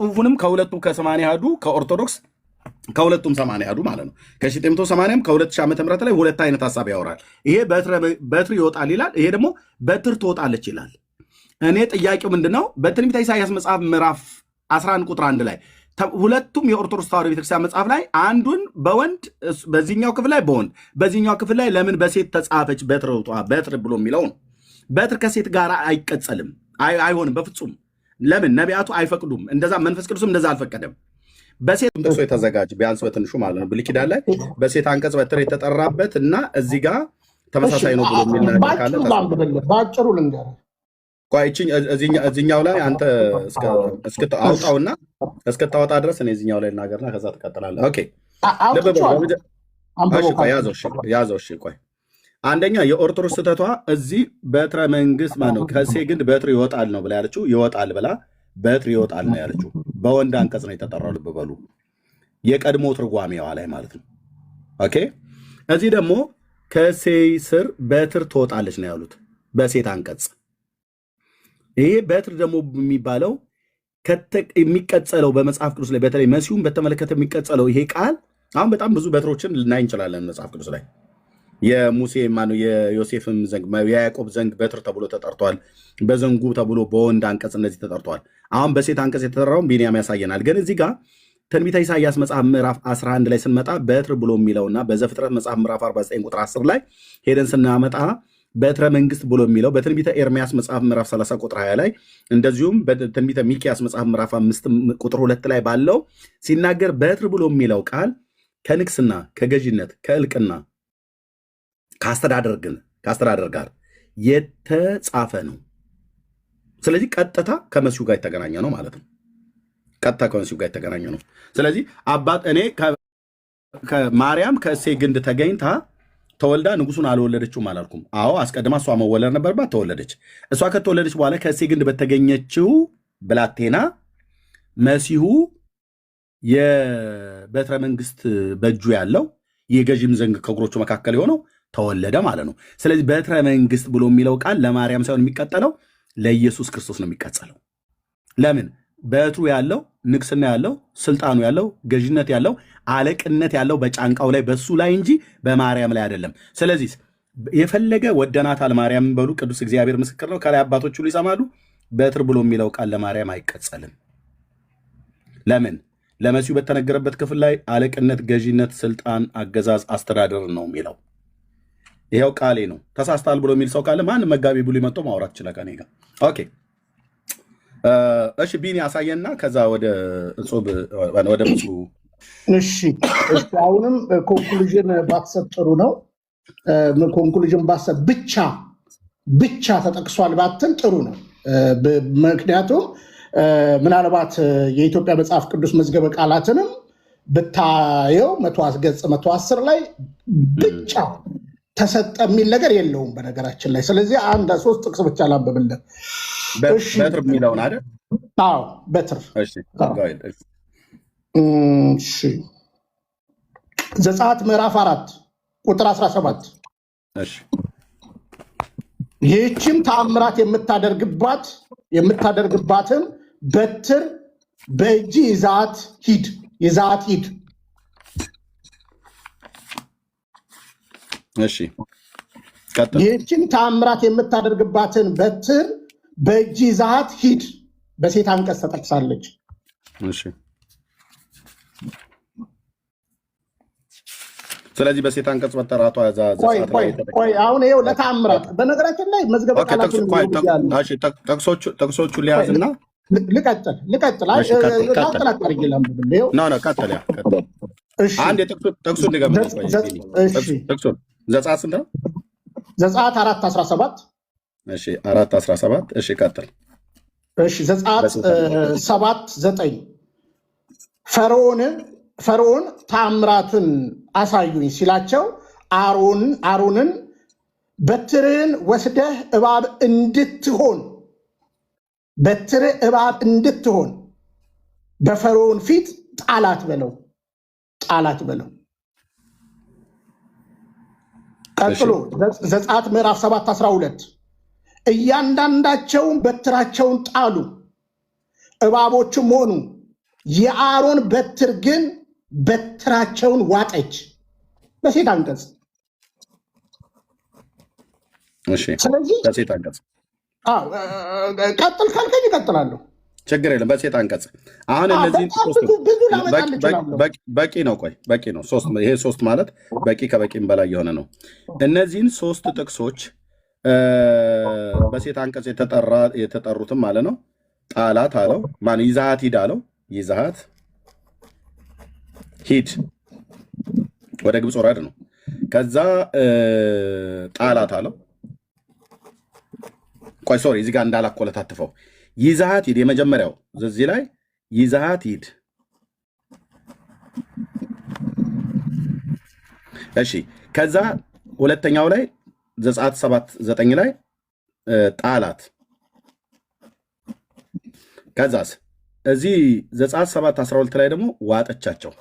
ጽሁፉንም ከሁለቱ ከ80 ያዱ ከኦርቶዶክስ ከሁለቱም 80 ያዱ ማለት ነው። ከ1980 ከ2000 ዓመተ ምህረት ላይ ሁለት አይነት ሐሳብ ያወራል። ይሄ በትር ይወጣል ይላል፣ ይሄ ደግሞ በትር ትወጣለች ይላል። እኔ ጥያቄው ምንድነው? በትንቢተ ኢሳይያስ መጽሐፍ ምዕራፍ 11 ቁጥር 1 ላይ ሁለቱም የኦርቶዶክስ ተዋሕዶ ቤተክርስቲያን መጽሐፍ ላይ አንዱን በወንድ በዚህኛው ክፍል ላይ በወንድ በዚህኛው ክፍል ላይ ለምን በሴት ተጻፈች በትር ብሎ የሚለው ነው። በትር ከሴት ጋር አይቀጸልም፣ አይሆንም በፍጹም። ለምን? ነቢያቱ አይፈቅዱም፣ እንደዛ መንፈስ ቅዱስም እንደዛ አልፈቀደም። በሴት ጥቅሶ የተዘጋጀ ቢያንስ በትንሹ ማለት ነው ብሉይ ኪዳን ላይ በሴት አንቀጽ በትር የተጠራበት እና እዚህ ጋር ተመሳሳይ ነው ብሎ የሚናገር ካለ ባጭሩ ልንገርህ። እዚኛው ላይ አንተ አውጣውና እስክታወጣ ድረስ እኔ እዚኛው ላይ ልናገርና ከዛ ትቀጥላለህ። ኦኬ ያዘው። እሺ ቆይ አንደኛ የኦርቶዶክስ ስህተቷ እዚህ በትረ መንግስት ማነው ከሴ ግንድ በትር ይወጣል ነው ብላ ያለችው። ይወጣል ብላ በትር ይወጣል ነው ያለችው። በወንድ አንቀጽ ነው የተጠራው። ልብ በሉ የቀድሞ ትርጓሜዋ ላይ ማለት ነው። ኦኬ እዚህ ደግሞ ከሴይ ስር በትር ትወጣለች ነው ያሉት በሴት አንቀጽ። ይሄ በትር ደግሞ የሚባለው የሚቀጸለው በመጽሐፍ ቅዱስ ላይ በተለይ መሲሁን በተመለከተ የሚቀጸለው ይሄ ቃል አሁን በጣም ብዙ በትሮችን ልናይ እንችላለን መጽሐፍ ቅዱስ ላይ። የሙሴ ማነው የዮሴፍም ዘንግ የያዕቆብ ዘንግ በትር ተብሎ ተጠርቷል። በዘንጉ ተብሎ በወንድ አንቀጽ እነዚህ ተጠርቷል። አሁን በሴት አንቀጽ የተጠራውን ቢንያም ያሳየናል። ግን እዚህ ጋር ትንቢተ ኢሳይያስ መጽሐፍ ምዕራፍ 11 ላይ ስንመጣ በትር ብሎ የሚለውና በዘፍጥረት መጽሐፍ ምዕራፍ 49 ቁጥር 10 ላይ ሄደን ስናመጣ በትረ መንግስት ብሎ የሚለው በትንቢተ ኤርምያስ መጽሐፍ ምዕራፍ 30 ቁጥር 20 ላይ እንደዚሁም በትንቢተ ሚክያስ መጽሐፍ ምዕራፍ 5 ቁጥር 2 ላይ ባለው ሲናገር በትር ብሎ የሚለው ቃል ከንግስና ከገዥነት ከእልቅና ከአስተዳደር ጋር የተጻፈ ነው። ስለዚህ ቀጥታ ከመሲሁ ጋር የተገናኘ ነው ማለት ነው። ቀጥታ ከመሲሁ ጋር የተገናኘ ነው። ስለዚህ አባት እኔ ማርያም ከእሴይ ግንድ ተገኝታ ተወልዳ ንጉሱን አልወለደችውም አላልኩም። አዎ አስቀድማ እሷ መወለድ ነበርባት፣ ተወለደች። እሷ ከተወለደች በኋላ ከእሴይ ግንድ በተገኘችው ብላቴና መሲሁ የበትረ መንግስት በእጁ ያለው የገዥም ዘንግ ከእግሮቹ መካከል የሆነው ተወለደ ማለት ነው። ስለዚህ በትረ መንግስት ብሎ የሚለው ቃል ለማርያም ሳይሆን የሚቀጠለው ለኢየሱስ ክርስቶስ ነው የሚቀጸለው። ለምን? በትሩ ያለው ንግስና ያለው ስልጣኑ ያለው ገዥነት ያለው አለቅነት ያለው በጫንቃው ላይ በሱ ላይ እንጂ በማርያም ላይ አይደለም። ስለዚህ የፈለገ ወደናታል ማርያም በሉ፣ ቅዱስ እግዚአብሔር ምስክር ነው። ከላይ አባቶች ሁሉ ይሰማሉ። በትር ብሎ የሚለው ቃል ለማርያም አይቀጸልም። ለምን? ለመሲሁ በተነገረበት ክፍል ላይ አለቅነት፣ ገዥነት፣ ስልጣን፣ አገዛዝ፣ አስተዳደር ነው የሚለው። ይሄው ቃሌ ነው። ተሳስታል ብሎ የሚል ሰው ካለ ማን መጋቢ ብሎ መጥቶ ማውራት ይችላል ከኔ ጋር። ኦኬ እሺ ቢኒ አሳየና ከዛ ወደ እጹብ ወደ ብዙ እሺ አሁንም ኮንክሉዥን ባትሰጥ ጥሩ ነው። ኮንክሉዥን ባትሰጥ ብቻ ተጠቅሷል ባትል ጥሩ ነው። ምክንያቱም ምናልባት የኢትዮጵያ መጽሐፍ ቅዱስ መዝገበ ቃላትንም ብታየው 110 ላይ ብቻ ተሰጠ የሚል ነገር የለውም በነገራችን ላይ። ስለዚህ አንድ 3 ጥቅስ ብቻ ላንብብልህ። በትር የሚለውን አይደል? አዎ በትር። ዘጸአት ምዕራፍ 4 ቁጥር 17 ይህችም ተአምራት የምታደርግባትን በትር በእጅ ይዛት ሂድ። እሺ ቀጥል። ይህችን ተአምራት የምታደርግባትን በትር በእጅ ይዛት ሂድ። በሴት አንቀጽ ተጠቅሳለች። እሺ ስለዚህ በሴት አንቀጽ መጠራቷ ቆይ አሁን ይኸው ለተአምራት በነገራችን ላይ መዝገበ ቃላቱን ጥቅሶቹ ሊያዝና ልቀጥል ዘጸአት ስንት ነው? ዘጸአት 4:17 እሺ 4:17 እሺ ቀጥል። እሺ ዘጸአት 7:9 ፈርዖን ተአምራቱን አሳዩኝ ሲላቸው አሮንን በትርህን ወስደህ እባብ እንድትሆን በፈርዖን ፊት ጣላት በለው። ቀጥሎ ዘጸአት ምዕራፍ 7:12 እያንዳንዳቸውን በትራቸውን ጣሉ፣ እባቦችም ሆኑ የአሮን በትር ግን በትራቸውን ዋጠች በሴት አንቀጽ። ስለዚህ በሴት አንቀጽ ቀጥል ካልከኝ እቀጥላለሁ። ችግር የለም። በሴት አንቀጽ አሁን እነዚህ በቂ ነው። ቆይ በቂ ነው። ይሄ 3 ማለት በቂ ከበቂም በላይ የሆነ ነው። እነዚህን 3 ጥቅሶች በሴት አንቀጽ የተጠሩትም ማለት ነው። ጣላት አለው ማን ይዛሃት ሂድ አለው። ይዛሃት ሂድ ወደ ግብፅ ወረድ ነው። ከዛ ጣላት አለው። ቆይ ሶሪ እዚህ ጋር እንዳላቆለታትፈው ይዛሃት ሂድ የመጀመሪያው እዚህ ላይ ይዛሃት ሂድ። እሺ ከዛ ሁለተኛው ላይ ዘጸአት 7:9 ላይ ጣላት። ከዛስ እዚህ ዘጸአት 7:12 ላይ ደግሞ ዋጠቻቸው።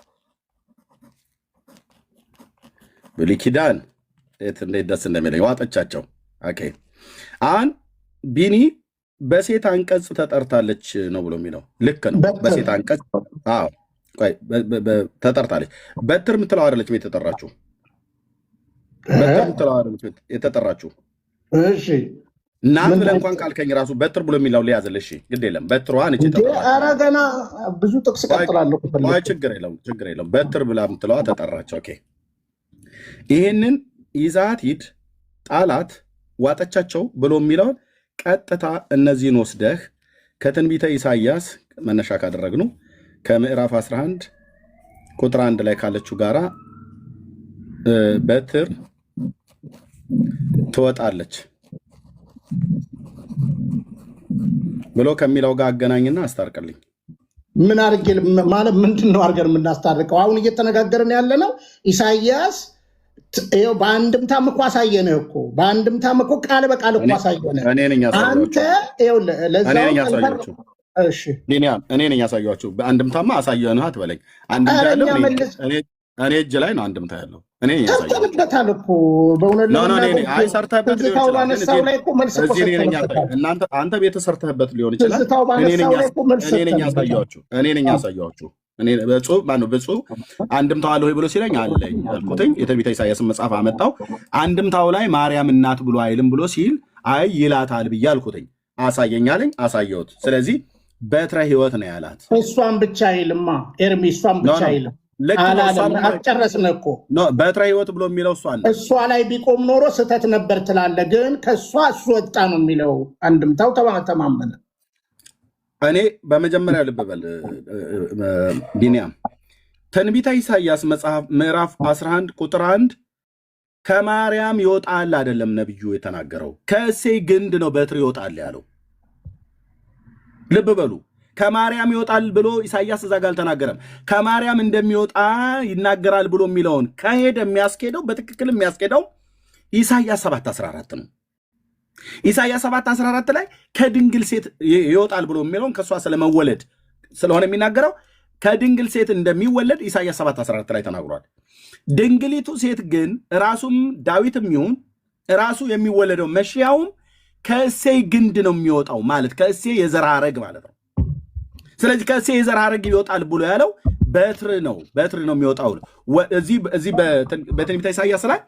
ብሉይ ኪዳን እንዴት ደስ እንደሚለኝ ዋጠቻቸው። ኦኬ አሁን ቢኒ በሴት አንቀጽ ተጠርታለች ነው ብሎ የሚለው ልክ ነው። በሴት አንቀጽ ተጠርታለች። በትር የምትለው አይደለችም የተጠራችው። በትር የምትለው አይደለችም የተጠራችው። እሺ እናት ብለህ እንኳን ካልከኝ ራሱ በትር ብሎ የሚለው ሊያዝልህ። እሺ ግድ የለም በትሯ ነች የተጠራችው። ኧረ ገና ብዙ ጥቅስ ቀጥላለሁ። ችግር የለውም። በትር ብላ የምትለዋ ተጠራች። ኦኬ ይህንን ይዛት ሂድ፣ ጣላት፣ ዋጠቻቸው ብሎ የሚለውን ቀጥታ እነዚህን ወስደህ ከትንቢተ ኢሳይያስ መነሻ ካደረግኑ ከምዕራፍ 11 ቁጥር 1 ላይ ካለችው ጋራ በትር ትወጣለች ብሎ ከሚለው ጋር አገናኝና አስታርቅልኝ። ምን አድርጌ ማለት ምንድን ነው አድርገን የምናስታርቀው? አሁን እየተነጋገርን ያለ ነው ኢሳይያስ በአንድምታም እኮ አሳየንህ እኮ በአንድምታም እኮ ቃል በቃል እኮ አሳየንህ። አንተ እኔ ነኝ ያሳየኋችሁ። በአንድምታማ አሳየንህ አትበለኝ። እኔ እጅ ላይ ነው አንድምታ ያለው። ሰርተንበታል እኮ አንተ ቤት ሰርተህበት ሊሆን ይችላል። እኔ ነኝ ያሳየኋችሁ። ብፁዕ አንድምታው አለ ወይ ብሎ ሲለኝ አለኝ አልኩትኝ። የትንቢተ ኢሳይያስን መጽሐፍ አመጣው። አንድምታው ላይ ማርያም እናት ብሎ አይልም ብሎ ሲል አይ ይላታል ብዬ አልኩትኝ። አሳየኝ አለኝ፣ አሳየሁት። ስለዚህ በትረ ሕይወት ነው ያላት። እሷን ብቻ አይልማ ኤርሚ፣ እሷን ብቻ አይልም። አጨረስን እኮ በትረ ሕይወት ብሎ የሚለው እሷ ላይ ቢቆም ኖሮ ስህተት ነበር ትላለህ። ግን ከእሷ እሱ ወጣ ነው የሚለው አንድምታው። ተማመነ። እኔ በመጀመሪያ ልብ በል ቢንያም፣ ትንቢተ ኢሳይያስ መጽሐፍ ምዕራፍ 11 ቁጥር 1 ከማርያም ይወጣል አይደለም ነብዩ የተናገረው፣ ከእሴይ ግንድ ነው በትር ይወጣል ያለው። ልብ በሉ፣ ከማርያም ይወጣል ብሎ ኢሳይያስ እዛ ጋር አልተናገረም። ከማርያም እንደሚወጣ ይናገራል ብሎ የሚለውን ከሄደ የሚያስኬደው በትክክል የሚያስኬደው ኢሳይያስ 7:14 ነው። ኢሳይያስ 7:14 ላይ ከድንግል ሴት ይወጣል ብሎ የሚለውን ከእሷ ስለመወለድ ስለሆነ የሚናገረው ከድንግል ሴት እንደሚወለድ ኢሳይያስ 7:14 ላይ ተናግሯል። ድንግሊቱ ሴት ግን ራሱም ዳዊትም ይሁን ራሱ የሚወለደው መሽያውም ከእሴይ ግንድ ነው የሚወጣው ማለት ከእሴይ የዘር ሐረግ ማለት ነው። ስለዚህ ከእሴይ የዘር ሐረግ ይወጣል ብሎ ያለው በትር ነው የሚወጣው። እዚህ በትንቢተ ኢሳይያስ ላይ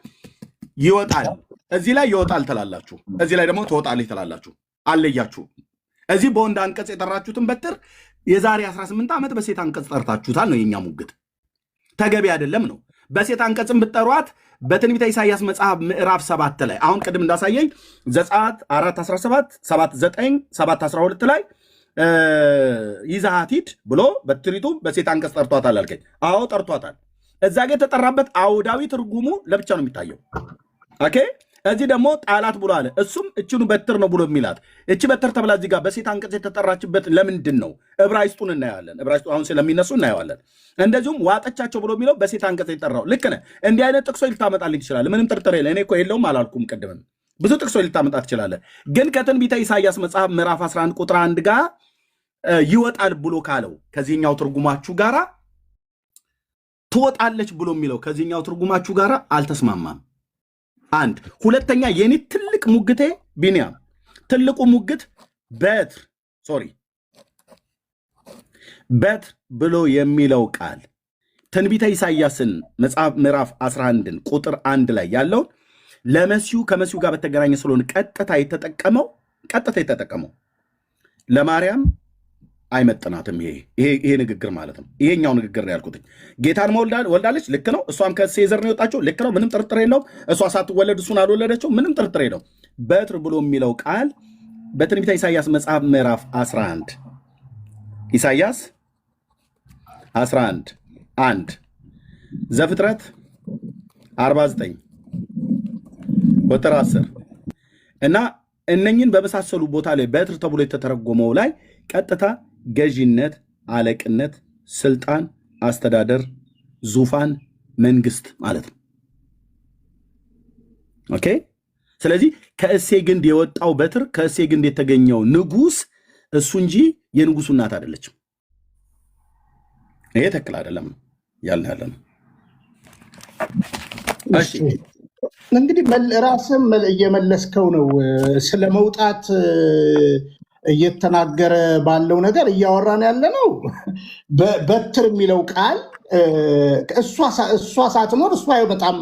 ይወጣል፣ እዚህ ላይ ይወጣል ትላላችሁ፣ እዚህ ላይ ደግሞ ትወጣለች ትላላችሁ። አለያችሁ። እዚህ በወንድ አንቀጽ የጠራችሁትን በትር የዛሬ 18 ዓመት በሴት አንቀጽ ጠርታችሁታል ነው የኛ ሙግት። ተገቢ አይደለም ነው። በሴት አንቀጽም ብትጠሯት በትንቢተ ኢሳይያስ መጽሐፍ ምዕራፍ 7 ላይ አሁን ቅድም እንዳሳየኝ ዘጸአት 4:17 7:9 7:12 ላይ ይዛሃት ሂድ ብሎ በትሪቱ በሴት አንቀጽ ጠርቷታል አልከኝ። አዎ ጠርቷታል። እዛ ጋር የተጠራበት አውዳዊ ትርጉሙ ለብቻ ነው የሚታየው። ኦኬ እዚህ ደግሞ ጣላት ብሎ አለ። እሱም እችኑ በትር ነው ብሎ የሚላት እቺ በትር ተብላ እዚህ ጋር በሴት አንቀጽ የተጠራችበት ለምንድን ነው? ዕብራይስጡን እናየዋለን። ዕብራይስጡ አሁን ስለሚነሱ እናየዋለን። እንደዚሁም ዋጠቻቸው ብሎ የሚለው በሴት አንቀጽ የጠራው ልክ ነህ። እንዲህ አይነት ጥቅሶች ልታመጣልኝ ትችላለህ። ምንም ጥርጥር የለ። እኔ እኮ የለውም አላልኩም። ቅድምም ብዙ ጥቅሶች ልታመጣ ትችላለህ። ግን ከትንቢተ ኢሳይያስ መጽሐፍ ምዕራፍ 11 ቁጥር 1 ጋር ይወጣል ብሎ ካለው ከዚህኛው ትርጉማችሁ ጋራ ትወጣለች ብሎ የሚለው ከዚህኛው ትርጉማችሁ ጋራ አልተስማማም። አንድ ሁለተኛ፣ የኔ ትልቅ ሙግቴ ቢንያም ትልቁ ሙግት በትር ብሎ የሚለው ቃል ትንቢተ ኢሳይያስን መጽሐፍ ምዕራፍ 11 ቁጥር 1 ላይ ያለውን ለመሲሁ ከመሲሁ ጋር በተገናኘ ስለሆነ ቀጥታ የተጠቀመው ለማርያም አይመጥናትም። ይሄ ንግግር ማለት ነው። ይሄኛው ንግግር ነው ያልኩት። ጌታን ወልዳለች፣ ልክ ነው። እሷም ከእሴይ ዘር ነው የወጣችው፣ ልክ ነው። ምንም ጥርጥር የለውም። እሷ ሳትወለድ እሱን አልወለደችው፣ ምንም ጥርጥር የለውም። በትር ብሎ የሚለው ቃል በትንቢተ ኢሳይያስ መጽሐፍ ምዕራፍ 11 ኢሳይያስ 11 1 ዘፍጥረት 49 ቁጥር 10 እና እነኝን በመሳሰሉ ቦታ ላይ በትር ተብሎ የተተረጎመው ላይ ቀጥታ ገዢነት፣ አለቅነት፣ ስልጣን፣ አስተዳደር፣ ዙፋን፣ መንግስት ማለት ነው። ኦኬ። ስለዚህ ከእሴይ ግንድ የወጣው በትር ከእሴይ ግንድ የተገኘው ንጉስ እሱ እንጂ የንጉሱ እናት አይደለችም። ይሄ ትክክል አይደለም ያልን ያለ ነው። እሺ እንግዲህ ራስም እየመለስከው ነው። ስለ መውጣት እየተናገረ ባለው ነገር እያወራን ያለ ነው። በትር የሚለው ቃል እሷ ሳትኖር እሷ በጣም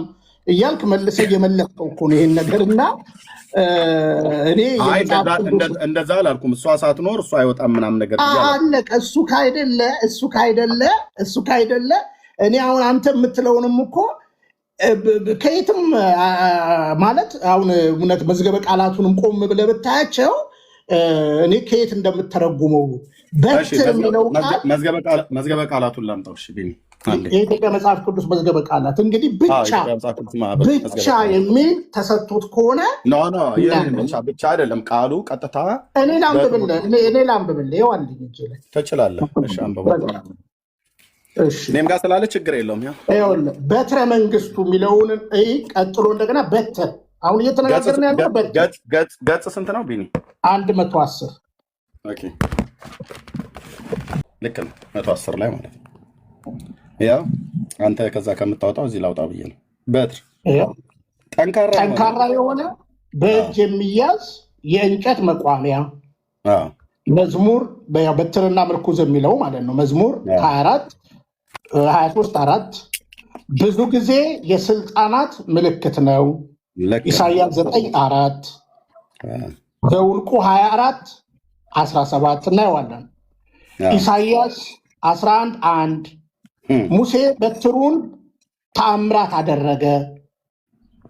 እያልክ መልሰ እየመለስከው እኮ ነው ይሄን ነገርና እኔ እንደዛ አላልኩም። እሷ ሳትኖር እሷ አይወጣም ምናምን ነገር አለቀ። እሱ ካይደለ እኔ አሁን አንተ የምትለውንም እኮ ከየትም ማለት አሁን እውነት መዝገበ ቃላቱንም ቆም ብለህ ብታያቸው እኔ ከየት እንደምተረጉመው በትር የሚለው ቃል መዝገበ ቃላቱን ላምጣው። እሺ ቢኒ የኢትዮጵያ መጽሐፍ ቅዱስ መዝገበ ቃላት እንግዲህ ብቻ የሚል ተሰጥቶት ከሆነ ብቻ አይደለም ቃሉ ቀጥታ እኔ ላንብብልህ ይኸው አለኝ እንጂ ትችላለህ። እሺ አንብበው። እኔም ጋር ስላለ ችግር የለውም። ይኸውልህ በትረ መንግስቱ የሚለውን ቀጥሎ እንደገና በትር አሁን እየተነጋገርን ያለው ገጽ ስንት ነው ቢኒ? 110 ኦኬ ልክ ነው። 110 ላይ ማለት ነው። ያው አንተ ከዛ ከምታወጣው እዚህ ላውጣ ብዬ ነው። በትር ጠንካራ የሆነ በእጅ የሚያዝ የእንጨት መቋሚያ መዝሙር በትርና ምርኩዝ የሚለው ማለት ነው። መዝሙር 23:4 ብዙ ጊዜ የስልጣናት ምልክት ነው። ኢሳይያስ 9:4 ዘውልቁ 24:17 እናየዋለን። ኢሳይያስ 11:1 ሙሴ በትሩን ተአምራት አደረገ።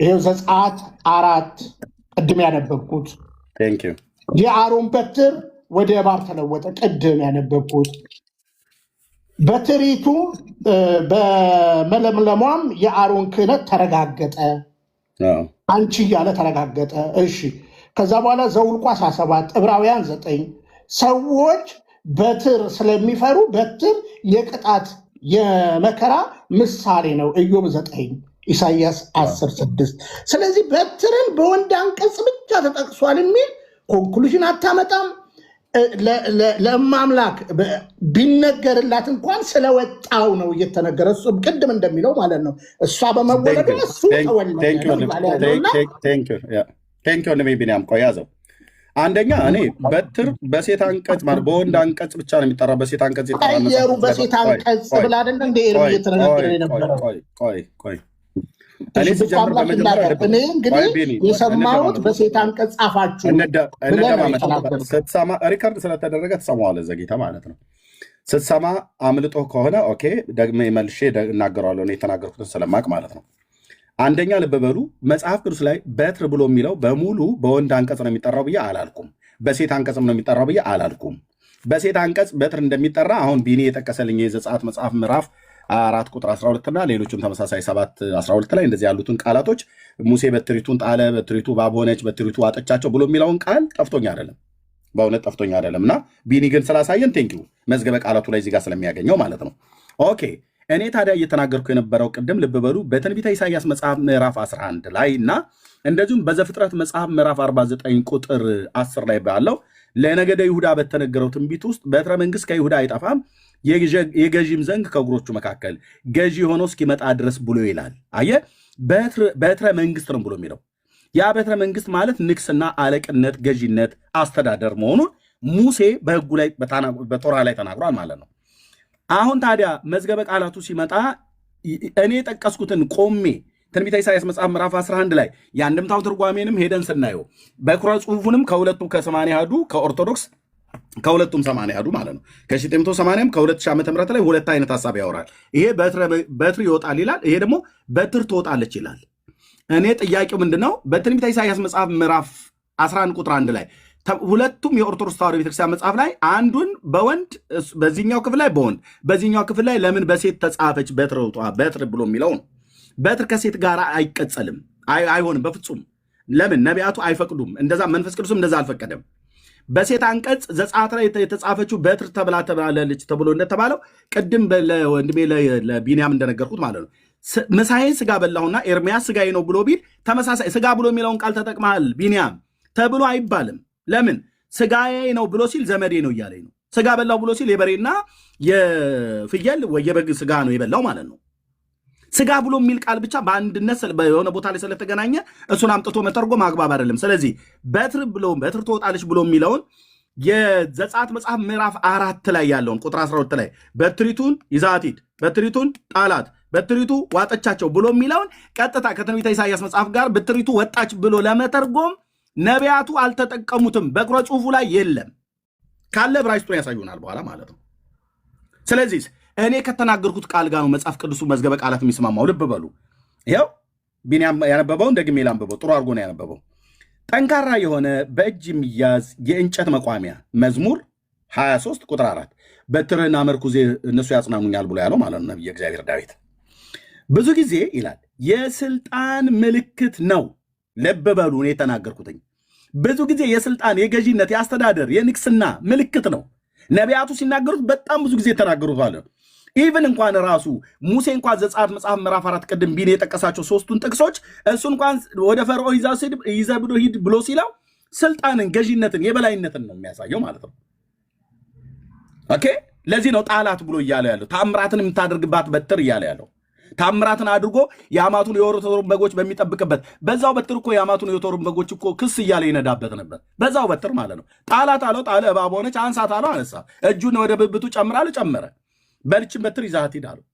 ይሄው ዘጸአት 4 ቅድም ያነበብኩት የአሮን በትር ወደ እባብ ተለወጠ። ቅድም ያነበብኩት በትሪቱ በመለምለሟም የአሮን ክህነት ተረጋገጠ። አንቺ እያለ ተረጋገጠ። እሺ ከዛ በኋላ ዘውልቁ 17 ዕብራውያን 9 ሰዎች በትር ስለሚፈሩ በትር የቅጣት የመከራ ምሳሌ ነው። ኢዮብ 9 ኢሳይያስ 10:6 ስለዚህ በትርን በወንድ አንቀጽ ብቻ ተጠቅሷል የሚል ኮንክሉዥን አታመጣም። ለማምላክ ቢነገርላት እንኳን ስለወጣው ነው እየተነገረ እሱ ቅድም እንደሚለው ማለት ነው። እሷ በመወለዱ እሱ ቢኒያም ቆይ ያዘው። አንደኛ እኔ በትር በሴት አንቀጽ ማለት በወንድ አንቀጽ ብቻ ነው የሚጠራው። በሴት አንቀጽ ቀየሩ። በሴት አንቀጽ ብላ አይደለ እንደ ኤርሚ እየተነጋገረ የነበረው። ቆይ እኔ እንግዲህ የሰማሁት በሴት አንቀጽ ጻፋችሁ ስትሰማ ሪከርድ ስለተደረገ ትሰማዋለህ። ዘግይተህ ማለት ነው። ስትሰማ አምልጦ ከሆነ ኦኬ፣ ደግሜ መልሼ እናገረዋለሁ የተናገርኩትን ስለማቅ ማለት ነው። አንደኛ ልብ በሉ፣ መጽሐፍ ቅዱስ ላይ በትር ብሎ የሚለው በሙሉ በወንድ አንቀጽ ነው የሚጠራው ብዬ አላልኩም። በሴት አንቀጽም ነው የሚጠራው ብዬ አላልኩም። በሴት አንቀጽ በትር እንደሚጠራ አሁን ቢኒ የጠቀሰልኝ የዘጸአት መጽሐፍ ምዕራፍ 4 ቁጥር 12 እና ሌሎችም ተመሳሳይ 7:12 ላይ እንደዚህ ያሉትን ቃላቶች ሙሴ በትሪቱን ጣለ፣ በትሪቱ እባብ ሆነች፣ በትሪቱ ዋጠቻቸው ብሎ የሚለውን ቃል ጠፍቶኝ አይደለም፣ በእውነት ጠፍቶኝ አይደለም። እና ቢኒ ግን ስላሳየን ቴንኪው መዝገበ ቃላቱ ላይ እዚህ ጋር ስለሚያገኘው ማለት ነው። ኦኬ እኔ ታዲያ እየተናገርኩ የነበረው ቅድም ልብ በሉ በትንቢተ ኢሳይያስ መጽሐፍ ምዕራፍ 11 ላይ እና እንደዚሁም በዘፍጥረት መጽሐፍ ምዕራፍ 49 ቁጥር 10 ላይ ባለው ለነገደ ይሁዳ በተነገረው ትንቢት ውስጥ በትረ መንግስት ከይሁዳ አይጠፋም የገዢም ዘንግ ከእግሮቹ መካከል ገዢ ሆኖ እስኪመጣ ድረስ ብሎ ይላል። አየ በትረ መንግስት ነው ብሎ የሚለው ያ በትረ መንግስት ማለት ንግስና፣ አለቅነት፣ ገዢነት፣ አስተዳደር መሆኑን ሙሴ በህጉ ላይ በቶራ ላይ ተናግሯል ማለት ነው። አሁን ታዲያ መዝገበ ቃላቱ ሲመጣ እኔ ጠቀስኩትን ቆሜ ትንቢተ ኢሳይያስ መጽሐፍ ምዕራፍ 11 ላይ የአንድምታው ትርጓሜንም ሄደን ስናየው በኩረ ጽሑፉንም ከሁለቱም ከ80 አሐዱ ከኦርቶዶክስ ከሁለቱም 80 አሐዱ ማለት ነው ከ1980 ከ2000 ዓመተ ምህረት ላይ ሁለት አይነት ሐሳብ ያወራል። ይሄ በትር ይወጣል ይላል፣ ይሄ ደግሞ በትር ትወጣለች ይላል። እኔ ጥያቄው ምንድነው? በትንቢተ ኢሳይያስ መጽሐፍ ምዕራፍ 11 ቁጥር 1 ላይ ሁለቱም የኦርቶዶክስ ተዋሕዶ ቤተክርስቲያን መጽሐፍ ላይ አንዱን በወንድ በዚህኛው ክፍል ላይ በወንድ በዚህኛው ክፍል ላይ ለምን በሴት ተጻፈች በትር ብሎ የሚለው ነው። በትር ከሴት ጋር አይቀጸልም፣ አይሆንም በፍጹም። ለምን? ነቢያቱ አይፈቅዱም፣ እንደዛ መንፈስ ቅዱስም እንደዛ አልፈቀደም። በሴት አንቀጽ ዘጸአት ላይ የተጻፈችው በትር ተብላለች ተብሎ እንደተባለው ቅድም ለወንድሜ ለቢንያም እንደነገርኩት ማለት ነው። ምሳዬን ስጋ በላሁና ኤርምያስ ስጋዬ ነው ብሎ ቢል ተመሳሳይ ስጋ ብሎ የሚለውን ቃል ተጠቅመሃል ቢንያም ተብሎ አይባልም። ለምን? ስጋዬ ነው ብሎ ሲል ዘመዴ ነው እያለኝ ነው። ስጋ በላው ብሎ ሲል የበሬና የፍየል ወይ የበግ ስጋ ነው የበላው ማለት ነው። ስጋ ብሎ የሚል ቃል ብቻ በአንድነት የሆነ ቦታ ላይ ስለተገናኘ እሱን አምጥቶ መተርጎም አግባብ አይደለም። ስለዚህ በትር ትወጣለች ብሎ የሚለውን የዘጸአት መጽሐፍ ምዕራፍ 4 ላይ ያለውን ቁጥር 12 ላይ በትሪቱን ይዛት ሂድ፣ በትሪቱን ጣላት፣ በትሪቱ ዋጠቻቸው ብሎ የሚለውን ቀጥታ ከትንቢተ ኢሳይያስ መጽሐፍ ጋር በትሪቱ ወጣች ብሎ ለመተርጎም ነቢያቱ አልተጠቀሙትም። በኩረ ጽሑፉ ላይ የለም። ካለ ዕብራይስጡን ያሳዩናል በኋላ ማለት ነው። ስለዚህ እኔ ከተናገርኩት ቃል ጋር ነው መጽሐፍ ቅዱሱ መዝገበ ቃላት የሚስማማው። ልብ በሉ። ይኸው ቢንያም ያነበበውን ደግሜ ላንብበው። ጥሩ አድርጎ ነው ያነበበው። ጠንካራ የሆነ በእጅ የሚያዝ የእንጨት መቋሚያ መዝሙር 23 ቁጥር 4 በትርህና መርኩዜ እነሱ ያጽናኑኛል ብሎ ያለው ማለት ነው ነቢየ እግዚአብሔር ዳዊት። ብዙ ጊዜ ይላል የስልጣን ምልክት ነው። ልብ በሉ። እኔ የተናገርኩትኝ ብዙ ጊዜ የስልጣን የገዢነት የአስተዳደር የንግስና ምልክት ነው። ነቢያቱ ሲናገሩት በጣም ብዙ ጊዜ የተናገሩት ማለት ነው። ኢቭን እንኳን ራሱ ሙሴ እንኳን ዘጸአት መጽሐፍ ምዕራፍ 4 ቅድም ቢኔ የጠቀሳቸው 3ቱን ጥቅሶች እሱ እንኳን ወደ ፈርዖን ይዘህ ሂድ ብሎ ሲለው ስልጣንን፣ ገዢነትን፣ የበላይነትን ነው የሚያሳየው ማለት ነው። ኦኬ። ለዚህ ነው ጣላት ብሎ እያለ ያለው ታምራትን የምታደርግባት በትር እያለ ያለው ታምራትን አድርጎ የአማቱን የዮቶርን በጎች በሚጠብቅበት በዛው በትር እኮ የአማቱን የዮቶርን በጎች እኮ ክስ እያለ ይነዳበት ነበር። በዛው በትር ማለት ነው። ጣላት አለው፣ ጣለ። እባብ ሆነች። አንሳት አለው፣ አነሳ። እጁን ወደ ብብቱ ጨምራል፣ ጨመረ። በልችን በትር ይዛት ሂድ አለው።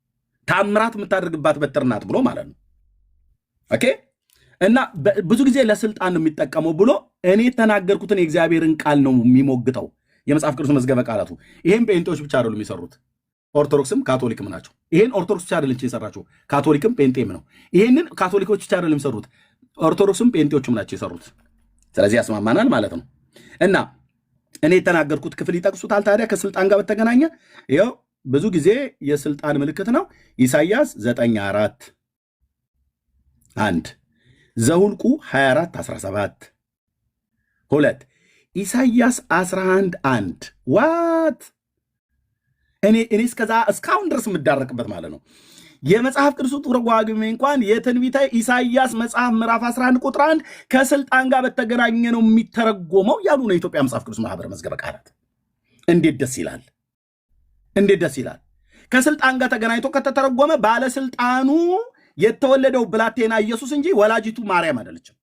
ታምራት የምታደርግባት በትር ናት ብሎ ማለት ነው። ኦኬ። እና ብዙ ጊዜ ለስልጣን ነው የሚጠቀመው ብሎ እኔ የተናገርኩትን የእግዚአብሔርን ቃል ነው የሚሞግተው የመጽሐፍ ቅዱስ መዝገበ ቃላቱ። ይሄም ጴንጤዎች ብቻ አይደሉም የሚሰሩት፣ ኦርቶዶክስም ካቶሊክም ናቸው። ይሄን ኦርቶዶክስ ብቻ አይደለም የሰራቸው፣ ካቶሊክም ጴንጤም ነው። ይሄንን ካቶሊኮች ብቻ አይደለም የሰሩት፣ ኦርቶዶክስም ጴንጤዎችም ናቸው የሰሩት። ስለዚህ ያስማማናል ማለት ነው። እና እኔ የተናገርኩት ክፍል ይጠቅሱታል። ታዲያ ከስልጣን ጋር በተገናኘ ይኸው ብዙ ጊዜ የስልጣን ምልክት ነው። ኢሳይያስ 9:4 1 ዘሁልቁ 24:17 2 ኢሳይያስ 11:1 ዋት እኔ እስከዛ እስካሁን ድረስ የምዳረቅበት ማለት ነው። የመጽሐፍ ቅዱስ ትርጓሜ እንኳን የትንቢተ ኢሳይያስ መጽሐፍ ምዕራፍ 11 ቁጥር 1 ከስልጣን ጋር በተገናኘ ነው የሚተረጎመው ያሉ ነው የኢትዮጵያ መጽሐፍ ቅዱስ ማህበር መዝገበ ቃላት። እንዴት ደስ ይላል! እንዴት ደስ ይላል! ከስልጣን ጋር ተገናኝቶ ከተተረጎመ ባለስልጣኑ የተወለደው ብላቴና ኢየሱስ እንጂ ወላጅቱ ማርያም አይደለችም።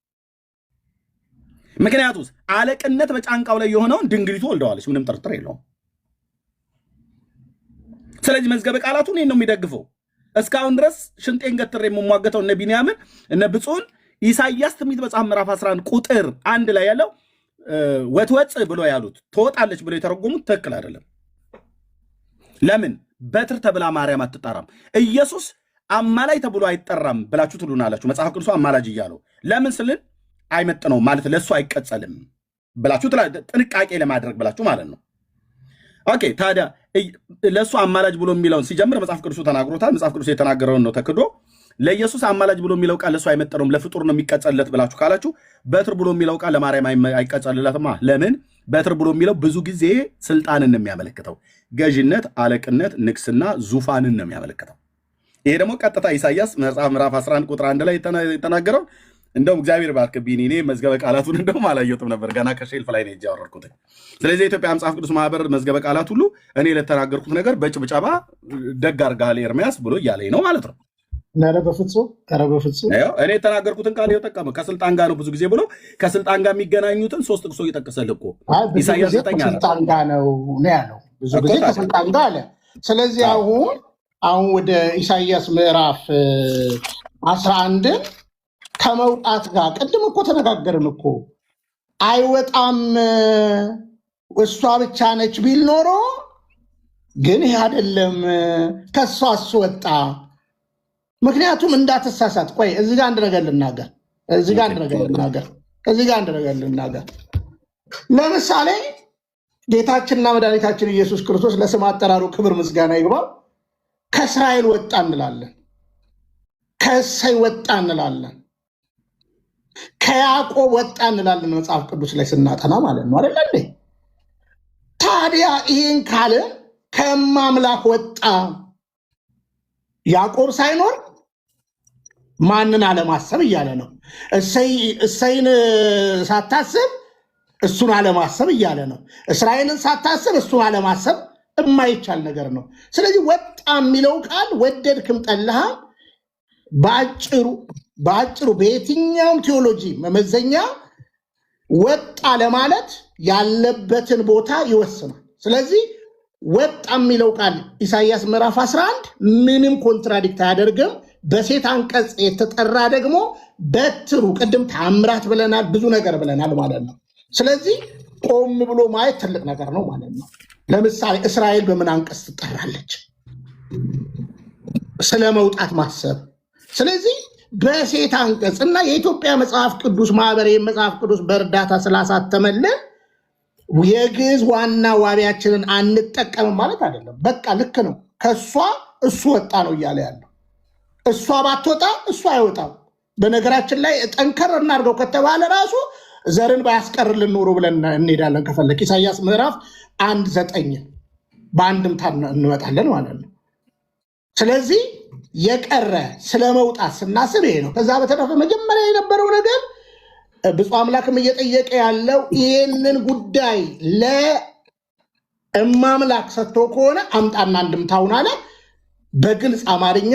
ምክንያቱም አለቅነት በጫንቃው ላይ የሆነውን ድንግሊቱ ወልደዋለች። ምንም ጥርጥር የለውም። ስለዚህ መዝገበ ቃላቱ እኔን ነው የሚደግፈው። እስካሁን ድረስ ሽንጤን ገትሬ የምሟገተው እነ ቢንያምን እነ ብፁዕን ኢሳይያስ ትንቢት መጽሐፍ ምዕራፍ 11 ቁጥር 1 ላይ ያለው ወትወፅ ብሎ ያሉት ትወጣለች ብሎ የተረጎሙት ትክክል አይደለም። ለምን በትር ተብላ ማርያም አትጠራም? ኢየሱስ አማላጅ ተብሎ አይጠራም ብላችሁ ትሉናላችሁ። መጽሐፍ ቅዱሱ አማላጅ እያለው ለምን ስልን አይመጥነው ማለት ለእሱ አይቀጸልም ብላችሁ ጥንቃቄ ለማድረግ ብላችሁ ማለት ነው። ኦኬ። ታዲያ ለእሱ አማላጅ ብሎ የሚለውን ሲጀምር መጽሐፍ ቅዱሱ ተናግሮታል። መጽሐፍ ቅዱሱ የተናገረውን ነው ተክዶ ለኢየሱስ አማላጅ ብሎ የሚለው ቃል ለእሱ አይመጥነውም ለፍጡር ነው የሚቀጸልለት ብላችሁ ካላችሁ በትር ብሎ የሚለው ቃል ለማርያም አይቀጸልለትማ። ለምን? በትር ብሎ የሚለው ብዙ ጊዜ ስልጣንን ነው የሚያመለክተው። ገዥነት፣ አለቅነት፣ ንግስና፣ ዙፋንን ነው የሚያመለክተው። ይሄ ደግሞ ቀጥታ ኢሳይያስ መጽሐፍ ምዕራፍ 11 ቁጥር 1 ላይ የተናገረው እንደውም እግዚአብሔር ባርክ ቢኒ፣ እኔ መዝገበ ቃላቱን እንደውም አላየሁትም ነበር፣ ገና ከሼልፍ ላይ ነው እጅ ያወረድኩት። ስለዚህ የኢትዮጵያ መጽሐፍ ቅዱስ ማህበር መዝገበ ቃላት ሁሉ እኔ ለተናገርኩት ነገር በጭብጨባ ደግ አድርገሃል ኤርምያስ ብሎ እያለኝ ነው ማለት ነው። ኧረ በፍጹም እኔ የተናገርኩትን ቃል የጠቀመ ከስልጣን ጋር ነው ብዙ ጊዜ ብሎ ከስልጣን ጋር የሚገናኙትን 3 ጥቅሶ እየጠቀሰልህ እኮ ኢሳይያስ ከስልጣን ጋር ነው ያለው። ብዙ ጊዜ ከስልጣን ጋር አለ። ስለዚህ አሁን ወደ ኢሳይያስ ምዕራፍ 11 ከመውጣት ጋር ቅድም እኮ ተነጋገርን እኮ አይወጣም እሷ ብቻ ነች ቢል ኖሮ ግን ይህ አይደለም ከሷ አስወጣ። ምክንያቱም እንዳትሳሳት። ቆይ እዚህ ጋር አንድ ነገር ልናገር። ለምሳሌ ጌታችንና መድኃኒታችን ኢየሱስ ክርስቶስ ለስም አጠራሩ ክብር ምስጋና ይግባው ከእስራኤል ወጣ እንላለን፣ ከእሰይ ወጣ እንላለን፣ ከያዕቆብ ወጣ እንላለን መጽሐፍ ቅዱስ ላይ ስናጠና ማለት ነው አይደል እንዴ? ታዲያ ይህን ካለ ከማምላክ ወጣ ያዕቆብ ሳይኖር ማንን አለማሰብ እያለ ነው። እሰይን ሳታስብ እሱን አለማሰብ እያለ ነው። እስራኤልን ሳታስብ እሱን አለማሰብ የማይቻል ነገር ነው። ስለዚህ ወጣ የሚለው ቃል ወደድክም ጠላህም በአጭሩ በየትኛውም ቴዎሎጂ መመዘኛ ወጣ ለማለት ያለበትን ቦታ ይወስናል። ስለዚህ ወጣ የሚለው ቃል ኢሳይያስ ምዕራፍ 11 ምንም ኮንትራዲክት አያደርግም። በሴት አንቀጽ የተጠራ ደግሞ በትሩ ቅድም ታምራት ብለናል፣ ብዙ ነገር ብለናል ማለት ነው። ስለዚህ ቆም ብሎ ማየት ትልቅ ነገር ነው ማለት ነው። ለምሳሌ እስራኤል በምን አንቀጽ ትጠራለች? ስለ መውጣት ማሰብ። ስለዚህ በሴት አንቀጽ እና የኢትዮጵያ መጽሐፍ ቅዱስ ማህበር መጽሐፍ ቅዱስ በእርዳታ ስላሳተመልን የግዕዝ ዋና ዋቢያችንን አንጠቀምም ማለት አይደለም። በቃ ልክ ነው። ከእሷ እሱ ወጣ ነው እያለ ያለው። እሷ ባትወጣ እሱ አይወጣም። በነገራችን ላይ ጠንከር እናድርገው ከተባለ ራሱ ዘርን ባያስቀርልን ኖሮ ብለን እንሄዳለን። ከፈለክ ኢሳይያስ ምዕራፍ 1:9 በአንድምታ እንመጣለን ማለት ነው። ስለዚህ የቀረ ስለ መውጣት ስናስብ ይሄ ነው። ከዛ በተረፈ መጀመሪያ የነበረው ነገር ብፁዕ አምላክም እየጠየቀ ያለው ይህንን ጉዳይ ለእማምላክ ሰጥቶ ከሆነ አምጣና አንድምታውን አለ። በግልጽ አማርኛ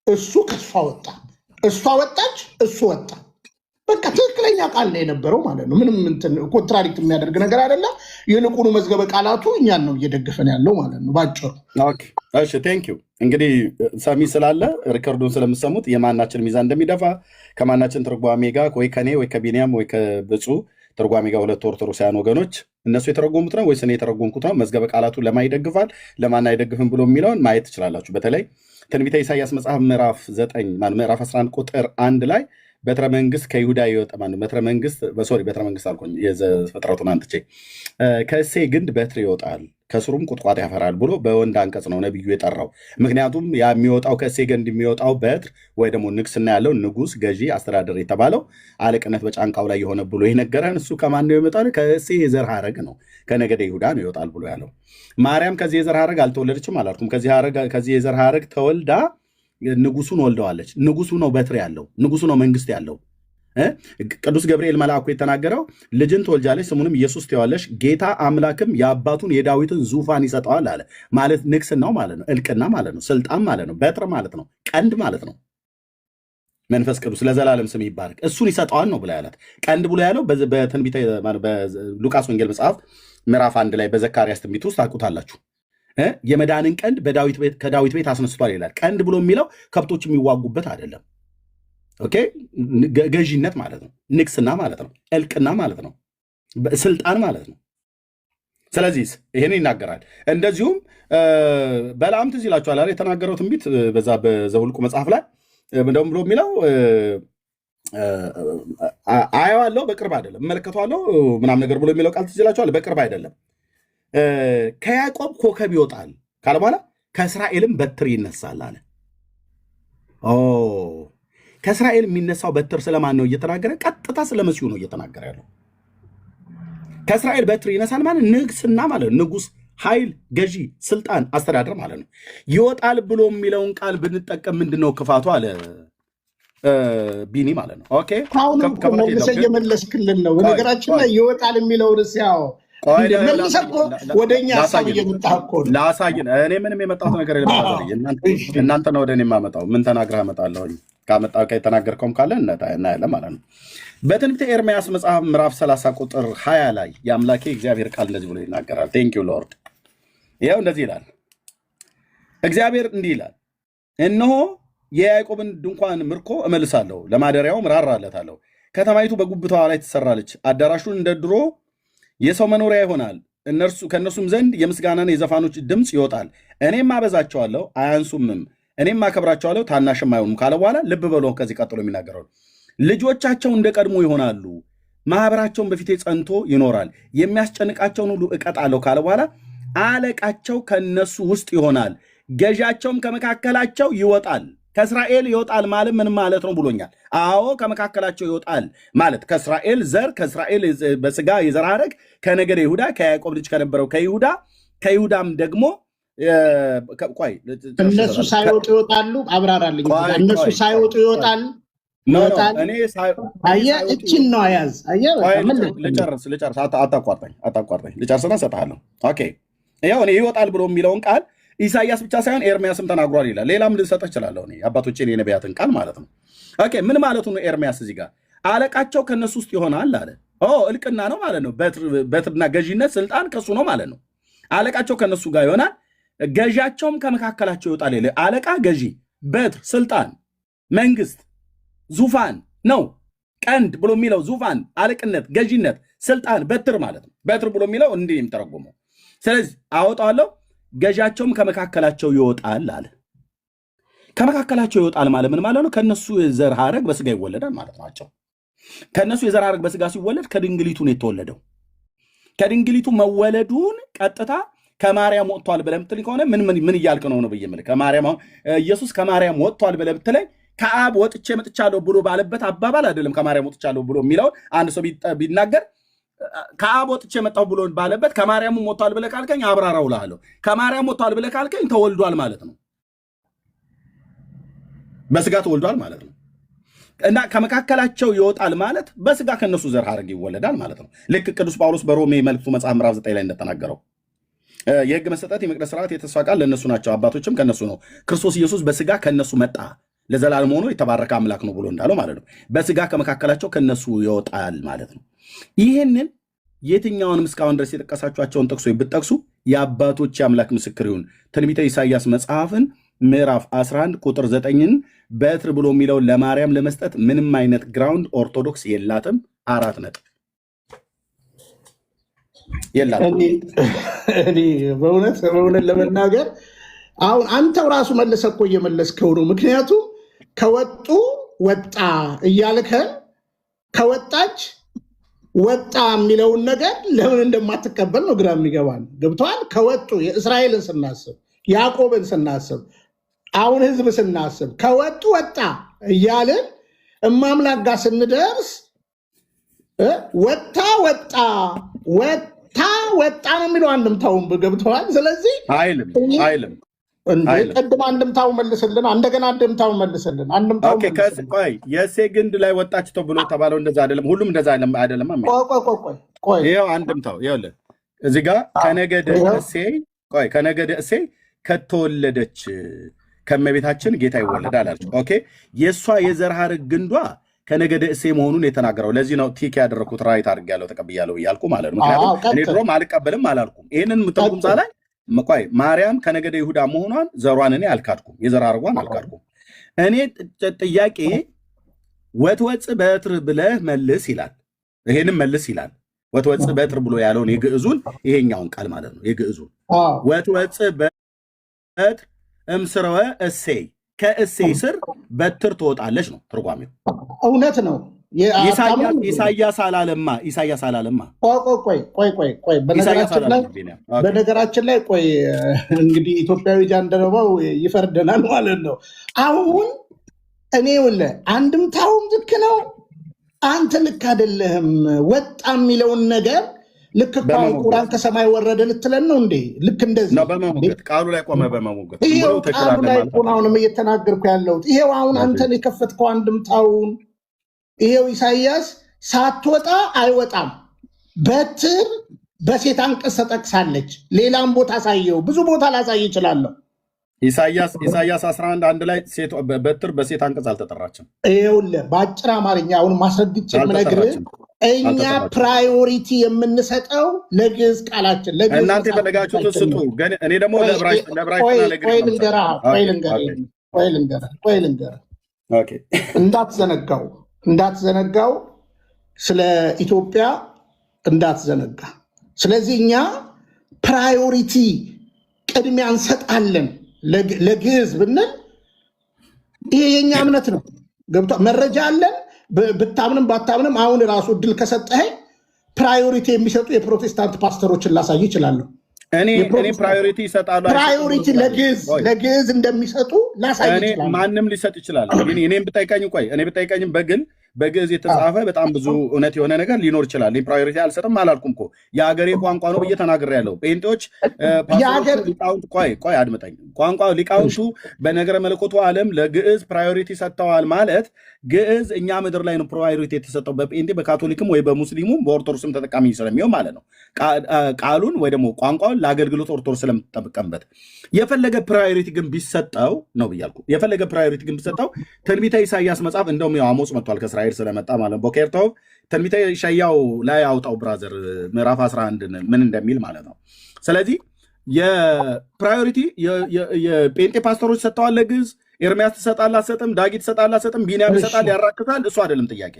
እሱ ከእሷ ወጣ፣ እሷ ወጣች፣ እሱ ወጣ። በቃ ትክክለኛ ቃል ነው የነበረው ማለት ነው። ምንም ኮንትራዲክት የሚያደርግ ነገር አይደለም። ይልቁኑ መዝገበ ቃላቱ እኛን ነው እየደገፈን ያለው ማለት ነው ባጭሩ። እሺ ቴንክ ዩ። እንግዲህ ሰሚ ስላለ ሪከርዱን ስለምሰሙት የማናችን ሚዛን እንደሚደፋ ከማናችን ትርጓሜ ጋር ወይ ከኔ ወይ ከቢኒያም ወይ ከብፁዕ ትርጓሜ ጋር ሁለት ኦርቶዶክሳውያን ወገኖች እነሱ የተረጎሙት ነው ወይስ እኔ የተረጎምኩት ነው? መዝገበ ቃላቱ ለማን ይደግፋል ለማን አይደግፍም ብሎ የሚለውን ማየት ትችላላችሁ። በተለይ ትንቢተ ኢሳይያስ መጽሐፍ ምዕራፍ 11 ቁጥር 1 ላይ በትረ መንግስት ከይሁዳ ይወጣ በትረ መንግስት አልኩኝ የፍጥረቱን አንትቼ ከእሴይ ግንድ በትር ይወጣል ከስሩም ቁጥቋጥ ያፈራል ብሎ በወንድ አንቀጽ ነው ነቢዩ የጠራው። ምክንያቱም ያ የሚወጣው ከእሴይ ግንድ የሚወጣው በትር ወይ ደግሞ ንግስና ያለው ንጉስ፣ ገዢ፣ አስተዳደር የተባለው አለቅነት በጫንቃው ላይ የሆነ ብሎ የነገረን እሱ ከማን ነው የመጣው? ከእሴይ የዘር ሐረግ ነው፣ ከነገደ ይሁዳ ነው ይወጣል ብሎ ያለው። ማርያም ከዚህ የዘር ሐረግ አልተወለደችም አላልኩም። ከዚህ የዘር ሐረግ ተወልዳ ንጉሱን ወልደዋለች። ንጉሱ ነው በትር ያለው፣ ንጉሱ ነው መንግስት ያለው። ቅዱስ ገብርኤል መልአኩ የተናገረው ልጅን ትወልጃለች ስሙንም ኢየሱስ ትይዋለሽ፣ ጌታ አምላክም የአባቱን የዳዊትን ዙፋን ይሰጠዋል አለ። ማለት ንግስናው ማለት ነው፣ እልቅና ማለት ነው፣ ስልጣን ማለት ነው፣ በትር ማለት ነው፣ ቀንድ ማለት ነው። መንፈስ ቅዱስ ለዘላለም ስም ይባረክ። እሱን ይሰጠዋል ነው ብላ ያላት። ቀንድ ብሎ ያለው በትንቢተ በሉቃስ ወንጌል መጽሐፍ ምዕራፍ 1 ላይ በዘካርያስ ትንቢት ውስጥ ታውቁታላችሁ። የመዳንን ቀንድ ከዳዊት ቤት አስነስቷል ይላል። ቀንድ ብሎ የሚለው ከብቶች የሚዋጉበት አይደለም። ኦኬ፣ ገዢነት ማለት ነው፣ ንግስና ማለት ነው፣ እልቅና ማለት ነው፣ ስልጣን ማለት ነው። ስለዚህ ይሄን ይናገራል። እንደዚሁም በለዓም ትዝ ይላችኋል የተናገረው ትንቢት በዛ በዘኍልቍ መጽሐፍ ላይ እንደውም ብሎ የሚለው አየዋለሁ በቅርብ አይደለም፣ እመለከተዋለሁ ምናምን ነገር ብሎ የሚለው ቃል ትዝ ይላችኋል። በቅርብ አይደለም። ከያዕቆብ ኮከብ ይወጣል ካለ በኋላ ከእስራኤልም በትር ይነሳል አለ። ከእስራኤል የሚነሳው በትር ስለማን ነው እየተናገረ? ቀጥታ ስለ መሲሁ ነው እየተናገረ ያለው። ከእስራኤል በትር ይነሳል ማለት ንግስና ማለት ነው። ንጉስ፣ ኃይል፣ ገዢ፣ ስልጣን፣ አስተዳደር ማለት ነው። ይወጣል ብሎ የሚለውን ቃል ብንጠቀም ምንድነው ክፋቱ አለ ቢኒ ማለት ነው። ኦኬ፣ አሁንም መልሰ እየመለስክልን ነው። በነገራችን ላይ ይወጣል የሚለው ርስ ያው ወደኛ ሀሳብ እየመጣህ እኮ ነው። ላሳይን። እኔ ምንም የመጣሁት ነገር እናንተ ነው ወደ እኔ የማመጣው። ምን ተናግረህ አመጣለሁኝ? ካመጣሁ የተናገርከውም ካለ እናያለን ማለት ነው። በትንቢተ ኤርምያስ መጽሐፍ ምዕራፍ 30 ቁጥር 20 ላይ የአምላኬ እግዚአብሔር ቃል እንደዚህ ብሎ ይናገራል። ቴንክ ዩ ሎርድ። ይኸው እንደዚህ ይላል፣ እግዚአብሔር እንዲህ ይላል፣ እነሆ የያዕቆብን ድንኳን ምርኮ እመልሳለሁ፣ ለማደሪያውም ራራለታለሁ። ከተማይቱ በጉብታዋ ላይ ትሰራለች፣ አዳራሹን እንደ ድሮ የሰው መኖሪያ ይሆናል። ከእነርሱም ዘንድ የምስጋናን የዘፋኖች ድምፅ ይወጣል። እኔም አበዛቸዋለሁ አያንሱምም፣ እኔም አከብራቸዋለሁ ታናሽም አይሆኑም ካለ በኋላ ልብ በሎ ከዚህ ቀጥሎ የሚናገረው ልጆቻቸው እንደ ቀድሞ ይሆናሉ፣ ማኅበራቸውን በፊቴ ጸንቶ ይኖራል፣ የሚያስጨንቃቸውን ሁሉ እቀጣለሁ ካለ በኋላ አለቃቸው ከነሱ ውስጥ ይሆናል፣ ገዣቸውም ከመካከላቸው ይወጣል። ከእስራኤል ይወጣል ማለት ምን ማለት ነው ብሎኛል። አዎ ከመካከላቸው ይወጣል ማለት ከእስራኤል ዘር ከእስራኤል በስጋ የዘር ሐረግ ከነገደ ይሁዳ ከያዕቆብ ልጅ ከነበረው ከይሁዳም ደግሞ እነሱ ሳይወጡ ይወጣሉ። አብራራልኝ። እነሱ ሳይወጡ ይወጣል። እችን ነው ያዝ። ልጨርስ፣ አታቋርጠኝ። ልጨርስና እሰጥሃለሁ። ኦኬ፣ ያው እኔ ይወጣል ብሎ የሚለውን ቃል ኢሳያስ ብቻ ሳይሆን ኤርሚያስም ተናግሯል ይላል። ሌላም ልሰጥህ እችላለሁ አባቶቼን የነቢያትን ቃል ማለት ነው። ኦኬ፣ ምን ማለቱ ነው ኤርሚያስ እዚህ ጋር? አለቃቸው ከነሱ ውስጥ ይሆናል አለ። እልቅና ነው ማለት ነው። በትርና ገዢነት ስልጣን ከሱ ነው ማለት ነው። አለቃቸው ከነሱ ጋር ይሆናል፣ ገዣቸውም ከመካከላቸው ይወጣል። አለቃ፣ ገዢ፣ በትር፣ ስልጣን፣ መንግስት፣ ዙፋን ነው። ቀንድ ብሎ የሚለው ዙፋን፣ አለቅነት፣ ገዢነት፣ ስልጣን፣ በትር ማለት ነው። በትር ብሎ የሚለው እንዲህ የሚተረጉመው። ስለዚህ አወጣዋለሁ፣ ገዣቸውም ከመካከላቸው ይወጣል አለ። ከመካከላቸው ይወጣል ማለት ምን ማለት ነው? ከነሱ የዘር ሐረግ በስጋ ይወለዳል ማለት ናቸው። ከነሱ የዘር ሐረግ በስጋ ሲወለድ ከድንግሊቱ ነው የተወለደው። ከድንግሊቱ መወለዱን ቀጥታ ከማርያም ወጥቷል ብለህ የምትለኝ ከሆነ ምን እያልክ ነው ብዬ የምልህ። ከማርያም ኢየሱስ ከማርያም ወጥቷል ብለህ ብትለኝ ከአብ ወጥቼ መጥቻለሁ ብሎ ባለበት አባባል አይደለም። ከማርያም ወጥቻለሁ ብሎ የሚለውን አንድ ሰው ቢናገር ከአብ ወጥቼ መጣሁ ብሎ ባለበት ከማርያም ወጥቷል ብለህ ካልከኝ አብራራው እልሃለሁ። ከማርያም ወጥቷል ብለህ ካልከኝ ተወልዷል ማለት ነው። በስጋ ተወልዷል ማለት ነው። እና ከመካከላቸው ይወጣል ማለት በስጋ ከነሱ ዘር ሐረግ ይወለዳል ማለት ነው። ልክ ቅዱስ ጳውሎስ በሮሜ መልእክቱ መጽሐፍ ምዕራፍ 9 ላይ እንደተናገረው የሕግ መሰጠት የመቅደስ ስርዓት የተስፋ ቃል ለእነሱ ናቸው፣ አባቶችም ከነሱ ነው። ክርስቶስ ኢየሱስ በስጋ ከነሱ መጣ፣ ለዘላለም ሆኖ የተባረከ አምላክ ነው ብሎ እንዳለው ማለት ነው። በስጋ ከመካከላቸው ከነሱ ይወጣል ማለት ነው። ይህንን የትኛውንም እስካሁን ድረስ የጠቀሳችኋቸውን ጥቅሶች ብትጠቅሱ የአባቶች አምላክ ምስክር ይሁን። ትንቢተ ኢሳይያስ መጽሐፍን ምዕራፍ 11 ቁጥር 9ን በትር ብሎ የሚለውን ለማርያም ለመስጠት ምንም አይነት ግራውንድ ኦርቶዶክስ የላትም። 4 ነጥብ የላትም። በእውነት ለመናገር አሁን አንተው ራሱ መለሰህ እኮ እየመለስከው ነው። ምክንያቱም ከወጡ ወጣ እያልከ ከወጣች ወጣ የሚለውን ነገር ለምን እንደማትቀበል ነው ግራ የሚገባል። ገብቶሃል? ከወጡ የእስራኤልን ስናስብ ያዕቆብን ስናስብ አሁን ህዝብ ስናስብ ከወጡ ወጣ እያልን እማምላክ ጋር ስንደርስ ወጣ ነው የሚለው አንድምታውን ገብቶሃል? ስለዚህ አይልም ቅድም አንድምታው መልስልን፣ እንደገና አንድምታው መልስልን። የእሴይ ግንድ ላይ ወጣች ተብሎ ተባለው እንደዛ አይደለም። ሁሉም እንደዛ አይደለም። ይኸው አንድምታው ይኸውልህ እዚህ ጋር ከነገደ እሴይ ከተወለደች ከእመቤታችን ጌታ ይወለዳል አለች። ኦኬ፣ የእሷ የዘር ሐረግ ግንዷ ከነገደ እሴይ መሆኑን የተናገረው ለዚህ ነው ቲክ ያደረኩት። ራይት አድርጌያለሁ ተቀብያለሁ እያልኩ ማለት ነው። ምክንያቱም እኔ ድሮም አልቀበልም አላልኩም። ይህንን ምጠቁም ላይ ማርያም ከነገደ ይሁዳ መሆኗን ዘሯን እኔ አልካድኩም፣ የዘር ሐረጓን አልካድኩም። እኔ ጥያቄ ወትወፅእ በትር ብለህ መልስ ይላል። ይሄንም መልስ ይላል። ወትወፅእ በትር ብሎ ያለውን የግዕዙን ይሄኛውን ቃል ማለት ነው። የግዕዙን ወትወፅእ በትር እምስርወ እሴይ፣ ከእሴይ ስር በትር ትወጣለች ነው ትርጓሜው። እውነት ነው። ኢሳያስ አላለማ። ቆይ በነገራችን ላይ ቆይ እንግዲህ ኢትዮጵያዊ ጃንደረባው ይፈርደናል ማለት ነው። አሁን እኔ አንድምታውም ልክ ነው፣ አንተ ልክ አይደለህም። ወጣ የሚለውን ነገር ልክ ቁራን ከሰማይ ወረደ ልትለን ነው እንዴ? ልክ እንደዚህ ቃሉ ላይ ቆመ በመሞገት ይሄው ቃሉ ላይ ቆናውንም እየተናገርኩ ያለሁት ይሄው አሁን አንተን የከፈትከው አንድምታውን ይሄው ኢሳይያስ ሳትወጣ አይወጣም። በትር በሴት አንቀጽ ተጠቅሳለች። ሌላም ቦታ አሳየው፣ ብዙ ቦታ ላሳይ ይችላለሁ። ኢሳይያስ 11:1 ላይ በትር በሴት አንቀጽ አልተጠራችም። ይኸውልህ በአጭር አማርኛ አሁን ማስረግጬ የምነግርህ እኛ ፕራዮሪቲ የምንሰጠው ለግዕዝ ቃላችን ለግዕዝ እናንተ የፈለጋችሁትን ስጡ። ግን እኔ ደግሞ ቆይ ልንገርህ እንዳትዘነጋው ስለ ኢትዮጵያ እንዳትዘነጋ። ስለዚህ እኛ ፕራዮሪቲ ቅድሚያ እንሰጣለን ለግዕዝ ብንል ይሄ የኛ እምነት ነው። ገብቷል? መረጃ አለን። ብታምንም ባታምንም አሁን ራሱ እድል ከሰጠኸኝ ፕራዮሪቲ የሚሰጡ የፕሮቴስታንት ፓስተሮችን ላሳይ ይችላለሁ። እኔ ፕራዮሪቲ ይሰጣሉ። ፕራዮሪቲ ለግዕዝ እንደሚሰጡ ላሳይ ይችላል። ማንም ሊሰጥ ይችላል። እኔም ብጠይቀኝም በግዕዝ የተጻፈ በጣም ብዙ እውነት የሆነ ነገር ሊኖር ይችላል። ፕራዮሪቲ አልሰጥም አላልኩም እኮ የሀገሬ ቋንቋ ነው ብዬ ተናግሬያለሁ። ጴንጤዎች ሊቃውንት ቆይ አድምጠኝ። ቋንቋ ሊቃውንቱ በነገረ መለኮቱ ዓለም ለግዕዝ ፕራዮሪቲ ሰጥተዋል ማለት ግዕዝ እኛ ምድር ላይ ነው ፕራዮሪቲ የተሰጠው በጴንጤ በካቶሊክም ወይ በሙስሊሙም በኦርቶዶክስም ተጠቃሚ ስለሚሆን ማለት ነው። ቃሉን ወይ ደግሞ ቋንቋውን ለአገልግሎት ኦርቶዶክስ ስለምትጠቀምበት የፈለገ ፕራዮሪቲ ግን ቢሰጠው ነው ብያልኩ። የፈለገ ፕራዮሪቲ ግን ቢሰጠው ትንቢተ ኢሳያስ መጽሐፍ እንደውም አሞጽ መጥቷል ከእስራኤል ስለመጣ ማለት ቦኬርቶቭ ትንቢተ ኢሳያው ላይ አውጣው ብራዘር ምዕራፍ 11 ምን እንደሚል ማለት ነው። ስለዚህ የፕራዮሪቲ የጴንጤ ፓስተሮች ሰጥተዋል ለግዕዝ። ኤርሚያስ ትሰጣለህ አትሰጥም? ዳጊ ትሰጣለህ አትሰጥም? ቢንያም ይሰጣል ያራክታል? እሱ አይደለም ጥያቄ።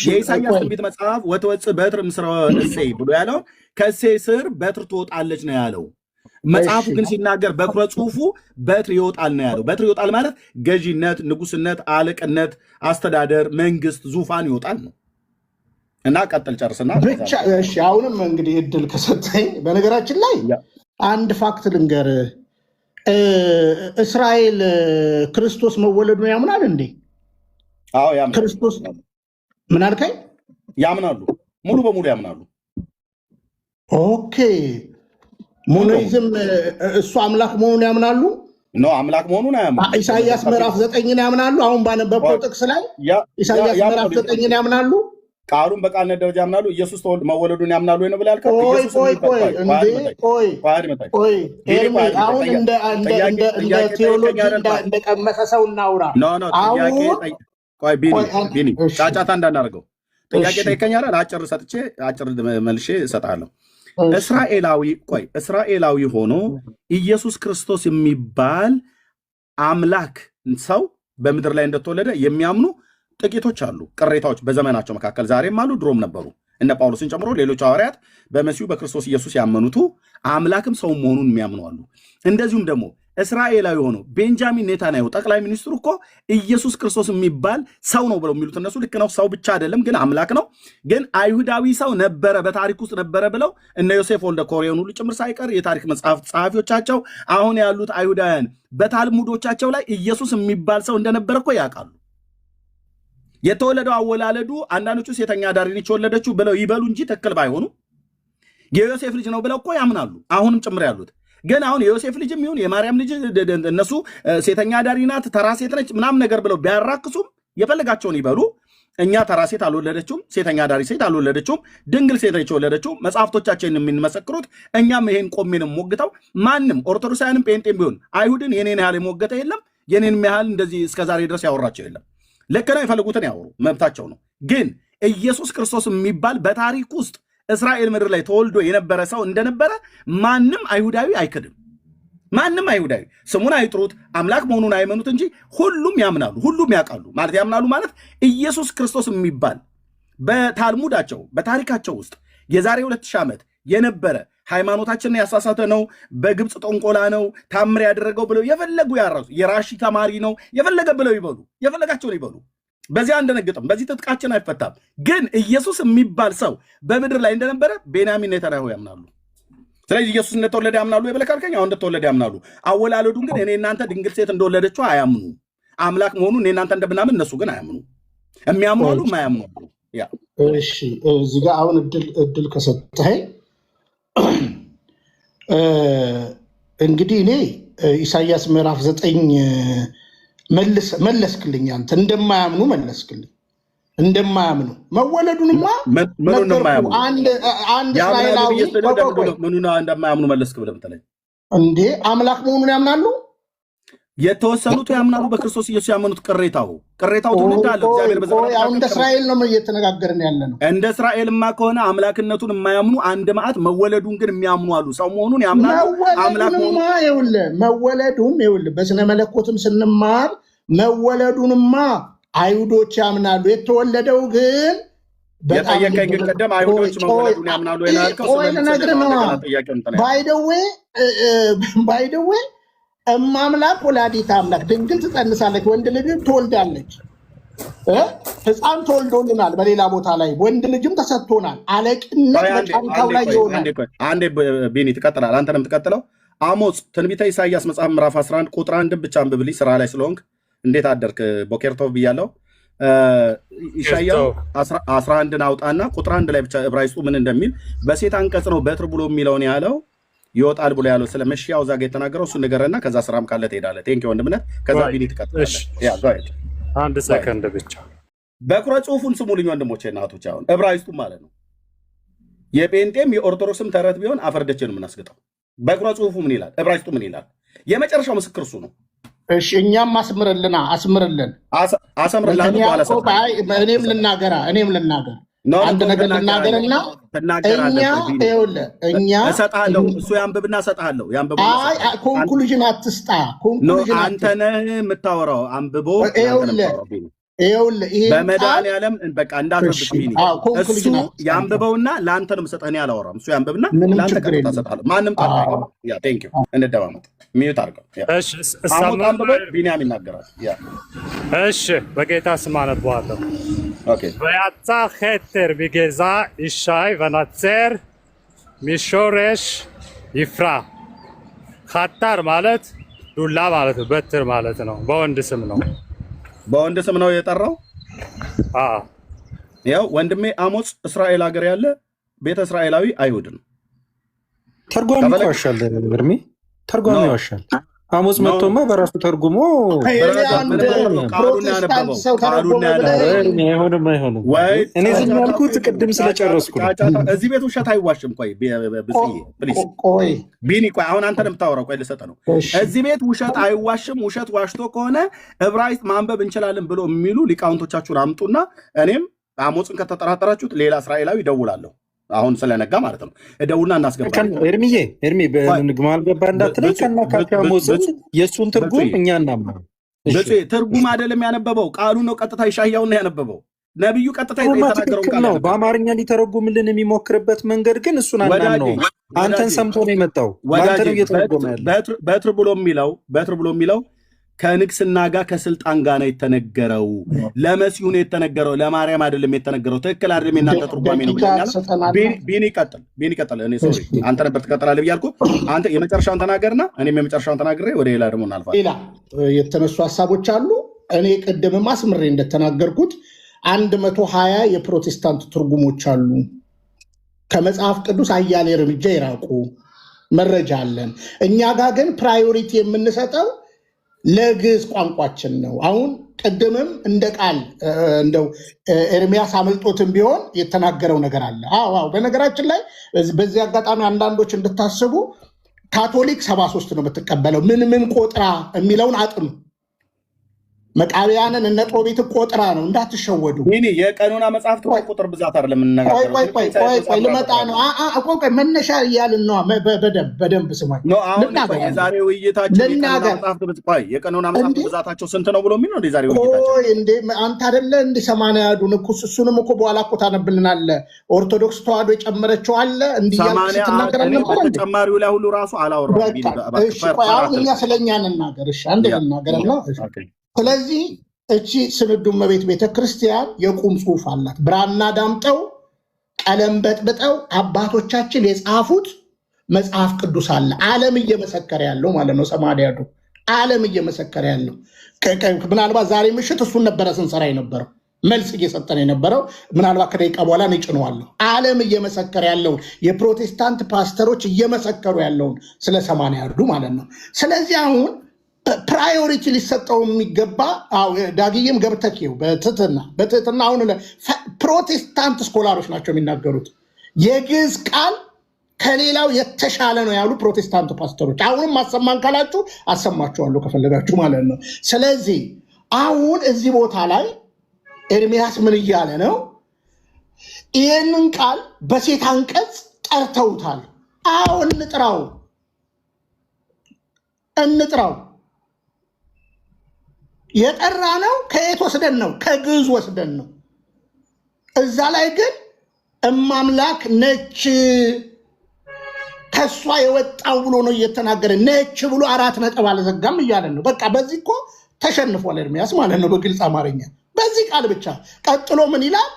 የኢሳያስ ትንቢት መጽሐፍ ወትወፅእ በትር እምስረ እሴይ ብሎ ያለውን ከእሴይ ስር በትር ትወጣለች ነው ያለው። መጽሐፉ ግን ሲናገር በኩረ ጽሑፉ በትር ይወጣል ነው ያለው። በትር ይወጣል ማለት ገዢነት፣ ንጉስነት፣ አለቅነት፣ አስተዳደር፣ መንግስት፣ ዙፋን ይወጣል ነው እና ቀጥል ጨርስና ብቻ። እሺ አሁንም እንግዲህ እድል ከሰጠኝ በነገራችን ላይ አንድ ፋክት ልንገር። እስራኤል ክርስቶስ መወለዱን ያምናል እንዴ? አዎ ያምናል። ክርስቶስ ምን አልከኝ? ያምናሉ፣ ሙሉ በሙሉ ያምናሉ። ኦኬ ሞኖይዝም እሱ አምላክ መሆኑን ያምናሉ? ኖ አምላክ መሆኑን አያምናሉ። ኢሳያስ ምዕራፍ 9ን ያምናሉ? አሁን ባነበብከው ጥቅስ ላይ ኢሳያስ ምዕራፍ 9ን ያምናሉ? ቃሉን በቃልነት ደረጃ ያምናሉ። ኢየሱስ መወለዱን ያምናሉ ወይ ነው ብለህ ያልከው? አሁን እንደ ቴዎሎጂ እንደቀመሰ ሰው እናውራ። ቢኒ ጫጫታ እንዳናደርገው ጥያቄ ጠይቀኛል። አጭር ሰጥቼ አጭር መልሼ እሰጥሃለሁ። እስራኤላዊ ሆኖ ኢየሱስ ክርስቶስ የሚባል አምላክ ሰው በምድር ላይ እንደተወለደ የሚያምኑ ጥቂቶች አሉ። ቅሬታዎች በዘመናቸው መካከል ዛሬም አሉ፣ ድሮም ነበሩ። እነ ጳውሎስን ጨምሮ ሌሎች ሐዋርያት በመሲሁ በክርስቶስ ኢየሱስ ያመኑቱ አምላክም ሰው መሆኑን የሚያምኑ አሉ። እንደዚሁም ደግሞ እስራኤላዊ ሆኖ ቤንጃሚን ኔታንያሁ ጠቅላይ ሚኒስትሩ እኮ ኢየሱስ ክርስቶስ የሚባል ሰው ነው ብለው የሚሉት እነሱ ልክ ነው። ሰው ብቻ አይደለም ግን አምላክ ነው። ግን አይሁዳዊ ሰው ነበረ፣ በታሪክ ውስጥ ነበረ ብለው እነ ዮሴፍ ወልደ ኮሬን ሁሉ ጭምር ሳይቀር የታሪክ መጽሐፍ ጸሐፊዎቻቸው አሁን ያሉት አይሁዳውያን በታልሙዶቻቸው ላይ ኢየሱስ የሚባል ሰው እንደነበረ እኮ ያውቃሉ። የተወለደው አወላለዱ አንዳንዶቹ ሴተኛ አዳሪ ነች የወለደችው ብለው ይበሉ እንጂ ትክክል ባይሆኑ የዮሴፍ ልጅ ነው ብለው እኮ ያምናሉ። አሁንም ጭምር ያሉት ግን አሁን የዮሴፍ ልጅም ይሁን የማርያም ልጅ እነሱ ሴተኛ አዳሪ ናት፣ ተራ ሴት ነች ምናምን ነገር ብለው ቢያራክሱም የፈለጋቸውን ይበሉ። እኛ ተራ ሴት አልወለደችውም፣ ሴተኛ አዳሪ ሴት አልወለደችውም፣ ድንግል ሴት ነች የወለደችው። መጽሐፍቶቻችን የሚመሰክሩት እኛም ይሄን ቆሜን ሞግተው ማንም ኦርቶዶክሳውያንም ጴንጤም ቢሆን አይሁድን የኔን ያህል የሞገተ የለም፣ የኔን ያህል እንደዚህ እስከዛሬ ድረስ ያወራቸው የለም። ልክ ነው፣ የፈልጉትን ያወሩ መብታቸው ነው። ግን ኢየሱስ ክርስቶስ የሚባል በታሪክ ውስጥ እስራኤል ምድር ላይ ተወልዶ የነበረ ሰው እንደነበረ ማንም አይሁዳዊ አይክድም። ማንም አይሁዳዊ ስሙን አይጥሩት፣ አምላክ መሆኑን አይመኑት እንጂ ሁሉም ያምናሉ፣ ሁሉም ያውቃሉ። ማለት ያምናሉ ማለት ኢየሱስ ክርስቶስ የሚባል በታልሙዳቸው በታሪካቸው ውስጥ የዛሬ 2000 ዓመት የነበረ ሃይማኖታችንን ያሳሳተ ነው፣ በግብፅ ጠንቆላ ነው ታምር ያደረገው ብለው የፈለጉ ያራሱ፣ የራሺ ተማሪ ነው የፈለገ ብለው ይበሉ፣ የፈለጋቸውን ይበሉ። በዚህ አንደነግጥም፣ በዚህ ትጥቃችን አይፈታም። ግን ኢየሱስ የሚባል ሰው በምድር ላይ እንደነበረ ቤንያሚን ኔታንያሁ ያምናሉ። ስለዚህ ኢየሱስ እንደተወለደ ያምናሉ የብለህ ካልከኝ አሁን እንደተወለደ ያምናሉ። አወላለዱን ግን እኔ እናንተ ድንግል ሴት እንደወለደችው አያምኑ። አምላክ መሆኑን እኔ እናንተ እንደምናምን እነሱ ግን አያምኑ። የሚያምኑ አሉ፣ የማያምኑ አሉ። እሺ እዚህ ጋር አሁን እድል ከሰጠኸኝ እንግዲህ እኔ ኢሳያስ ምዕራፍ 9 መለስክልኝ። አንተ እንደማያምኑ መለስክልኝ። እንደማያምኑ መወለዱንማ አንድ እስራኤላዊ ምኑና እንደማያምኑ መለስክ ብለህ ምትለኝ እንዴ? አምላክ መሆኑን ያምናሉ። የተወሰኑት ያምናሉ በክርስቶስ ኢየሱስ ያመኑት ቅሬታው ትውልድ አለ እግዚአብሔር በዘመናት እንደ እስራኤል ነው እየተነጋገርን ያለ ነው። እንደ እስራኤልማ ከሆነ አምላክነቱን የማያምኑ አንድ ማዕት መወለዱን ግን የሚያምኑ አሉ። ሰው መሆኑን ያምናሉ። አምላክ መሆኑን መወለዱም በስነ መለኮትም ስንማር መወለዱንማ አይሁዶች ያምናሉ። የተወለደው ግን የጠየቀኝ ግን ቀደም አይሁዶች መወለዱን ያምናሉ የናልከው ባይደዌ እማምላክ ወላዲተ አምላክ ድንግል ትጸንሳለች፣ ወንድ ልጅም ትወልዳለች። ሕፃን ተወልዶልናል። በሌላ ቦታ ላይ ወንድ ልጅም ተሰጥቶናል። አለቅነት በጫንቃው ላይ ይሆናል። አንዴ ቢኒ ትቀጥላለህ። አንተ ነው የምትቀጥለው። አሞጽ ትንቢተ ኢሳይያስ መጽሐፍ ምዕራፍ 11 ቁጥር 1 ብቻ አንብብልኝ። ስራ ላይ ስለሆንክ እንዴት አደርክ ቦኬርቶቭ ብያለሁ። ኢሳይያስ 11ን አውጣና ቁጥር 1 ላይ ብቻ ዕብራይስጡ ምን እንደሚል በሴት አንቀጽ ነው በትር ብሎ የሚለውን ያለው ይወጣል ብሎ ያለው ስለ መሽያው ዛጋ የተናገረው እሱ ንገረና ከዛ ስራም ካለ ትሄዳለህ። ቴንክ ዩ ወንድምነት። ከዛ ቢኒ ትቀጥላለህ። ያ ጋይድ አንድ ሰከንድ ብቻ በኩረ ጽሁፉን ስሙልኝ ወንድሞቼ እና እህቶቼ። አሁን ዕብራይስጡ ማለት ነው የጴንጤም የኦርቶዶክስም ተረት ቢሆን አፈርደችን የምናስገጠው በኩረ ጽሁፉ ምን ይላል? ዕብራይስጡ ምን ይላል? የመጨረሻው ምስክር እሱ ነው። እሺ እኛም አስምርልን እኔም ልናገር አንድ ነገር ልናገርና እኛ እሰጥሃለሁ። እሱ ያንብብና እሰጥሃለሁ። ኮንክሉዥን አትስጣ። አንተ ነህ የምታወራው። አንብቦ በመድኃኒዓለም በቃ እንዳትረብሽ ቢኒ። እሱ ያንብበውና ለአንተ ነው የምሰጠህ። እኔ አላወራም። እሱ ያንብብና ለአንተ ቀጥታ እሰጥሃለሁ። ማንም ቴንክ ዩ እንደማመጥ ሚዩት አድርገው። ቢኒያም ይናገራል። እሺ በጌታ ስም አነበዋለሁ። ויצא חתר בגזע ישי ונצר ሚሾሬሽ ይፍራ። ኻታር ማለት ዱላ ማለት ነው፣ በትር ማለት ነው። በወንድ ስም ነው የጠራው። ያው ወንድሜ አሞጽ እስራኤል ሀገር ያለ ቤተ እስራኤላዊ አይሁድ ነው። ተርጓሚ ይዋሻል። እርሜ ተርጓሚ ይዋሻል። አሞጽ መጥቶማ በራሱ ተርጉሞ አይሆንም። እኔ ዝም ያልኩት ቅድም ስለጨረስኩ እዚህ ቤት ውሸት አይዋሽም። ቆይ ቢኒ ቆይ አሁን አንተ የምታወራው ቆይ ልሰጠህ ነው። እዚህ ቤት ውሸት አይዋሽም። ውሸት ዋሽቶ ከሆነ ዕብራይስጥ ማንበብ እንችላለን ብሎ የሚሉ ሊቃውንቶቻችሁን አምጡና እኔም አሞጽን ከተጠራጠራችሁት ሌላ እስራኤላዊ ይደውላለሁ። አሁን ስለነጋ ማለት ነው። ደውልና እናስገባለን። ኤርሚ በንግማ አልገባ እንዳትለኝ ከናካሞጽን የእሱን ትርጉም እኛ እናምነው። ትርጉም አይደለም ያነበበው፣ ቃሉ ነው። ቀጥታ ይሻያውን ነው ያነበበው። ነቢዩ ቀጥታ የተናገረውን ቃል ነው። በአማርኛ ሊተረጉምልን የሚሞክርበት መንገድ ግን እሱን አናምነው። አንተን ሰምቶ ነው የመጣው። አንተ ነው እየተረጎመ ያለው። በትር ብሎ የሚለው ከንግስና ጋር ከስልጣን ጋር ነው የተነገረው። ለመሲሁ ነው የተነገረው፣ ለማርያም አይደለም የተነገረው። ትክክል አይደለም። የእናንተ ትርጓሜ ነው ብለኛል። ቢኒ ቀጥል። እኔ ሶሪ አንተ ነበር ትቀጥላለህ ብያልኩ። አንተ የመጨረሻውን ተናገርና እኔም የመጨረሻውን ተናግሬ ወደ ሌላ ደግሞ እናልፋለን። ሌላ የተነሱ ሀሳቦች አሉ። እኔ ቅድምም አስምሬ እንደተናገርኩት 120 የፕሮቴስታንት ትርጉሞች አሉ። ከመጽሐፍ ቅዱስ አያሌ እርምጃ የራቁ መረጃ አለን። እኛ ጋር ግን ፕራዮሪቲ የምንሰጠው ለግዕዝ ቋንቋችን ነው። አሁን ቅድምም እንደ ቃል እንደው ኤርሚያስ አመልጦትም ቢሆን የተናገረው ነገር አለ። በነገራችን ላይ በዚህ አጋጣሚ አንዳንዶች እንድታስቡ ካቶሊክ 73 ነው የምትቀበለው። ምን ቆጥራ የሚለውን አጥኑ። መቃቢያንን እነ ጦቢት ቆጥራ ነው፣ እንዳትሸወዱ። የቀኖና መጽሐፍት ቁጥር ብዛት አይደለም የምንነጋገረው። ቆይ ልመጣ ነው። ቆይ መነሻ እያልን ነው። በደንብ ስማኝ። የዛሬ ውይይታችን የቀኖና መጽሐፍት ብዛታቸው ስንት ነው ብሎ የሚል ነው የዛሬ ውይይታችን። አንተ አይደለ እንደ 80 ያዱን እሱንም እኮ በኋላ እኮ ታነብልናለህ። ኦርቶዶክስ ተዋህዶ የጨመረችው አለ እንዲያል ስትናገር ነበር። ተጨማሪው ላይ ሁሉ ራሱ አላወራም። አሁን እኛ ስለኛ እንናገር። እሺ አንድ እንናገርና ስለዚህ እቺ ስንዱ እመቤት ቤተክርስቲያን የቁም ጽሑፍ አላት። ብራና ዳምጠው ቀለም በጥብጠው አባቶቻችን የጻፉት መጽሐፍ ቅዱስ አለ። ዓለም እየመሰከረ ያለው ማለት ነው። ሰማዲያዱ ዓለም እየመሰከረ ያለው ምናልባት ዛሬ ምሽት እሱን ነበረ ስንሰራ የነበረው መልስ እየሰጠን የነበረው ምናልባት ከደቂቃ በኋላ እጭነዋለሁ። ዓለም እየመሰከረ ያለውን የፕሮቴስታንት ፓስተሮች እየመሰከሩ ያለውን ስለ ሰማንያዱ ማለት ነው። ስለዚህ አሁን ፕራዮሪቲ ሊሰጠው የሚገባ ዳግዬም ገብተኪው በትህትና አሁን ፕሮቴስታንት ስኮላሮች ናቸው የሚናገሩት። የግዕዝ ቃል ከሌላው የተሻለ ነው ያሉ ፕሮቴስታንት ፓስተሮች። አሁንም ማሰማን ካላችሁ አሰማችኋለሁ ከፈለጋችሁ ማለት ነው። ስለዚህ አሁን እዚህ ቦታ ላይ ኤርሚያስ ምን እያለ ነው? ይህንን ቃል በሴት አንቀጽ ጠርተውታል። አሁን እንጥራው የጠራ ነው። ከየት ወስደን ነው? ከግዕዝ ወስደን ነው። እዛ ላይ ግን እማምላክ ነች ከሷ የወጣው ብሎ ነው እየተናገረ ነች ብሎ 4 ነጥብ አልዘጋም እያለን ነው። በቃ በዚህ እኮ ተሸንፏል ኤርሚያስ ማለት ነው በግልጽ አማርኛ በዚህ ቃል ብቻ። ቀጥሎ ምን ይላል?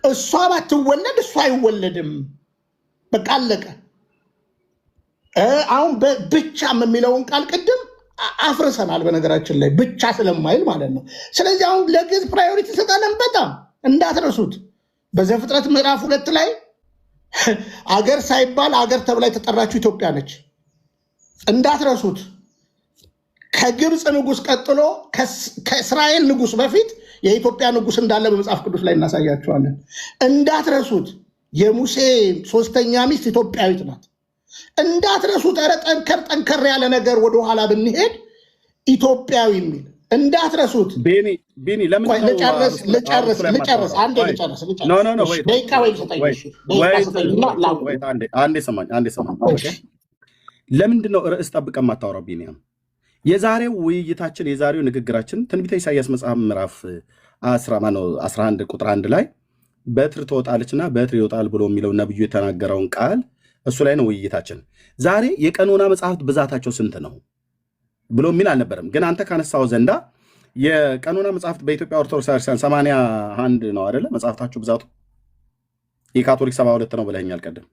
እሷ ባትወለድ እሷ አይወለድም። በቃ አለቀ። አሁን ብቻ የሚለውን ቃል ቅድም አፍርሰናል በነገራችን ላይ ብቻ ስለማይል ማለት ነው። ስለዚህ አሁን ለግዕዝ ፕራዮሪቲ ሰጣለን። በጣም እንዳትረሱት በዘፍጥረት ምዕራፍ 2 ላይ አገር ሳይባል አገር ተብላ የተጠራችው ኢትዮጵያ ነች። እንዳትረሱት። ከግብፅ ንጉስ ቀጥሎ ከእስራኤል ንጉስ በፊት የኢትዮጵያ ንጉስ እንዳለ በመጽሐፍ ቅዱስ ላይ እናሳያቸዋለን። እንዳትረሱት። የሙሴ 3ኛ ሚስት ኢትዮጵያዊት ናት። እንዳትረሱት። ኧረ ጠንከር ያለ ነገር ወደኋላ ብንሄድ ኢትዮጵያዊ የሚል እንዳትረሱት። ቤኒ ለምን ልጨርስ አንዴ ልጨርስ ደቂቃ ወይ አንዴ ሰማኝ። ለምንድን ነው ርዕስ ጠብቀን የማታወራው ቢኒያም? የዛሬው ውይይታችን የዛሬው ንግግራችን ትንቢተ ኢሳይያስ መጽሐፍ ምዕራፍ 11 ቁጥር 1 ላይ በትር ትወጣለችና በትር ይወጣል ብሎ የሚለው ነብዩ የተናገረውን ቃል እሱ ላይ ነው ውይይታችን። ዛሬ የቀኖና መጽሐፍት ብዛታቸው ስንት ነው ብሎ የሚል አልነበረም። ግን አንተ ካነሳው ዘንዳ የቀኖና መጽሐፍት በኢትዮጵያ ኦርቶዶክስ ክርስቲያን 81 ነው አይደለ? መጽሐፍታችሁ ብዛቱ የካቶሊክ 72 ነው ብለኸኛል ቀደም።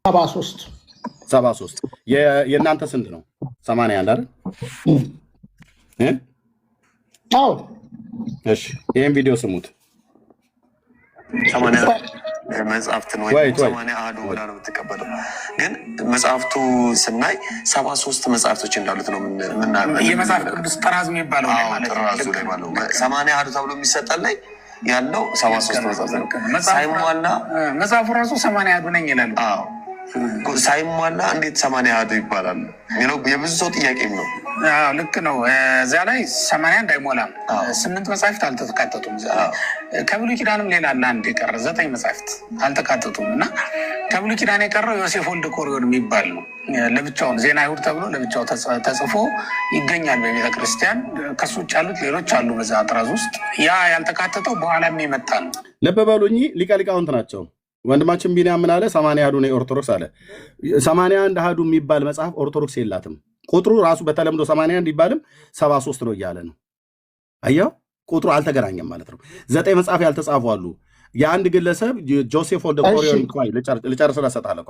73 የእናንተ ስንት ነው? 81 አይደል? አዎ። እሺ ይሄን ቪዲዮ ስሙት። 80 መጽሐፍትን ወይ 80 አሐዱ ብላ ነው የምትቀበለው። ግን መጽሐፍቱ ስናይ 73 መጽሐፍቶች እንዳሉት ነው የምናየው። የመጽሐፍ ቅዱስ ጥራዝ የሚባለው ጥራዙ ላይ ማለት ነው 80 አሐዱ ተብሎ የሚሰጠን ላይ ያለው 73 መጽሐፍት ነው። ሳይሟላ መጽሐፉ ራሱ 80 አሐዱ ነኝ ይላሉ። ሳይሟላ እንዴት 80 አሐዱ ይባላል የሚለው የብዙ ሰው ጥያቄም ነው። ልክ ነው። እዚያ ላይ 81 አይሞላም። 8 መጽሐፍት አልተካተቱም። ከብሉይ ኪዳንም ሌላ አለ አንድ የቀረ 9 መጽሐፍት አልተካተቱም። እና ከብሉይ ኪዳን የቀረው ዮሴፍ ወልደ ኮርዮን የሚባል ነው። ለብቻውን ዜና አይሁድ ተብሎ ለብቻው ተጽፎ ይገኛል በቤተክርስቲያን። ከሱ ውጭ ያሉት ሌሎች አሉ በዛ ጥራዝ ውስጥ። ያ ያልተካተተው በኋላ የሚመጣ ነው። ልብ በሉኝ፣ ሊቀ ሊቃውንት ናቸው። ወንድማችን ቢንያም ምን አለ? 80 አሐዱ ነው ኦርቶዶክስ አለ። 81 አሐዱ የሚባል መጽሐፍ ኦርቶዶክስ የላትም። ቁጥሩ ራሱ በተለምዶ 81 ይባልም 73 ነው እያለ ነው። አየው፣ ቁጥሩ አልተገናኘም ማለት ነው። 9 መጽሐፍ ያልተጻፉ አሉ። የአንድ ግለሰብ ጆሴፍ ወልደ ኮርዮን ልጨርስ እሰጥሃለሁ።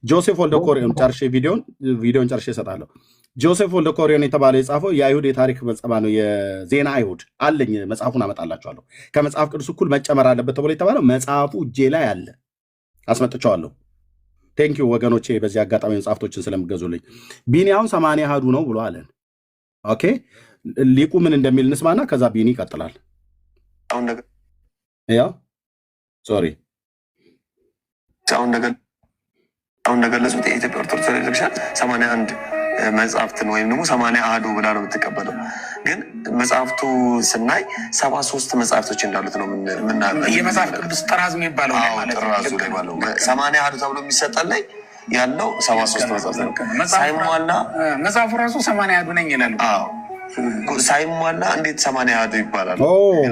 ጆሴፍ ወልደ ኮርዮን ጨርሼ ቪዲዮን ጨርሼ እሰጥሃለሁ። ጆሴፍ ወልደ ኮርዮን የተባለው የጻፈው የአይሁድ የታሪክ መጽሐፍ ነው። የዜና አይሁድ አለኝ፣ መጽሐፉን አመጣላችኋለሁ። ከመጽሐፍ ቅዱስ እኩል መጨመር አለበት ተብሎ የተባለው መጽሐፉ እጄ ላይ አለ፣ አስመጥቼዋለሁ። ቴንኪዩ ወገኖቼ፣ በዚህ አጋጣሚ መጽሐፍቶችን ስለምገዙልኝ። ቢኒ አሁን 80 አሐዱ ነው ብሎ አለን። ኦኬ ሊቁ ምን እንደሚል እንስማና ከዛ ቢኒ ይቀጥላል። ያው ሶሪ አሁን እንደገለጹት የኢትዮጵያ ኦርቶዶክስ ቤተክርስቲያን 81 መጽሐፍትን ወይም ደግሞ 80 አሐዱ ብላ ነው የምትቀበለው። ግን መጽሐፍቱ ስናይ 73 መጽሐፍቶች እንዳሉት ነው የምናየው። የመጽሐፍ ቅዱስ ጥራዝ የሚባለው ጥራዙ ላይ ማለት ነው 80 አሐዱ ተብሎ የሚሰጠን ላይ ያለው 73 መጽሐፍት ነው። ሳይሟላ መጽሐፉ ራሱ 80 አሐዱ ነኝ ይላሉ። ሳይሟላ እንዴት 80 አሐዱ ይባላል?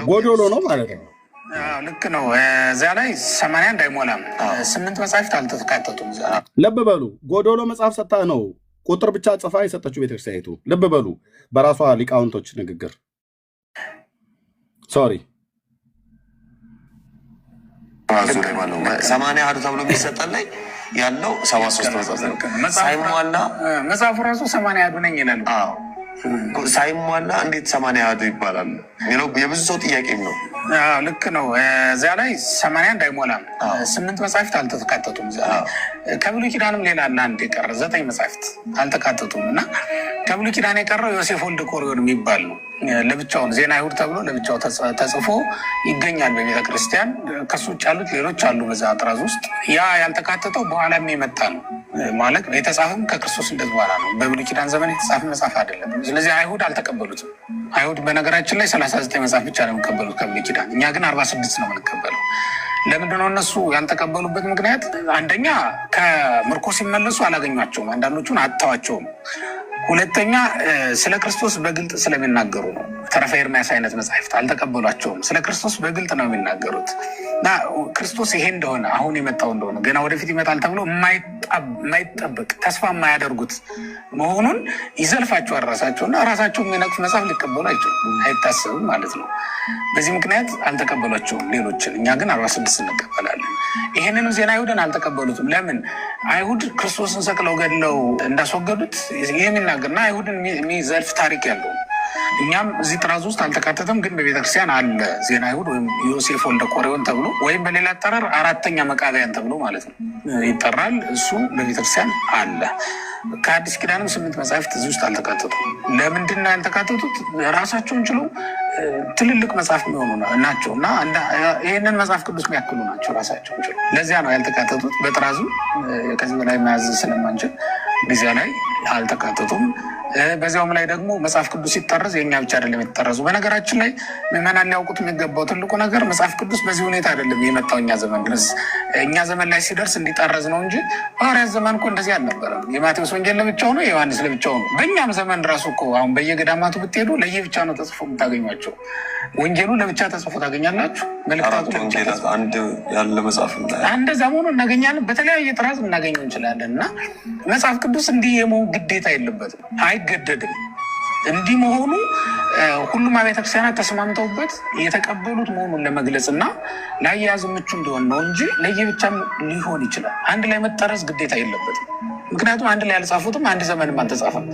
ጎዶሎ ነው ማለት ነው። ልክ ነው። እዚያ ላይ 81 አይሞላም። 8 መጽሐፍት አልተካተቱም። ልብ በሉ፣ ጎዶሎ መጽሐፍ ሰጥታ ነው ቁጥር ብቻ ጽፋ የሰጠችው ቤተክርስቲያኒቱ። ልብ በሉ፣ በራሷ ሊቃውንቶች ንግግር። ሶሪ 80 አሐዱ ተብሎ የሚሰጠን ላይ ያለው 73 መጽሐፍት ነው። ሳይሟላ መጽሐፉ ራሱ 80 አሐዱ ነኝ ይላሉ። ሳይሟላ እንዴት 80 አሐዱ ይባላል የሚለው የብዙ ሰው ጥያቄም ነው። ልክ ነው። እዚያ ላይ 81 አይሞላም። 8 መጽሐፍት አልተካተቱም። እዚያ ላይ ከብሉይ ኪዳንም ሌላ አለ አንድ የቀረ 9 መጽሐፍት አልተካተቱም እና ከብሉይ ኪዳን የቀረው ዮሴፍ ወልደ ቆሪዮን የሚባል ነው። ለብቻውን ዜና አይሁድ ተብሎ ለብቻው ተጽፎ ይገኛል በቤተ ክርስቲያን። ከሱ ውጭ ያሉት ሌሎች አሉ በዛ ጥራዝ ውስጥ። ያ ያልተካተተው በኋላም የመጣ ነው ማለት የተጻፈም ከክርስቶስ ልደት በኋላ ነው። በብሉይ ኪዳን ዘመን የተጻፈ መጽሐፍ አይደለም። ስለዚህ አይሁድ አልተቀበሉትም። አይሁድ በነገራችን ላይ 39 መጽሐፍ ብቻ ነው የሚቀበሉት ከብሉይ ኪዳን። እኛ ግን 46 ነው የምንቀበለው። ለምንድነው እነሱ ያልተቀበሉበት ምክንያት? አንደኛ ከምርኮ ሲመለሱ አላገኟቸውም፣ አንዳንዶቹን አጥተዋቸውም። ሁለተኛ ስለ ክርስቶስ በግልጥ ስለሚናገሩ ነው። ተረፈ ኤርምያስ አይነት መጽሐፍት አልተቀበሏቸውም። ስለ ክርስቶስ በግልጥ ነው የሚናገሩት እና ክርስቶስ ይሄ እንደሆነ አሁን የመጣው እንደሆነ ገና ወደፊት ይመጣል ተብሎ የማይጠበቅ ተስፋ የማያደርጉት መሆኑን ይዘልፋቸዋል ራሳቸው እና ራሳቸው የሚነቅፍ መጽሐፍ ሊቀበሉ አይታሰብም ማለት ነው። በዚህ ምክንያት አልተቀበሏቸውም ሌሎችን። እኛ ግን 46 እንቀበላለን። ይህንንም ዜና አይሁድን አልተቀበሉትም። ለምን? አይሁድ ክርስቶስን ሰቅለው ገድለው እንዳስወገዱት የሚናገርና አይሁድን የሚዘልፍ ታሪክ ያለው። እኛም እዚህ ጥራዝ ውስጥ አልተካተተም፣ ግን በቤተክርስቲያን አለ ዜና አይሁድ ወይም ዮሴፍ ወልደ ቆሪዮን ተብሎ ወይም በሌላ አጠራር 4ኛ መቃብያን ተብሎ ማለት ነው ይጠራል። እሱ በቤተክርስቲያን አለ። ከአዲስ ኪዳንም 8 መጽሐፍት እዚህ ውስጥ አልተካተቱም። ለምንድን ነው ያልተካተቱት? ራሳቸውን ችለው ትልልቅ መጽሐፍ የሚሆኑ ናቸው እና ይህንን መጽሐፍ ቅዱስ የሚያክሉ ናቸው ራሳቸውን ችለው። ለዚያ ነው ያልተካተቱት። በጥራዙ ከዚህ በላይ መያዝ ስለማንችል ጊዜ ላይ አልተካተቱም። በዚያውም ላይ ደግሞ መጽሐፍ ቅዱስ ሲጠረዝ የእኛ ብቻ አይደለም የተጠረዙ። በነገራችን ላይ ምዕመናን ሊያውቁት የሚገባው ትልቁ ነገር መጽሐፍ ቅዱስ በዚህ ሁኔታ አይደለም የመጣው እኛ ዘመን ድረስ። እኛ ዘመን ላይ ሲደርስ እንዲጠረዝ ነው እንጂ ሐዋርያት ዘመን እኮ እንደዚህ አልነበረም። የማቴዎስ ወንጌል ለብቻው ነው፣ የዮሐንስ ለብቻው ነው። በእኛም ዘመን ራሱ እኮ አሁን በየገዳማቱ ብትሄዱ ለየብቻ ነው ተጽፎ የምታገኟቸው። ወንጌሉ ለብቻ ተጽፎ ታገኛላችሁ። መልእክታቱ አንድ ያለ መጽሐፍ እንደዛ መሆኑ እናገኛለን። በተለያየ ጥራዝ እናገኘው እንችላለን እና መጽሐፍ ቅዱስ እንዲህ የመሆን ግዴታ የለበትም፣ አይገደድም። እንዲህ መሆኑ ሁሉም አብያተ ክርስቲያናት ተስማምተውበት የተቀበሉት መሆኑን ለመግለጽ እና ለአያያዝ ምቹ እንዲሆን ነው እንጂ ለየብቻም ሊሆን ይችላል። አንድ ላይ መጠረዝ ግዴታ የለበትም። ምክንያቱም አንድ ላይ አልጻፉትም፣ አንድ ዘመንም አልተጻፈም።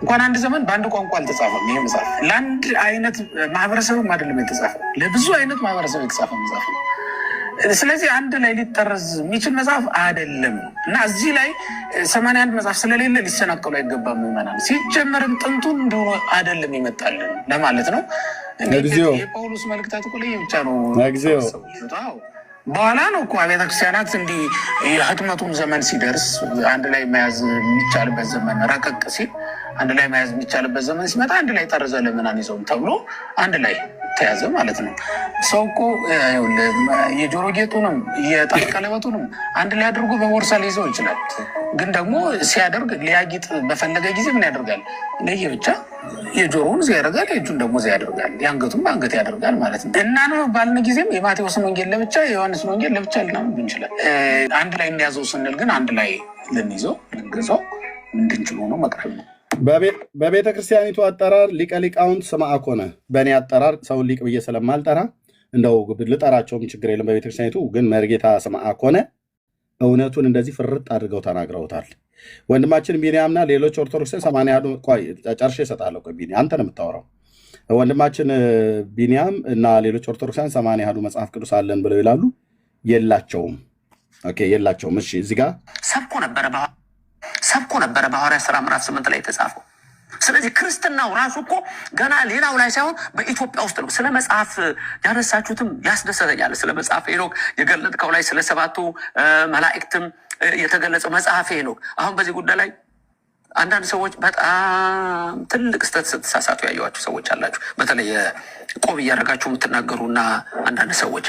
እንኳን አንድ ዘመን በአንድ ቋንቋ አልተጻፈም። ይሄ መጽሐፍ ለአንድ አይነት ማህበረሰብም አይደለም የተጻፈ፣ ለብዙ አይነት ማህበረሰብ የተጻፈ መጽሐፍ ነው። ስለዚህ አንድ ላይ ሊጠረዝ የሚችል መጽሐፍ አይደለም እና እዚህ ላይ 81 መጽሐፍ ስለሌለ ሊሰናከሉ አይገባም። ምዕመናን ሲጀመርም ጥንቱን እንደሆነ አይደለም ይመጣልን ለማለት ነው። የጳውሎስ መልእክታት እኮ ለየብቻ ነው። በኋላ ነው እኮ አብያተ ክርስቲያናት እንዲህ የህትመቱም ዘመን ሲደርስ አንድ ላይ መያዝ የሚቻልበት ዘመን ረቀቅ ሲል አንድ ላይ መያዝ የሚቻልበት ዘመን ሲመጣ አንድ ላይ ጠርዘ ለምናን ይዘውም ተብሎ አንድ ላይ ተያዘ ማለት ነው። ሰው እኮ የጆሮ ጌጡንም የጣት ቀለበቱንም አንድ ላይ አድርጎ በቦርሳ ሊይዘው ይችላል። ግን ደግሞ ሲያደርግ ሊያጊጥ በፈለገ ጊዜ ምን ያደርጋል? ለየብቻ የጆሮውን እዚያ ያደርጋል፣ የእጁን ደግሞ እዚያ ያደርጋል፣ የአንገቱን በአንገት ያደርጋል ማለት ነው። እና ነው ባልን ጊዜም የማቴዎስን ወንጌል ለብቻ የዮሐንስን ወንጌል ለብቻ ልናምን እንችላል። አንድ ላይ እንያዘው ስንል ግን አንድ ላይ ልንይዘው ልንገዛው እንድንችል ሆኖ መቅረብ ነው። በቤተ ክርስቲያኒቱ አጠራር ሊቀ ሊቃውንት ስምዐ ኮነ። በእኔ አጠራር ሰውን ሊቅ ብዬ ስለማልጠራ እንደው ልጠራቸውም ችግር የለም። በቤተ ክርስቲያኒቱ ግን መርጌታ ስምዐ ኮነ እውነቱን እንደዚህ ፍርጥ አድርገው ተናግረውታል። ወንድማችን ቢንያምና ሌሎች ኦርቶዶክስ 81 ቆይ ጨርሼ እሰጣለሁ። ቆይ ቢንያም አንተ ነው የምታወራው። ወንድማችን ቢንያም እና ሌሎች ኦርቶዶክሳን 81 መጽሐፍ ቅዱስ አለን ብለው ይላሉ። የላቸውም። ኦኬ የላቸውም። እሺ እዚህ ጋር ሰብኮ ነበረ በሐዋርያት ሥራ ምዕራፍ 8 ላይ የተጻፈው። ስለዚህ ክርስትናው ራሱ እኮ ገና ሌላው ላይ ሳይሆን በኢትዮጵያ ውስጥ ነው። ስለ መጽሐፍ ያነሳችሁትም ያስደሰተኛል። ስለ መጽሐፍ ሄኖክ የገለጥከው ላይ ስለ 7ቱ መላእክትም የተገለጸው መጽሐፍ ሄኖክ። አሁን በዚህ ጉዳይ ላይ አንዳንድ ሰዎች በጣም ትልቅ ስህተት ስትሳሳቱ ያየኋችሁ ሰዎች አላችሁ። በተለይ ቆብ እያደረጋችሁ የምትናገሩና አንዳንድ ሰዎች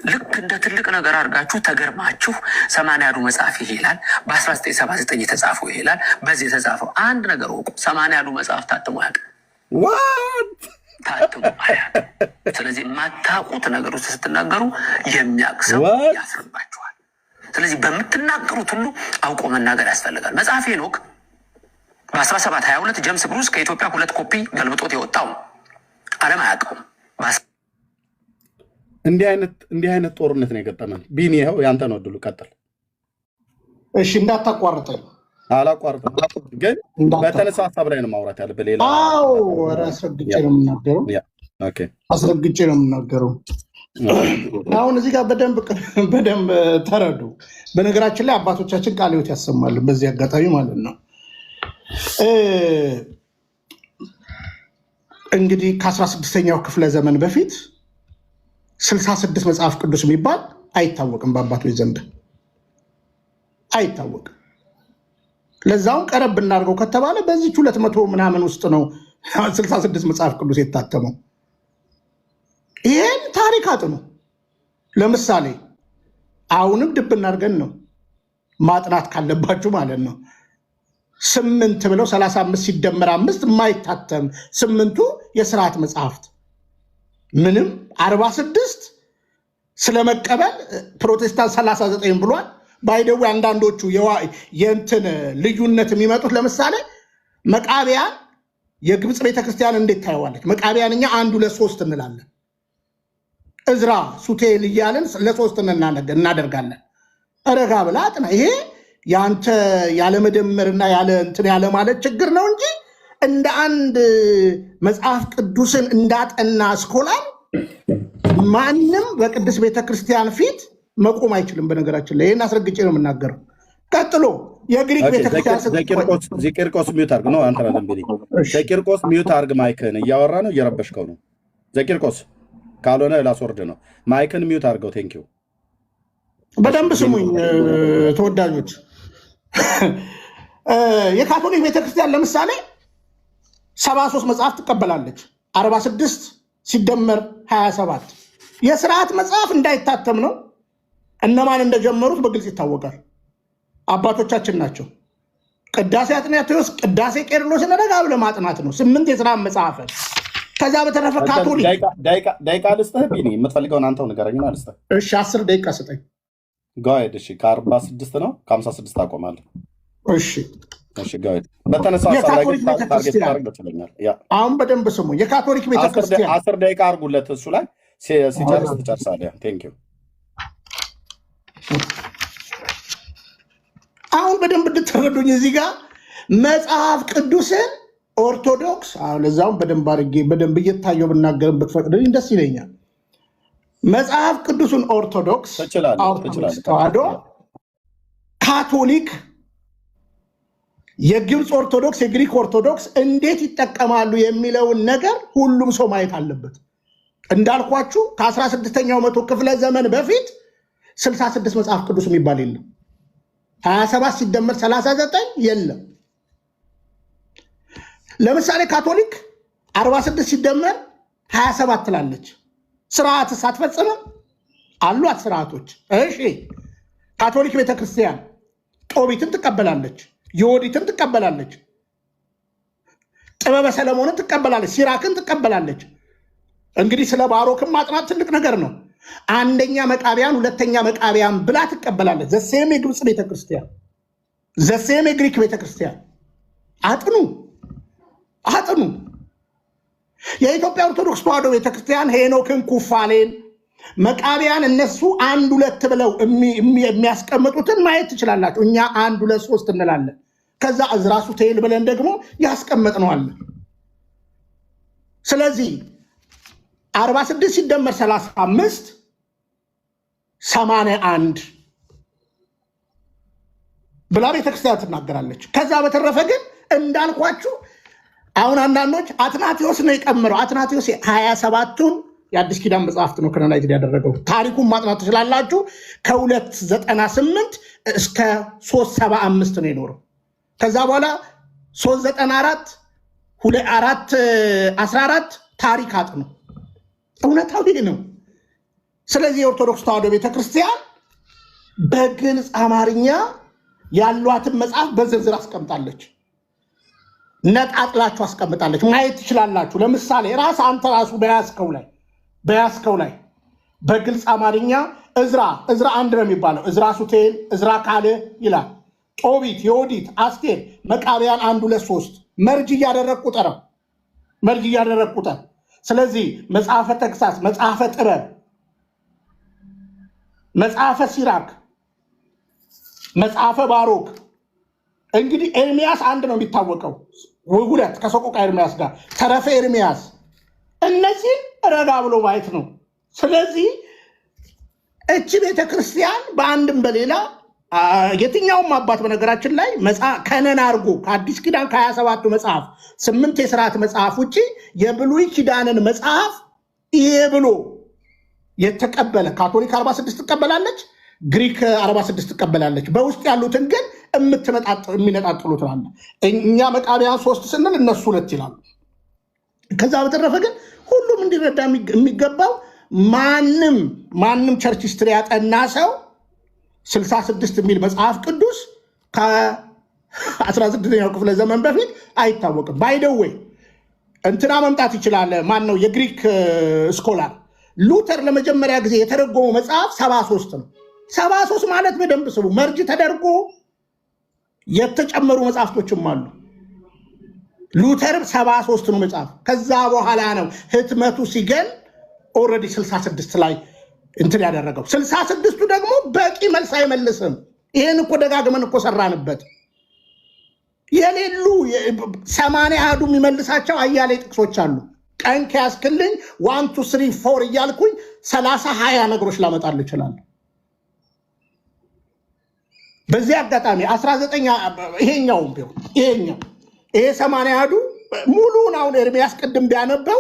ልክ እንደ ትልቅ ነገር አድርጋችሁ ተገርማችሁ 81 መጽሐፍ ይሄላል፣ በ1979 የተጻፈው ይሄላል፣ በዚህ የተጻፈው አንድ ነገር ወቁ። 81 መጽሐፍ ታትሞ አያውቅም፣ ታትሞ አያውቅም። ስለዚህ የማታውቁት ነገር ውስጥ ስትናገሩ የሚያውቅ ሰው ያፍርባችኋል። ስለዚህ በምትናገሩት ሁሉ አውቆ መናገር ያስፈልጋል። መጽሐፍ ሄኖክ በ1722 ጀምስ ብሩስ ከኢትዮጵያ 2 ኮፒ ገልብጦት የወጣው ዓለም አያውቀውም። እንዲህ አይነት ጦርነት ነው የገጠመን። ቢኒ ይኸው ያንተ ነው እድሉ፣ ቀጥል። እሺ እንዳታቋርጠኝ። አላቋርጥም፣ ግን በተነሳ ሀሳብ ላይ ነው ማውራት ያለብህ። ሌላ አስረግጬ ነው የምናገረው። አስረግጬ ነው የምናገረው። አሁን እዚህ ጋር በደንብ ተረዱ። በነገራችን ላይ አባቶቻችን ቃለ ሕይወት ያሰማሉ በዚህ አጋጣሚ ማለት ነው። እንግዲህ ከ16ኛው ክፍለ ዘመን በፊት 66 መጽሐፍ ቅዱስ የሚባል አይታወቅም፣ በአባቶች ዘንድ አይታወቅም። ለዛውን ቀረብ ብናደርገው ከተባለ በዚች 200 ምናምን ውስጥ ነው 66 መጽሐፍ ቅዱስ የታተመው። ይህን ታሪክ አጥኑ። ለምሳሌ አሁንም ድብ እናድርገን ነው ማጥናት ካለባችሁ ማለት ነው። 8 ብለው 35 ሲደመር 5 የማይታተም 8ቱ የስርዓት መጽሐፍት ምንም 46 ስለመቀበል ፕሮቴስታንት 39 ብሏል። ባይደው አንዳንዶቹ የእንትን ልዩነት የሚመጡት ለምሳሌ መቃቢያን የግብፅ ቤተክርስቲያን እንዴት ታየዋለች? መቃቢያን እኛ 1 2 3 እንላለን። እዝራ ሱቴል እያልን ለ3 እናደርጋለን። ረጋ ብላ አጥና። ይሄ ያንተ ያለመደመርና ያለ እንትን ያለ ማለት ችግር ነው እንጂ እንደ አንድ መጽሐፍ ቅዱስን እንዳጠና ስኮላር ማንም በቅዱስ ቤተክርስቲያን ፊት መቆም አይችልም። በነገራችን ላይ ይህን አስረግጬ ነው የምናገረው። ቀጥሎ የግሪክ ቤተክርስቲያን ዘቂርቆስ ሚዩት አርግ ነው። አንተ ዘቂርቆስ ሚዩት አርግ። ማይክን እያወራ ነው፣ እየረበሽከው ነው። ዘቂርቆስ ካልሆነ ላስወርድ ነው። ማይክን ሚዩት አርገው። ቴንኪው። በደንብ ስሙኝ ተወዳጆች። የካቶሊክ ቤተክርስቲያን ለምሳሌ 73 መጽሐፍ ትቀበላለች። 46 ሲደመር 27 የስርዓት መጽሐፍ እንዳይታተም ነው። እነማን እንደጀመሩት በግልጽ ይታወቃል። አባቶቻችን ናቸው። ቅዳሴ አጥናቴዎስ፣ ቅዳሴ ቄርሎስን ረጋ ብለህ ማጥናት ነው። 8 የስርዓት መጽሐፍ። ከዛ በተረፈ ካቶሊክ ደቂቃ ልስጥህ። ቢኒ የምትፈልገውን አንተው ንገረኝ ነው ልስጥህ። እሺ 10 ደቂቃ ስጠኝ። ጋይድ እሺ፣ ከ46 ነው ከ56 አቆማለሁ። እሺ ጋይድ በተነሳ አሁን በደንብ ስሙ። የካቶሊክ ቤተክርስቲያን 10 ደቂቃ አድርጉለት። እሱ ላይ ሲጨርስ ትጨርሳለህ። ቴንኪው። አሁን በደንብ እንድትረዱኝ እዚህ ጋር መጽሐፍ ቅዱስን ኦርቶዶክስ ለዛውም በደንብ አድርጌ በደንብ እየታየው ብናገርም ብትፈቅድልኝ ደስ ይለኛል። መጽሐፍ ቅዱሱን ኦርቶዶክስ ተዋህዶ፣ ካቶሊክ፣ የግብፅ ኦርቶዶክስ፣ የግሪክ ኦርቶዶክስ እንዴት ይጠቀማሉ የሚለውን ነገር ሁሉም ሰው ማየት አለበት። እንዳልኳችሁ ከ16ኛው መቶ ክፍለ ዘመን በፊት 66 መጽሐፍ ቅዱስ የሚባል የለም። 27 ሲደመር 39 የለም። ለምሳሌ ካቶሊክ 46 ሲደመር 27 ትላለች። ስርዓት ሳትፈጽምም አሏት ስርዓቶች። እሺ ካቶሊክ ቤተክርስቲያን ጦቢትን ትቀበላለች፣ ዮዲትን ትቀበላለች፣ ጥበበ ሰለሞንን ትቀበላለች፣ ሲራክን ትቀበላለች። እንግዲህ ስለ ባሮክም ማጥናት ትልቅ ነገር ነው። አንደኛ መቃቢያን፣ ሁለተኛ መቃቢያን ብላ ትቀበላለች። ዘሴም የግብፅ ቤተክርስቲያን፣ ዘሴም የግሪክ ቤተክርስቲያን። አጥኑ። የኢትዮጵያ ኦርቶዶክስ ተዋህዶ ቤተክርስቲያን ሄኖክን፣ ኩፋሌን፣ መቃቢያን እነሱ 1 2 ብለው የሚያስቀምጡትን ማየት ትችላላችሁ። እኛ 1 2 3 እንላለን። ከዛ እዝራ ሱቴል ብለን ደግሞ ያስቀመጥነዋለን። ስለዚህ 46 ሲደመር 35 81 ብላ ቤተክርስቲያን ትናገራለች። ከዛ በተረፈ ግን እንዳልኳችሁ አሁን አንዳንዶች አትናቴዎስ ነው የቀምረው። አትናቴዎስ 27ቱን የአዲስ ኪዳን መጽሐፍት ነው ክሮናይዝድ ያደረገው። ታሪኩን ማጥናት ትችላላችሁ። ከ298 እስከ 375 ነው የኖረው። ከዛ በኋላ 394 414 ታሪክ አጥኑ። እውነታው ይህ ነው። ስለዚህ የኦርቶዶክስ ተዋህዶ ቤተክርስቲያን በግልጽ አማርኛ ያሏትን መጽሐፍ በዝርዝር አስቀምጣለች። ነጣጥላችሁ አስቀምጣለች። ማየት ትችላላችሁ። ለምሳሌ አንተ ራሱ በያዝከው ላይ በግልጽ አማርኛ እዝራ 1 ነው የሚባለው። እዝራ ሱቴል፣ እዝራ ካልዕ ይላል። ጦቢት፣ ዮዲት፣ አስቴር፣ መቃቢያን 1 2 3 መርጅ እያደረግ ቁጠር። ስለዚህ መጽሐፈ ተግሳጽ፣ መጽሐፈ ጥበብ፣ መጽሐፈ ሲራክ፣ መጽሐፈ ባሮክ። እንግዲህ ኤርሚያስ 1 ነው የሚታወቀው፣ 2 ከሰቆቃ ኤርሚያስ ጋር፣ ተረፈ ኤርሚያስ። እነዚህ ረጋ ብሎ ማየት ነው። ስለዚህ እቺ ቤተክርስቲያን በአንድም በሌላ የትኛውም አባት በነገራችን ላይ ከነን አርጎ ከአዲስ ኪዳን ከ27ቱ መጽሐፍ 8 የሥርዓት መጽሐፍ ውጪ የብሉይ ኪዳንን መጽሐፍ ይሄ ብሎ የተቀበለ ካቶሊክ 46 ትቀበላለች፣ ግሪክ 46 ትቀበላለች። በውስጥ ያሉትን ግን የሚነጣጥሉት አለ። እኛ መቃብያን 3 ስንል እነሱ 2 ይላሉ። ከዛ በተረፈ ግን ሁሉም እንዲረዳ የሚገባው ማንም ቸርች ሂስትሪ ያጠና ሰው 66 የሚል መጽሐፍ ቅዱስ ከ16ኛው ክፍለ ዘመን በፊት አይታወቅም። ባይደዌ እንትና መምጣት ይችላል። ማን ነው የግሪክ ስኮላር ሉተር ለመጀመሪያ ጊዜ የተረጎመው መጽሐፍ 73 ነው። 73 ማለት በደንብ ስቡ፣ መርጅ ተደርጎ የተጨመሩ መጽሐፍቶችም አሉ። ሉተር 73 ነው መጽሐፍ። ከዛ በኋላ ነው ህትመቱ ሲገን ኦልሬዲ 66 ላይ እንትን ያደረገው። 66ቱ ደግሞ በቂ መልስ አይመልስም። ይሄን እኮ ደጋግመን እኮ ሰራንበት። የሌሉ 80 አሐዱ የሚመልሳቸው አያሌ ጥቅሶች አሉ። ቀን ከያስክልኝ 1 2 3 4 እያልኩኝ 30 20 ነገሮች ላመጣል ይችላል። በዚህ አጋጣሚ 19 ይሄኛውም ቢሆን ይሄ 80 አሐዱ ሙሉውን አሁን ኤርሚያስ ቅድም ቢያነበው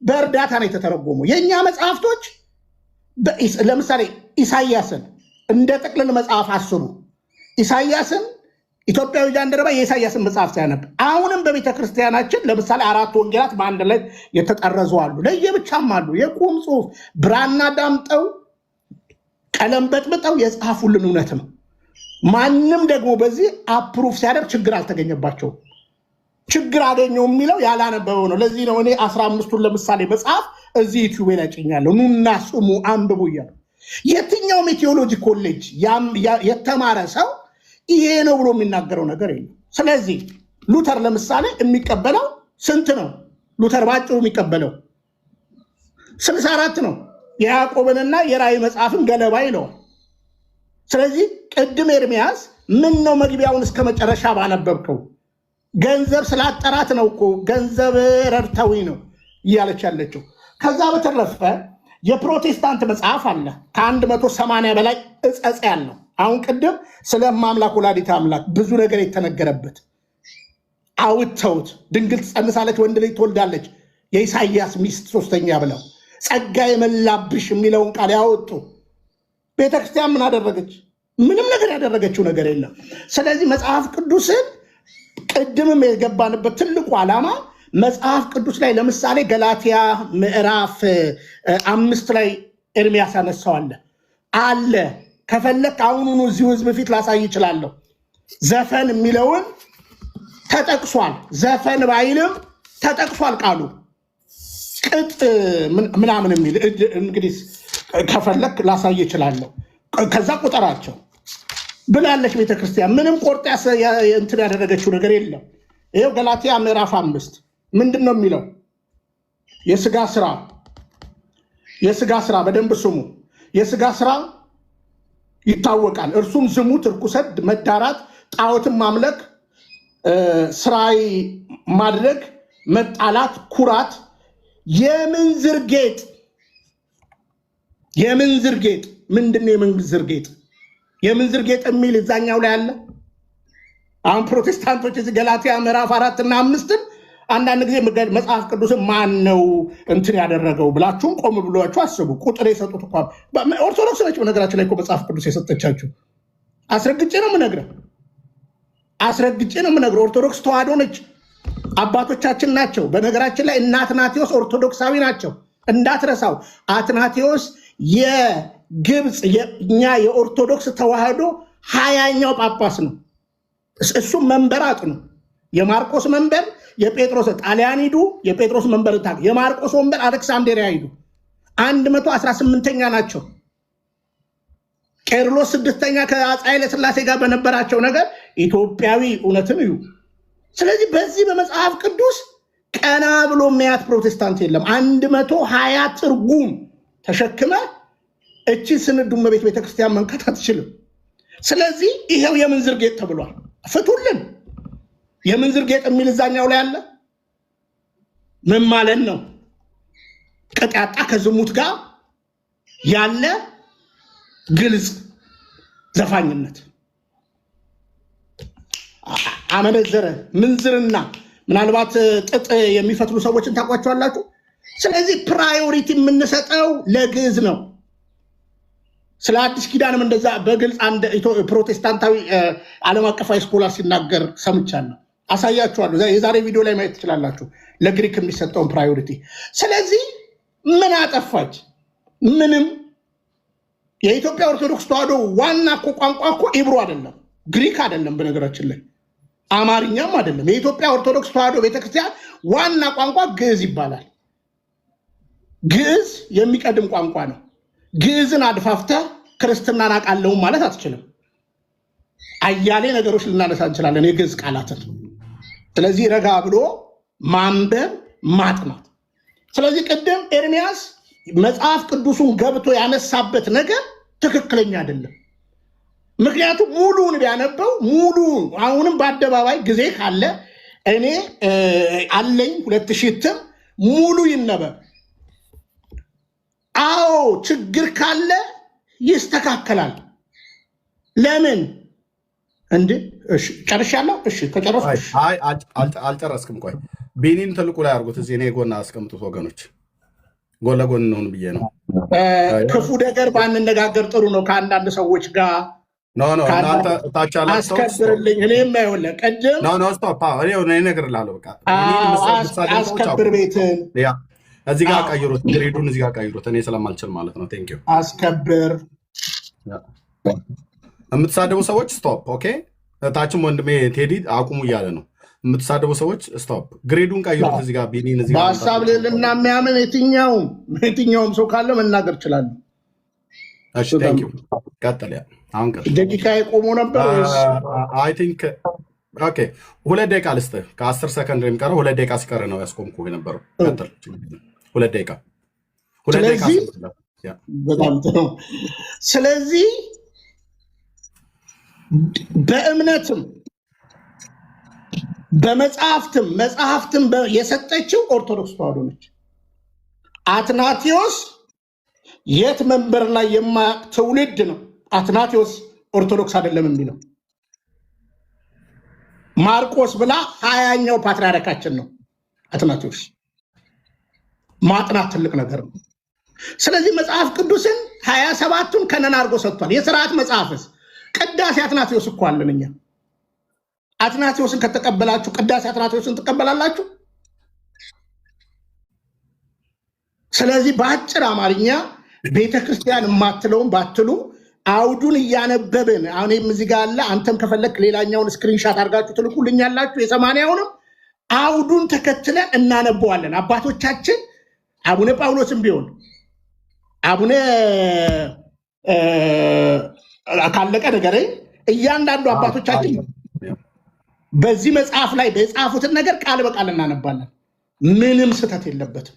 በእርዳታ ነው የተተረጎመው። የኛ መጽሐፍቶች ለምሳሌ ኢሳይያስን እንደ ጥቅልል መጽሐፍ አስቡ። ኢሳይያስን ኢትዮጵያዊ ጃንደረባ የኢሳይያስን መጽሐፍ ሲያነብ አሁንም በቤተ ክርስቲያናችን ለምሳሌ 4 ወንጌላት በአንድ ላይ የተጠረዙ አሉ፣ ለየብቻም አሉ። የቁም ጽሑፍ ብራና ዳምጠው ቀለም በጥብጠው የጻፉልን እውነት ነው። ማንም ደግሞ በዚህ አፕሩፍ ሲያደርግ ችግር አልተገኘባቸውም። ችግር አገኘው የሚለው ያላነበበው ነው። ለዚህ ነው እኔ 15ቱን ለምሳሌ መጽሐፍ እዚህ ዩቲዩብ ላይ ጭኛለሁ። ኑና ስሙ አንብቡ እያሉ የትኛውም የቴዎሎጂ ኮሌጅ የተማረ ሰው ይሄ ነው ብሎ የሚናገረው ነገር የለም። ስለዚህ ሉተር ለምሳሌ የሚቀበለው ስንት ነው? ሉተር ባጭሩ የሚቀበለው 64 ነው። የያዕቆብንና የራእይ መጽሐፍን ገለባ ይለዋል። ስለዚህ ቅድም ኤርሚያስ ምን ነው መግቢያውን እስከ መጨረሻ ባነበብከው ገንዘብ ስላጠራት ነው እኮ ገንዘብ ረድተዊ ነው እያለች ያለችው። ከዛ በተረፈ የፕሮቴስታንት መጽሐፍ አለ ከ180 በላይ እጸጽ ያለው። አሁን ቅድም ስለ አምላክ ወላዲተ አምላክ ብዙ ነገር የተነገረበት አውጥተውት ድንግል ትጸንሳለች ወንድ ልጅ ትወልዳለች የኢሳይያስ ሚስት 3ኛ ብለው ጸጋ የመላብሽ የሚለውን ቃል ያወጡ ቤተክርስቲያን ምን አደረገች? ምንም ነገር ያደረገችው ነገር የለም። ስለዚህ መጽሐፍ ቅዱስን ቅድምም የገባንበት ትልቁ ዓላማ መጽሐፍ ቅዱስ ላይ ለምሳሌ ገላትያ ምዕራፍ 5 ላይ ኤርሚያስ ያነሳዋል አለ። ከፈለክ አሁኑኑ እዚሁ ህዝብ ፊት ላሳይ ይችላለሁ። ዘፈን የሚለውን ተጠቅሷል። ዘፈን ባይልም ተጠቅሷል ቃሉ ቅጥ ምናምን የሚል እንግዲህ ከፈለክ ላሳይ ይችላለሁ። ከዛ ቁጠራቸው ብላለች ቤተክርስቲያን። ምንም ቆርጣ እንትን ያደረገችው ነገር የለም። ይሄው ገላትያ ምዕራፍ 5 ምንድን ነው የሚለው? የስጋ ስራ በደንብ ስሙ። የስጋ ስራ ይታወቃል። እርሱም ዝሙት፣ እርኩሰት፣ መዳራት፣ ጣዖትን ማምለክ፣ ስራይ ማድረግ፣ መጣላት፣ ኩራት፣ የምንዝር ጌጥ። የምንዝር ጌጥ ምንድነው? የምንዝር ጌጥ የምንዝር ጌጥ የሚል እዛኛው ላይ አለ። አሁን ፕሮቴስታንቶች እዚህ ገላትያ ምዕራፍ 4 እና 5 አንዳንድ ጊዜ መጽሐፍ ቅዱስን ማን ነው እንትን ያደረገው ብላችሁም ቆም ብሏችሁ አስቡ። ቁጥር የሰጡት እኮ ኦርቶዶክስ ነች። በነገራችን ላይ እኮ መጽሐፍ ቅዱስ የሰጠቻችሁ አስረግጬ ነው የምነግረው። ኦርቶዶክስ ተዋህዶ ነች። አባቶቻችን ናቸው። በነገራችን ላይ እነ አትናቴዎስ ኦርቶዶክሳዊ ናቸው እንዳትረሳው። አትናቴዎስ የግብፅ እኛ የኦርቶዶክስ ተዋህዶ 20ኛው ጳጳስ ነው። እሱም መንበራት ነው። የማርቆስ መንበር የጴጥሮስ ጣሊያን ሂዱ፣ የጴጥሮስ መንበር ታክ፣ የማርቆስ ወንበር አሌክሳንድሪያ ሂዱ። 118ኛ ናቸው። ቄርሎስ 6ኛ ከአፄ ኃይለ ሥላሴ ጋር በነበራቸው ነገር ኢትዮጵያዊ እውነትን እዩ። ስለዚህ በዚህ በመጽሐፍ ቅዱስ ቀና ብሎ የሚያት ፕሮቴስታንት የለም። 120 ትርጉም ተሸክመ እቺ ስንዱ መቤት ቤተክርስቲያን መንከት አትችልም። ስለዚህ ይሄው የምንዝር ጌጥ ተብሏል። ፍቱልን። የምንዝር ጌጥ የሚል እዛኛው ላይ አለ። ምን ማለት ነው? ቅጣጣ ከዝሙት ጋር ያለ ግልጽ ዘፋኝነት፣ አመነዘረ፣ ምንዝርና፣ ምናልባት ጥጥ የሚፈትሉ ሰዎችን ታውቋቸዋላችሁ። ስለዚህ ፕራዮሪቲ የምንሰጠው ለግዕዝ ነው። ስለ አዲስ ኪዳንም እንደዛ በግልጽ አንድ ፕሮቴስታንታዊ ዓለም አቀፋዊ ስኮላር ሲናገር ሰምቻለሁ። አሳያችኋለሁ። የዛሬ ቪዲዮ ላይ ማየት ትችላላችሁ፣ ለግሪክ የሚሰጠውን ፕራዮሪቲ። ስለዚህ ምን አጠፋች? ምንም። የኢትዮጵያ ኦርቶዶክስ ተዋሕዶ ዋና እኮ ቋንቋ እኮ ኢብሮ አይደለም፣ ግሪክ አይደለም፣ በነገራችን ላይ አማርኛም አይደለም። የኢትዮጵያ ኦርቶዶክስ ተዋሕዶ ቤተክርስቲያን ዋና ቋንቋ ግዕዝ ይባላል። ግዕዝ የሚቀድም ቋንቋ ነው። ግዕዝን አድፋፍተህ ክርስትናን አውቃለሁም ማለት አትችልም። አያሌ ነገሮች ልናነሳ እንችላለን፣ የግዕዝ ቃላትን። ስለዚህ ረጋ ብሎ ማንበብ ማጥናት። ስለዚህ ቅድም ኤርሚያስ መጽሐፍ ቅዱሱን ገብቶ ያነሳበት ነገር ትክክለኛ አይደለም። ምክንያቱም ሙሉውን ቢያነበው ሙሉውን አሁንም በአደባባይ ጊዜ ካለ እኔ አለኝ 2000 እትም ሙሉ ይነበብ። አዎ ችግር ካለ ይስተካከላል። ለምን እንዴ? እሺ ጨርሻለሁ። እሺ ከጨረስኩ አልጨረስክም። ቆይ ቤኒን ትልቁ ላይ አድርጉት። እዚህ እኔ ጎን አስቀምጡት ወገኖች፣ ጎን ለጎን እንሆን ብዬ ነው። ክፉ ነገር ባንነጋገር ጥሩ ነው ከአንዳንድ ሰዎች ጋር። እናንተ ታች ያላችሁ አስከብርልኝ። እኔም አይሆንልህ ቅድም ስቶፕ እኔ እነግርልሃለሁ። በቃ አስከብር ቤትን እዚህ ጋር ቀይሩት፣ ግሬዱን እዚህ ጋር ቀይሩት። እኔ ስለማልችል ማለት ነው። ቴንክ ዩ። አስከብር የምትሳደቡ ሰዎች ስቶፕ። ኦኬ ታችም ወንድሜ ቴዲ አቁሙ እያለ ነው። የምትሳደቡ ሰዎች ስቶፕ፣ ግሬዱን ቀይሩት። እዚህ ጋር ቢኒን እዚህ ጋር በሀሳብ ልዕልና የሚያምን የትኛውም ሰው ካለ መናገር ይችላል። እሺ ቴንክ ዩ። ቀጥል። አሁን ቀጥል። ደቂቃ የቆሞ ነበር አይ ቲንክ ኦኬ 2 ደቂቃ ልስጥህ። ከ10 ሰከንድ የሚቀረው 2 ደቂቃ ሲቀር ነው ያስቆምኩ የነበረው። ቀጥል። 2 ደቂቃ በጣም ጥሩ። ስለዚህ በእምነትም በመጽሐፍትም የሰጠችው ኦርቶዶክስ ተዋሕዶ ነች። አትናቴዎስ የት መንበር ላይ የማያውቅ ትውልድ ነው። አትናቴዎስ ኦርቶዶክስ አይደለም የሚለው ማርቆስ ብላ 20ኛው ፓትርያርካችን ነው አትናቴዎስ። ማጥናት ትልቅ ነገር ነው። ስለዚህ መጽሐፍ ቅዱስን 27ቱን ከነና አድርጎ ሰጥቷል። የሥርዓት መጽሐፍስ ቅዳሴ አትናቴዎስ እኮ አለን እኛ። አትናቴዎስን ከተቀበላችሁ ቅዳሴ አትናቴዎስን ትቀበላላችሁ። ስለዚህ በአጭር አማርኛ ቤተክርስቲያን የማትለውን ባትሉ አውዱን እያነበብን አሁንም እዚህ ጋር አለ። አንተም ከፈለክ ሌላኛውን ስክሪንሻት አድርጋችሁ ትልኩልኛላችሁ። የ80ውንም አውዱን ተከትለን እናነበዋለን። አባቶቻችን አቡነ ጳውሎስም ቢሆን አቡነ ካለቀ ነገረኝ እያንዳንዱ አባቶቻችን በዚህ መጽሐፍ ላይ በጻፉትን ነገር ቃል በቃል እናነባለን። ምንም ስህተት የለበትም።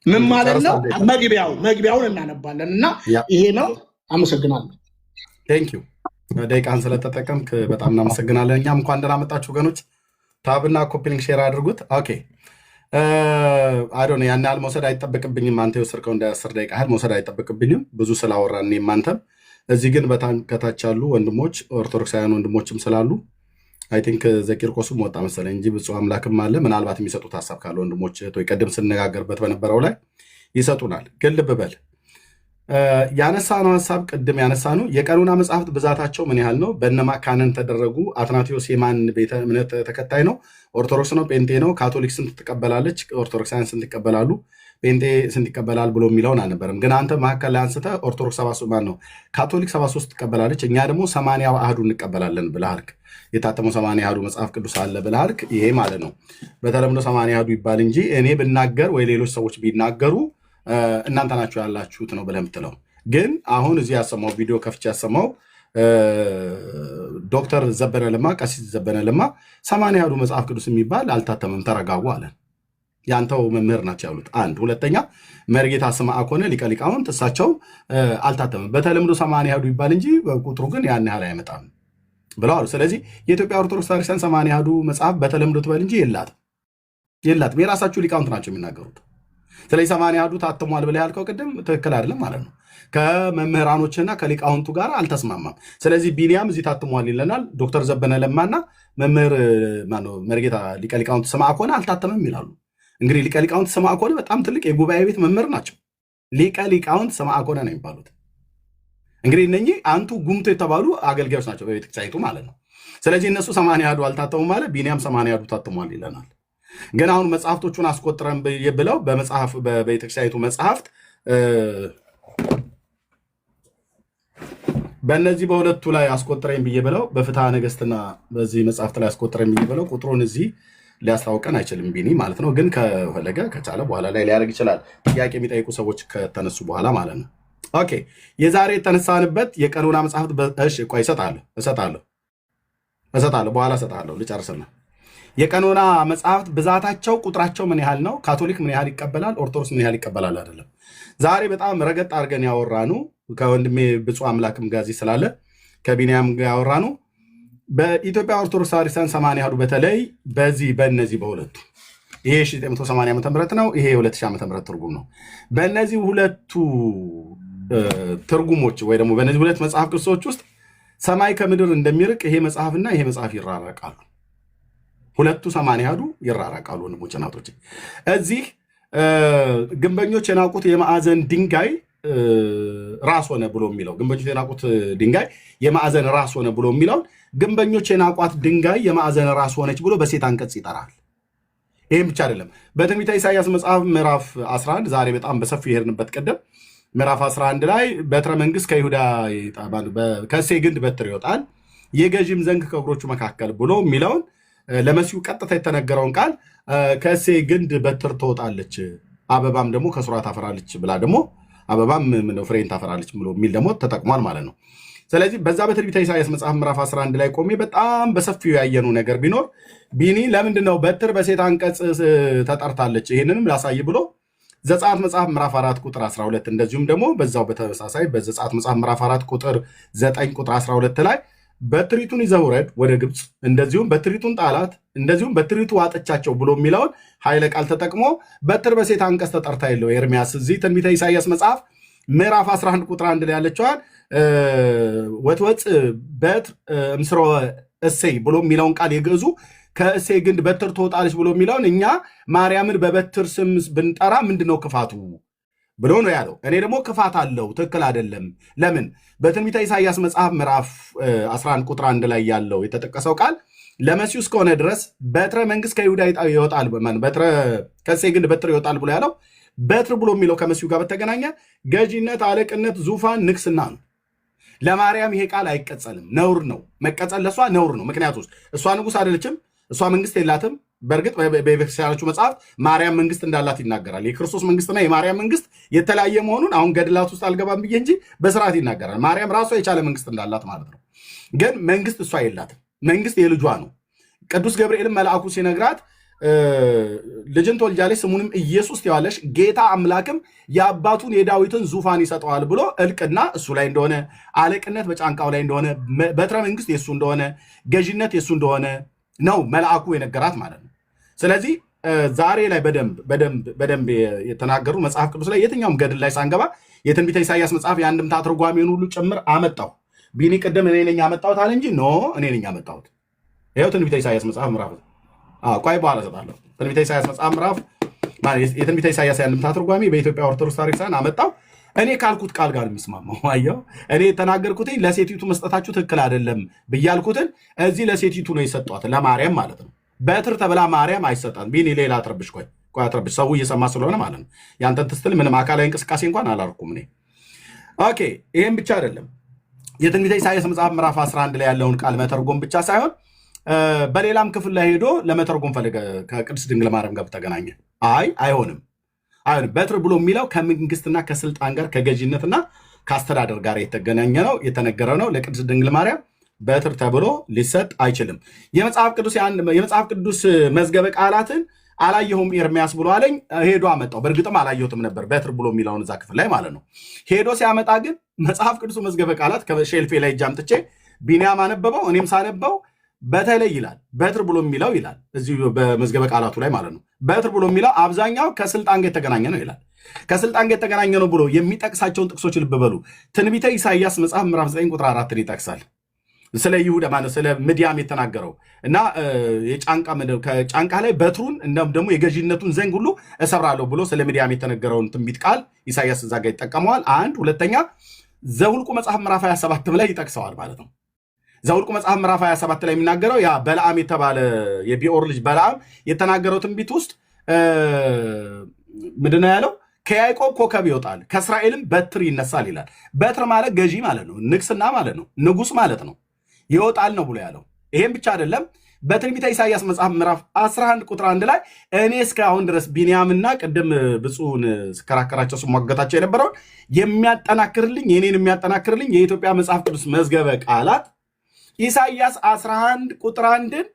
ምን ማለት ነው? መግቢያውን እናነባለን እና ይሄ ነው። አመሰግናለሁ። ቴንክ ዩ። ደቂቃን ስለተጠቀምክ በጣም እናመሰግናለን። እኛም እንኳን ደህና መጣችሁ ወገኖች። ታብና ኮፒሊንግ ሼር አድርጉት። ኦኬ አዶነ ያን ያህል መውሰድ አይጠበቅብኝም። አንተ የወሰድከው እንደ 10 ደቂቃ ያህል መውሰድ አይጠበቅብኝም። ብዙ ስላወራን እኔም አንተም። እዚህ ግን በጣም ከታች ያሉ ወንድሞች ኦርቶዶክሳውያን ወንድሞችም ስላሉ አይ ቲንክ ዘቂርቆስም ወጣ መሰለኝ እንጂ ብፁዕ አምላክም አለ። ምናልባት የሚሰጡት ሀሳብ ካለ ወንድሞች ወይ ቀደም ስንነጋገርበት በነበረው ላይ ይሰጡናል። ግን ልብ በል ያነሳነው ሀሳብ ቅድም ያነሳነው የቀኖና መጽሐፍት ብዛታቸው ምን ያህል ነው? በእነማ ካነን ተደረጉ? አትናቴዎስ የማን ቤተ እምነት ተከታይ ነው? ኦርቶዶክስ ነው? ጴንጤ ነው? ካቶሊክ ስንት ትቀበላለች? ኦርቶዶክሳውያን ስንት ይቀበላሉ? ጴንጤ ስንት ይቀበላል ብሎ የሚለውን አልነበረም። ግን አንተ መካከል ላይ አንስተህ ኦርቶዶክስ 73 ማን ነው ካቶሊክ 73 ትቀበላለች፣ እኛ ደግሞ 80 አህዱ እንቀበላለን ብለሃልክ። የታተመው 80 አህዱ መጽሐፍ ቅዱስ አለ ብለሃልክ። ይሄ ማለት ነው በተለምዶ 80 አህዱ ይባል እንጂ እኔ ብናገር ወይ ሌሎች ሰዎች ቢናገሩ እናንተ ናችሁ ያላችሁት ነው ብለህ የምትለው። ግን አሁን እዚህ ያሰማው ቪዲዮ ከፍቼ ያሰማው ዶክተር ዘበነ ለማ ቀሲስ ዘበነ ለማ 80 አህዱ መጽሐፍ ቅዱስ የሚባል አልታተመም፣ ተረጋጉ አለን። ያንተው መምህር ናቸው ያሉት። አንድ ሁለተኛ መርጌታ ስምዐ ኮነ ሊቀ ሊቃውንት እሳቸው አልታተመም፣ በተለምዶ 80 አህዱ ይባል እንጂ ቁጥሩ ግን ያን ያህል አይመጣም ብለው አሉ። ስለዚህ የኢትዮጵያ ኦርቶዶክስ ቤተክርስቲያን 80 አህዱ መጽሐፍ በተለምዶ ትበል እንጂ የላትም። የራሳችሁ ሊቃውንት ናቸው የሚናገሩት። ስለዚህ 80 አሐዱ ታትሟል ብለህ ያልከው ቅድም ትክክል አይደለም ማለት ነው። ከመምህራኖችና ከሊቃውንቱ ጋር አልተስማማም። ስለዚህ ቢኒያም እዚህ ታትሟል ይለናል። ዶክተር ዘበነ ለማና መምህር መርጌታ ሊቀ ሊቃውንት ስምዐ ኮነ አልታተመም ይላሉ። እንግዲህ ሊቀ ሊቃውንት ስምዐ ኮነ በጣም ትልቅ የጉባኤ ቤት መምህር ናቸው። ሊቀ ሊቃውንት ስምዐ ኮነ ነው የሚባሉት። እንግዲህ እነኚህ አንቱ ጉምቱ የተባሉ አገልጋዮች ናቸው በቤተክርስቲያኒቱ ማለት ነው። ስለዚህ እነሱ 80 አሐዱ አልታተሙም ማለት ቢኒያም 80 አሐዱ ታትሟል ይለናል። ግን አሁን መጽሐፍቶቹን አስቆጥረን ብለው በቤተክርስቲያኒቱ መጽሐፍት በእነዚህ በሁለቱ ላይ አስቆጥረኝ ብዬ ብለው በፍትሐ ነገሥትና በዚህ መጽሐፍት ላይ አስቆጥረኝ ብዬ ብለው ቁጥሩን እዚህ ሊያስታውቀን አይችልም ቢኒ ማለት ነው። ግን ከፈለገ ከቻለ በኋላ ላይ ሊያደርግ ይችላል፣ ጥያቄ የሚጠይቁ ሰዎች ከተነሱ በኋላ ማለት ነው። ኦኬ የዛሬ የተነሳንበት የቀኖና መጽሐፍት እሺ ቆይ እሰጣለሁ በኋላ እሰጣለሁ ልጨርስና የቀኖና መጽሐፍት ብዛታቸው ቁጥራቸው ምን ያህል ነው? ካቶሊክ ምን ያህል ይቀበላል? ኦርቶዶክስ ምን ያህል ይቀበላል? አይደለም ዛሬ በጣም ረገጥ አድርገን ያወራኑ ከወንድሜ ብፁዕ አምላክም ጋዚ ስላለ ከቢንያም ጋር ያወራኑ በኢትዮጵያ ኦርቶዶክስ ክርስቲያን 80 አሐዱ በተለይ በእነዚህ በሁለቱ ይሄ 1980 ዓ.ም ነው፣ ይሄ 2000 ዓ.ም ትርጉም ነው። በእነዚህ ሁለቱ ትርጉሞች ወይ ደግሞ በእነዚህ ሁለት መጽሐፍ ቅዱሶች ውስጥ ሰማይ ከምድር እንደሚርቅ ይሄ መጽሐፍና ይሄ መጽሐፍ ይራራቃሉ። ሁለቱ 80 አሐዱ ይራራቃሉ። ወንድሞች እናቶች፣ እዚህ ግንበኞች የናቁት የማዕዘን ድንጋይ ራስ ሆነ ብሎ የሚለው ግንበኞች የናቁት ድንጋይ የማዕዘን ራስ ሆነ ብሎ የሚለውን ግንበኞች የናቋት ድንጋይ የማዕዘን ራስ ሆነች ብሎ በሴት አንቀጽ ይጠራል። ይህም ብቻ አይደለም። በትንቢተ ኢሳይያስ መጽሐፍ ምዕራፍ 11 ዛሬ በጣም በሰፊው የሄድንበት ቀደም ምዕራፍ 11 ላይ በትረ መንግስት ከይሁዳ ከእሴይ ግንድ በትር ይወጣል የገዥም ዘንግ ከእግሮቹ መካከል ብሎ የሚለውን ለመሲሁ ቀጥታ የተነገረውን ቃል ከእሴይ ግንድ በትር ትወጣለች አበባም ደግሞ ከስሯ ታፈራለች ብላ ደግሞ አበባም ፍሬን ታፈራለች ብሎ የሚል ደግሞ ተጠቅሟል ማለት ነው። ስለዚህ በዛ በትንቢተ ኢሳይያስ መጽሐፍ ምዕራፍ 11 ላይ ቆሜ በጣም በሰፊው ያየኑ ነገር ቢኖር ቢኒ ለምንድነው በትር በሴት አንቀጽ ተጠርታለች ይህንንም ላሳይ ብሎ ዘጸአት መጽሐፍ ምዕራፍ 4 ቁጥር 12 እንደዚሁም ደግሞ በዛው በተመሳሳይ በዘጸአት መጽሐፍ ምዕራፍ 4 ቁጥር 9 ቁጥር 12 ላይ በትሪቱን ይዘህ ውረድ ወደ ግብፅ፣ እንደዚሁም በትሪቱን ጣላት፣ እንደዚሁም በትሪቱ ዋጠቻቸው ብሎ የሚለውን ኃይለ ቃል ተጠቅሞ በትር በሴት አንቀጽ ተጠርታ የለው ኤርሚያስ እዚህ ትንቢተ ኢሳይያስ መጽሐፍ ምዕራፍ 11 ቁጥር 1 ላይ ያለችዋል ወትወፅ በትር እምስሮ እሴይ ብሎ የሚለውን ቃል የግዕዙ ከእሴይ ግንድ በትር ትወጣለች ብሎ የሚለውን እኛ ማርያምን በበትር ስም ብንጠራ ምንድነው ክፋቱ ብሎ ነው ያለው። እኔ ደግሞ ክፋት አለው፣ ትክክል አይደለም። ለምን? በትንቢተ ኢሳይያስ መጽሐፍ ምዕራፍ 11 ቁጥር 1 ላይ ያለው የተጠቀሰው ቃል ለመሲሁ እስከሆነ ድረስ በትረ መንግስት ከይሁዳ ይወጣል፣ በትረ ከእሴይ ግንድ በትር ይወጣል ብሎ ያለው በትር ብሎ የሚለው ከመሲሁ ጋር በተገናኘ ገዢነት፣ አለቅነት፣ ዙፋን፣ ንግስና ነው። ለማርያም ይሄ ቃል አይቀጸልም፣ ነውር ነው። መቀጸል ለእሷ ነውር ነው። ምክንያቱም እሷ ንጉስ አይደለችም፣ እሷ መንግስት የላትም። በእርግጥ በቤተክርስቲያኖቹ መጽሐፍ ማርያም መንግስት እንዳላት ይናገራል። የክርስቶስ መንግስትና የማርያም መንግስት የተለያየ መሆኑን አሁን ገድላት ውስጥ አልገባም ብዬ እንጂ በስርዓት ይናገራል። ማርያም ራሷ የቻለ መንግስት እንዳላት ማለት ነው። ግን መንግስት እሷ የላትም። መንግስት የልጇ ነው። ቅዱስ ገብርኤልም መልአኩ ሲነግራት ልጅን ትወልጃለሽ ስሙንም ኢየሱስ ትይዋለሽ ጌታ አምላክም የአባቱን የዳዊትን ዙፋን ይሰጠዋል ብሎ እልቅና እሱ ላይ እንደሆነ፣ አለቅነት በጫንቃው ላይ እንደሆነ፣ በትረ መንግስት የሱ እንደሆነ፣ ገዥነት የሱ እንደሆነ ነው መልአኩ የነገራት ማለት ነው። ስለዚህ ዛሬ ላይ በደንብ የተናገሩ መጽሐፍ ቅዱስ ላይ የትኛውም ገድል ላይ ሳንገባ የትንቢተ ኢሳይያስ መጽሐፍ የአንድምታ ትርጓሜውን ሁሉ ጭምር አመጣው። ቢኒ ቅድም እኔ ነኝ ያመጣሁት አለ እንጂ ኖ እኔ ነኝ ያመጣሁት። ይኸው ትንቢተ ኢሳይያስ መጽሐፍ ምዕራፍ ቆይ በኋላ እሰጣለሁ። ትንቢተ ኢሳይያስ መጽሐፍ ምዕራፍ የትንቢተ ኢሳይያስ የአንድምታ ትርጓሜ በኢትዮጵያ ኦርቶዶክስ ታሪክ ሳይሆን አመጣው። እኔ ካልኩት ቃል ጋር የሚስማማው አየው። እኔ የተናገርኩትኝ ለሴቲቱ መስጠታችሁ ትክክል አይደለም ብያልኩትን እዚህ ለሴቲቱ ነው የሰጧት፣ ለማርያም ማለት ነው። በትር ተብላ ማርያም አይሰጣም። ቢኒ ሌላ አትረብሽ፣ ቆይ አትረብሽ፣ ሰው እየሰማ ስለሆነ ማለት ነው። ያንተን ትስትል ምንም አካላዊ እንቅስቃሴ እንኳን አላርኩም እኔ። ኦኬ ይህም ብቻ አይደለም። የትንቢተ ኢሳይያስ መጽሐፍ ምዕራፍ 11 ላይ ያለውን ቃል መተርጎም ብቻ ሳይሆን በሌላም ክፍል ላይ ሄዶ ለመተርጎም ፈለገ። ከቅድስት ድንግል ማርያም ጋር ተገናኘ። አይሆንም። በትር ብሎ የሚለው ከመንግስትና ከስልጣን ጋር ከገዥነትና ከአስተዳደር ጋር የተገናኘ ነው፣ የተነገረ ነው። ለቅድስት ድንግል ማርያም በትር ተብሎ ሊሰጥ አይችልም። የመጽሐፍ ቅዱስ መዝገበ ቃላትን አላየሁም ኤርሚያስ ብሎ አለኝ። ሄዶ አመጣው። በእርግጥም አላየሁትም ነበር በትር ብሎ የሚለውን እዛ ክፍል ላይ ማለት ነው። ሄዶ ሲያመጣ ግን መጽሐፍ ቅዱሱ መዝገበ ቃላት ከሼልፌ ላይ እጅ አምጥቼ ቢንያም አነበበው፣ እኔም ሳነበው በተለይ ይላል በትር ብሎ የሚለው ይላል እዚሁ በመዝገበ ቃላቱ ላይ ማለት ነው። በትር ብሎ የሚለው አብዛኛው ከስልጣን ጋር የተገናኘ ነው ይላል። ከስልጣን ጋር የተገናኘ ነው ብሎ የሚጠቅሳቸውን ጥቅሶች ልብ በሉ። ትንቢተ ኢሳይያስ መጽሐፍ ምዕራፍ 9 ቁጥር 4 ይጠቅሳል። ስለ ይሁዳ ማለት ስለ ምድያም የተናገረው እና ከጫንቃ ላይ በትሩን ደግሞ የገዢነቱን ዘንግ ሁሉ እሰብራለሁ ብሎ ስለ ምድያም የተነገረውን ትንቢት ቃል ኢሳይያስ እዛ ጋር ይጠቀመዋል። አንድ ሁለተኛ ዘሁልቁ መጽሐፍ ምዕራፍ 27 ላይ ይጠቅሰዋል ማለት ነው። ዘሁልቁ መጽሐፍ ምዕራፍ 27 ላይ የሚናገረው ያ በለዓም የተባለ የቢኦር ልጅ በለዓም የተናገረው ትንቢት ውስጥ ምንድን ነው ያለው? ከያዕቆብ ኮከብ ይወጣል ከእስራኤልም በትር ይነሳል ይላል። በትር ማለት ገዢ ማለት ነው፣ ንግስና ማለት ነው፣ ንጉስ ማለት ነው። ይወጣል ነው ብሎ ያለው። ይሄም ብቻ አይደለም። በትንቢተ ኢሳይያስ መጽሐፍ ምዕራፍ 11 ቁጥር 1 ላይ እኔ እስካሁን ድረስ ቢንያምና ቅድም ብፁዕን ስከራከራቸው ስሟገታቸው የነበረውን የሚያጠናክርልኝ የኔን የሚያጠናክርልኝ የኢትዮጵያ መጽሐፍ ቅዱስ መዝገበ ቃላት ኢሳይያስ 11 ቁጥር 1ን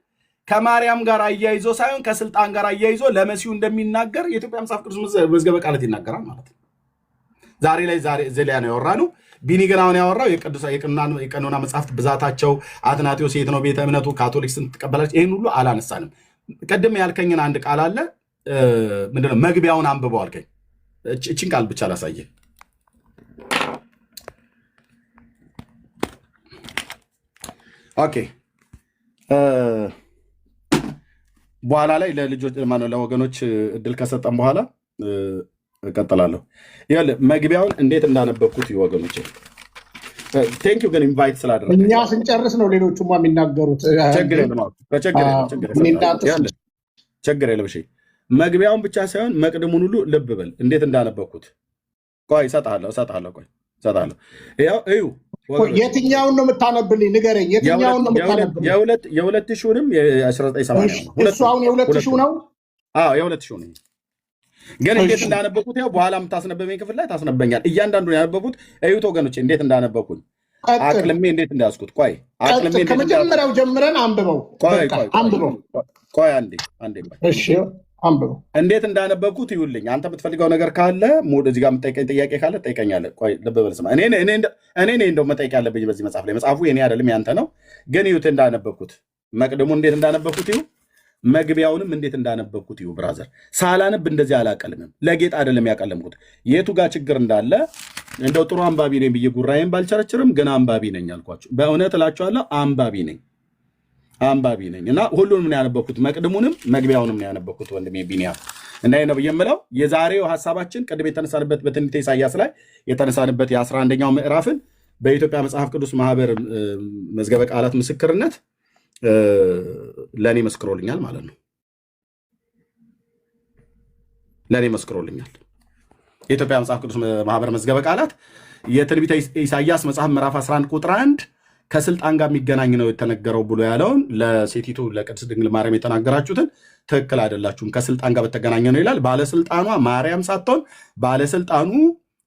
ከማርያም ጋር አያይዞ ሳይሆን ከስልጣን ጋር አያይዞ ለመሲሁ እንደሚናገር የኢትዮጵያ መጽሐፍ ቅዱስ መዝገበ ቃላት ይናገራል ማለት ነው። ዛሬ ላይ ዘሊያ ነው ያወራነው። ቢኒ ግን አሁን ያወራው የቀኖና መጽሐፍት ብዛታቸው አትናቴዎስ የት ነው ቤተ እምነቱ ካቶሊክ ስንት ትቀበላለች? ይህን ሁሉ አላነሳንም። ቅድም ያልከኝን አንድ ቃል አለ። ምንድነው? መግቢያውን አንብበው አልከኝ። እችን ቃል ብቻ ላሳየ። ኦኬ በኋላ ላይ ለልጆች ለወገኖች እድል ከሰጠን በኋላ እቀጥላለሁ። መግቢያውን እንዴት እንዳነበብኩት ወገኖች ቴንኪው። ግን ኢንቫይት ስላደረገ እኛ ስንጨርስ ነው ሌሎቹማ የሚናገሩት። ችግር የለም። መግቢያውን ብቻ ሳይሆን መቅድሙን ሁሉ ልብ በል እንዴት እንዳነበብኩት። ቆይ እሰጥሃለሁ። ያው እዩ። የትኛውን ነው የምታነብልኝ? ንገረኝ። የትኛውን ነው የምታነብልኝ? የሁለት ሺውንም የ1980 እሱ አሁን የሁለት ሺው ነው። የሁለት ሺው ነው። ግን እንዴት እንዳነበብኩት ያው በኋላ የምታስነበበኝ ክፍል ላይ ታስነበኛል። እያንዳንዱን ያነበብኩት እዩት ወገኖች፣ እንዴት እንዳነበብኩኝ አቅልሜ እንዴት እንዳያስኩት። ቆይ ከመጀመሪያው ጀምረን አንብበው። ቆይ አንዴ እሺ፣ አንብበው እንዴት እንዳነበብኩት ይውልኝ። አንተ የምትፈልገው ነገር ካለ እዚህ ጋር የምጠይቀኝ ጥያቄ ካለ ትጠይቀኛለህ። ቆይ ልብ በል ስማ። እኔ እንደው መጠየቅ ያለብኝ በዚህ መጽሐፍ ላይ መጽሐፉ የኔ አይደለም ያንተ ነው። ግን ይሁት እንዳነበብኩት መቅደሙ እንዴት እንዳነበብኩት ይሁ መግቢያውንም እንዴት እንዳነበብኩት ይሁ ብራዘር። ሳላነብ እንደዚህ አላቀልምም። ለጌጥ አይደለም ያቀለምኩት። የቱ ጋር ችግር እንዳለ እንደው ጥሩ አንባቢ ነኝ ብዬ ጉራዬን ባልቸረችርም ግን አንባቢ ነኝ አልኳቸው። በእውነት እላቸዋለሁ አንባቢ ነኝ እና ሁሉንም ያነበብኩት መቅድሙንም መግቢያውንም ያነበብኩት ወንድሜ ቢኒያም እንዳይ ነው የምለው። የዛሬው ሐሳባችን ቅድም የተነሳንበት በትንቢተ ኢሳይያስ ላይ የተነሳንበት የ11ኛው ምዕራፍን በኢትዮጵያ መጽሐፍ ቅዱስ ማህበር መዝገበ ቃላት ምስክርነት ለእኔ መስክሮልኛል ማለት ነው። ለእኔ መስክሮልኛል። የኢትዮጵያ መጽሐፍ ቅዱስ ማህበር መዝገበ ቃላት የትንቢተ ኢሳይያስ መጽሐፍ ምዕራፍ 11 ቁጥር 1 ከስልጣን ጋር የሚገናኝ ነው የተነገረው ብሎ ያለውን ለሴቲቱ ለቅድስት ድንግል ማርያም የተናገራችሁትን ትክክል አይደላችሁም፣ ከስልጣን ጋር በተገናኘ ነው ይላል። ባለስልጣኗ ማርያም ሳትሆን ባለስልጣኑ፣